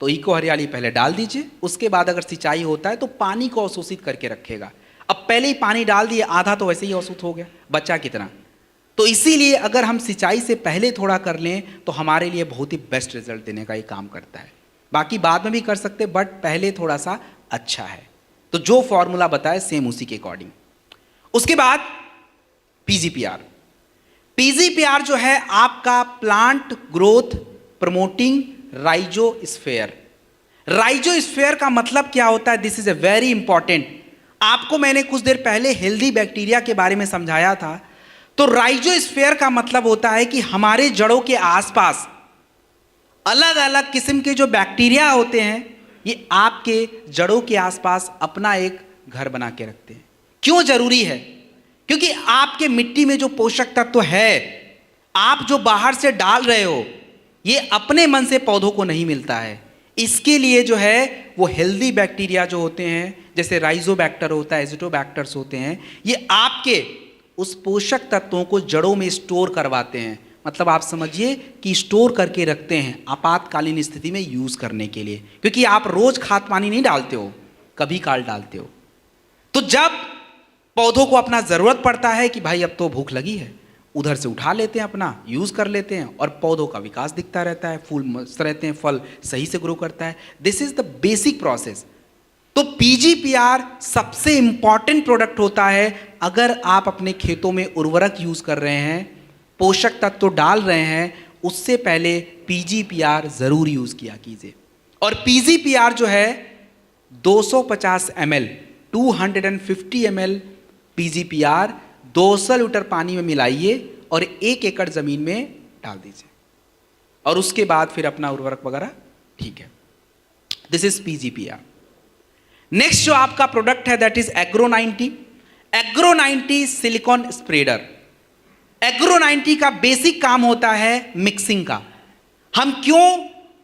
तो इको हरियाली पहले डाल दीजिए, उसके बाद अगर सिंचाई होता है तो पानी को अवशोषित करके रखेगा। अब पहले ही पानी डाल दिए, आधा तो वैसे ही अवशोषित हो गया, बचा कितना? तो इसीलिए अगर हम सिंचाई से पहले थोड़ा कर लें तो हमारे लिए बहुत ही बेस्ट रिजल्ट देने का ये काम करता है। बाकी बाद में भी कर सकते बट पहले थोड़ा सा अच्छा है। तो जो फॉर्मूला बताए सेम उसी के अकॉर्डिंग। उसके बाद पीजीपीआर, पीजीपीआर जो है आपका plant growth promoting rhizosphere. Rhizosphere का मतलब क्या होता है, this is a very important. आपको मैंने कुछ देर पहले हेल्दी बैक्टीरिया के बारे में समझाया था। तो राइजोस्फीयर का मतलब होता है कि हमारे जड़ों के आसपास अलग अलग किस्म के जो बैक्टीरिया होते हैं, ये आपके जड़ों के आसपास अपना एक घर बना के रखते हैं। क्यों जरूरी है? क्योंकि आपके मिट्टी में जो पोषक तत्व है, आप जो बाहर से डाल रहे हो, ये अपने मन से पौधों को नहीं मिलता है। इसके लिए जो है वो हेल्दी बैक्टीरिया जो होते हैं, जैसे राइजोबैक्टर होता है, एजिटोबैक्टर्स होते हैं, ये आपके उस पोषक तत्वों को जड़ों में स्टोर करवाते हैं। मतलब आप समझिए कि स्टोर करके रखते हैं आपातकालीन स्थिति में यूज़ करने के लिए, क्योंकि आप रोज़ खाद पानी नहीं डालते हो, कभी काल डालते हो। तो जब पौधों को अपना ज़रूरत पड़ता है कि भाई अब तो भूख लगी है, उधर से उठा लेते हैं, अपना यूज़ कर लेते हैं और पौधों का विकास दिखता रहता है, फूल मस्त रहते हैं, फल सही से ग्रो करता है। This is the basic process. तो पीजीपीआर सबसे इंपॉर्टेंट प्रोडक्ट होता है। अगर आप अपने खेतों में उर्वरक यूज़ कर रहे हैं, पोषक तत्व तो डाल रहे हैं, उससे पहले पीजीपीआर ज़रूर यूज़ किया कीजिए। और पीजीपीआर जो है 250 ml 250 ml पीजीपीआर 200 लीटर पानी में मिलाइए और 1 एकड़ ज़मीन में डाल दीजिए, और उसके बाद फिर अपना उर्वरक वगैरह ठीक है। This is PGPR. नेक्स्ट जो आपका प्रोडक्ट है that is agro 90। Agro 90 silicon spreader. Agro 90 का बेसिक काम होता है मिक्सिंग का। हम क्यों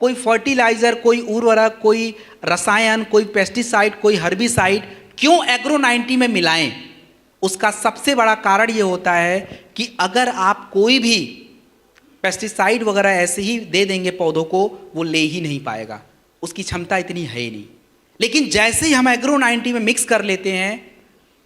कोई फर्टिलाइजर, कोई उर्वरक, कोई रसायन, कोई पेस्टिसाइड, कोई हर्बिसाइड क्यों एग्रो 90 में मिलाएं? उसका सबसे बड़ा कारण ये होता है कि अगर आप कोई भी पेस्टिसाइड वगैरह ऐसे ही दे देंगे पौधों को, वो ले ही नहीं पाएगा, उसकी क्षमता इतनी है ही नहीं। लेकिन जैसे ही हम एग्रो 90 में मिक्स कर लेते हैं,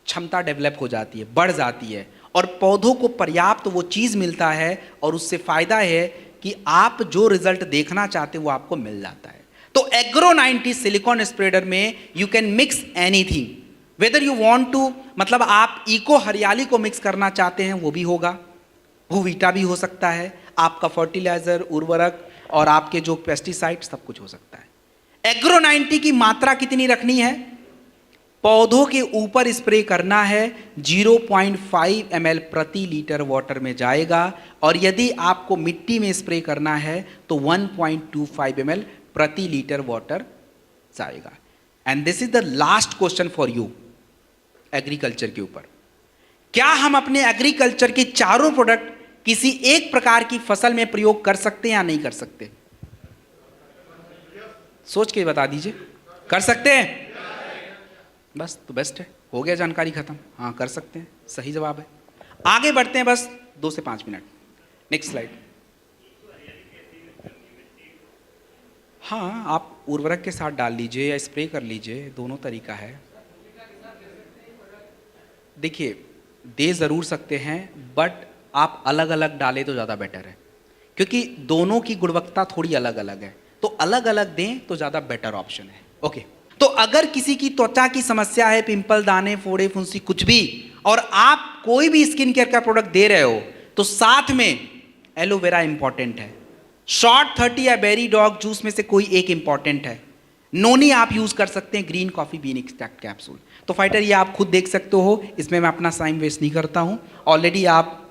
क्षमता डेवलप हो जाती है, बढ़ जाती है, और पौधों को पर्याप्त वो चीज़ मिलता है, और उससे फायदा है कि आप जो रिजल्ट देखना चाहते हैं वो आपको मिल जाता है। तो एग्रो 90 सिलिकॉन स्प्रेडर में you can mix anything, whether you want to, मतलब आप इको हरियाली को मिक्स करना चाहते हैं वो भी होगा, भूवीटा भी हो सकता है, आपका फर्टिलाइजर, उर्वरक और आपके जो पेस्टिसाइड सब कुछ हो सकता है। एग्रो 90 की मात्रा कितनी रखनी है? पौधों के ऊपर स्प्रे करना है, 0.5 ml प्रति लीटर वाटर में जाएगा, और यदि आपको मिट्टी में स्प्रे करना है तो 1.25 ml प्रति लीटर वाटर जाएगा। And this is the last question for you agriculture के ऊपर। क्या हम अपने एग्रीकल्चर के चारों प्रोडक्ट किसी एक प्रकार की फसल में प्रयोग कर सकते हैं या नहीं कर सकते? सोच के बता दीजिए। कर सकते हैं? बस तो बेस्ट है, हो गया जानकारी खत्म। हाँ कर सकते हैं, सही जवाब है। आगे बढ़ते हैं, बस 2 से 5 मिनट। Next slide. हाँ, आप उर्वरक के साथ डाल लीजिए या स्प्रे कर लीजिए, दोनों तरीका है। देखिए, दे ज़रूर सकते हैं, बट आप अलग अलग डालें तो ज़्यादा बेटर है, क्योंकि दोनों की गुणवत्ता थोड़ी अलग अलग है, तो अलग अलग दें तो ज़्यादा बेटर ऑप्शन है। ओके, तो अगर किसी की त्वचा की समस्या है, पिंपल, दाने, फोड़े, फुंसी, कुछ भी, और आप कोई भी स्किन केयर का प्रोडक्ट दे रहे हो, तो साथ में एलोवेरा इंपॉर्टेंट है, शॉर्ट 30 या बेरी डॉग जूस में से कोई एक इंपॉर्टेंट है, नोनी आप यूज कर सकते हैं, green coffee bean extract capsule. तो फाइटर ये आप खुद देख सकते हो, इसमें मैं अपना टाइम वेस्ट नहीं करता हूँ। ऑलरेडी आप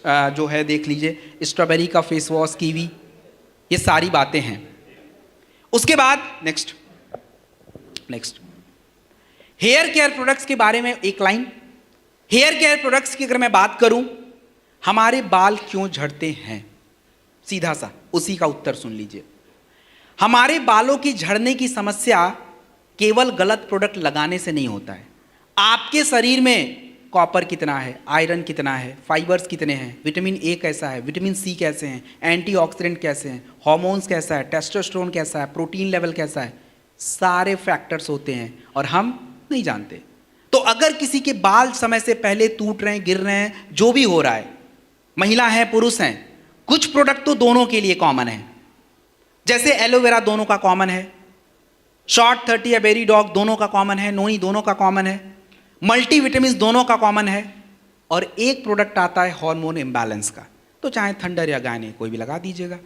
जो है देख लीजिए, स्ट्रॉबेरी का फेस वॉश, कीवी, ये सारी बातें हैं। उसके बाद नेक्स्ट हेयर केयर प्रोडक्ट्स के बारे में एक लाइन। हेयर केयर प्रोडक्ट्स की अगर मैं बात करूं, हमारे बाल क्यों झड़ते हैं, सीधा सा उसी का उत्तर सुन लीजिए। हमारे बालों की झड़ने की समस्या केवल गलत प्रोडक्ट लगाने से नहीं होता है। आपके शरीर में कॉपर कितना है, आयरन कितना है, फाइबर्स कितने हैं, विटामिन ए कैसा है, विटामिन सी कैसे हैं, एंटीऑक्सीडेंट कैसे हैं, हार्मोन्स कैसा है, टेस्टोस्टेरोन कैसा है, प्रोटीन लेवल कैसा है, सारे फैक्टर्स होते हैं और हम नहीं जानते। तो अगर किसी के बाल समय से पहले टूट रहे हैं, गिर रहे हैं, जो भी हो रहा है, महिला है, पुरुष हैं, कुछ प्रोडक्ट तो दोनों के लिए कॉमन है। जैसे एलोवेरा दोनों का कॉमन है, शॉर्ट 30 या बेरी डॉग दोनों का कॉमन है, नोनी दोनों का कॉमन है, मल्टीविटामिन दोनों का कॉमन है, और एक प्रोडक्ट आता है हार्मोन इम्बैलेंस का, तो चाहे थंडर या गाने कोई भी लगा दीजिएगा।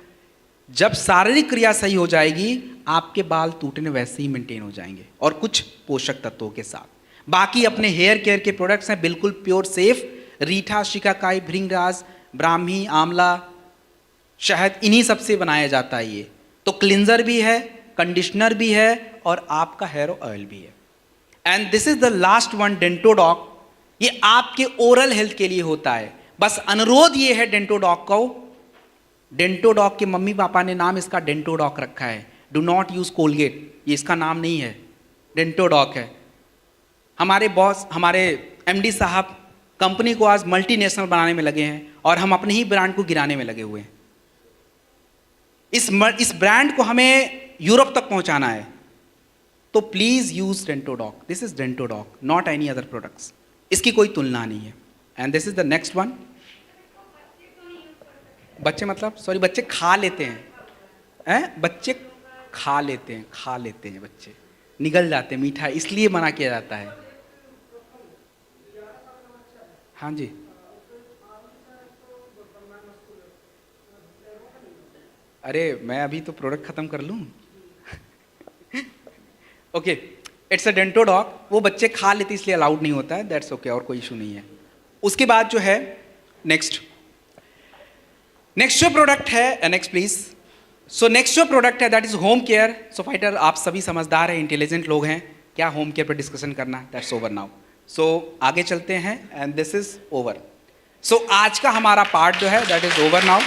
जब शारीरिक क्रिया सही हो जाएगी, आपके बाल टूटने वैसे ही मेंटेन हो जाएंगे, और कुछ पोषक तत्वों के साथ। बाकी अपने हेयर केयर के प्रोडक्ट्स हैं बिल्कुल प्योर सेफ, रीठा, शिकाकाई, भृंगराज, ब्राह्मी, आंवला, शहद, इन्हीं सबसे बनाया जाता है ये। तो क्लिंजर भी है, कंडीशनर भी है, और आपका हेयर ऑयल भी है। And this is the last one, Dentodoc. ये आपके ओरल हेल्थ के लिए होता है। बस अनुरोध ये है डेंटोडॉक को, डेंटोडॉक के मम्मी पापा ने नाम इसका डेंटोडॉक रखा है, डू नॉट यूज कोलगेट, ये इसका नाम नहीं है, डेंटोडॉक है। हमारे बॉस, हमारे एमडी साहब कंपनी को आज मल्टीनेशनल बनाने में लगे हैं, और हम अपने ही ब्रांड को गिराने में लगे हुए हैं। इस ब्रांड को हमें यूरोप तक पहुंचाना है, तो please use Dentodoc. This is Dentodoc, not any other products, इसकी कोई तुलना नहीं है। And this is the next one. बच्चे मतलब सॉरी, बच्चे खा लेते हैं, बच्चे खा लेते हैं, बच्चे निगल जाते हैं मीठा, इसलिए मना किया जाता है। हाँ जी, अरे मैं अभी तो प्रोडक्ट खत्म कर लूँ। ओके, इट्स अ डेंटोडॉक, वो बच्चे खा लेते इसलिए अलाउड नहीं होता है, दैट्स ओके, और कोई इशू नहीं है। उसके बाद जो है नेक्स्ट जो प्रोडक्ट है, नेक्स्ट प्लीज। सो नेक्स्ट जो प्रोडक्ट है that is home care. So fighter, आप सभी समझदार हैं, इंटेलिजेंट लोग हैं, क्या होम केयर पर डिस्कशन करना, दैट्स ओवर नाउ। सो आगे चलते हैं, एंड दिस इज ओवर। सो आज का हमारा पार्ट जो है दैट इज ओवर नाउ।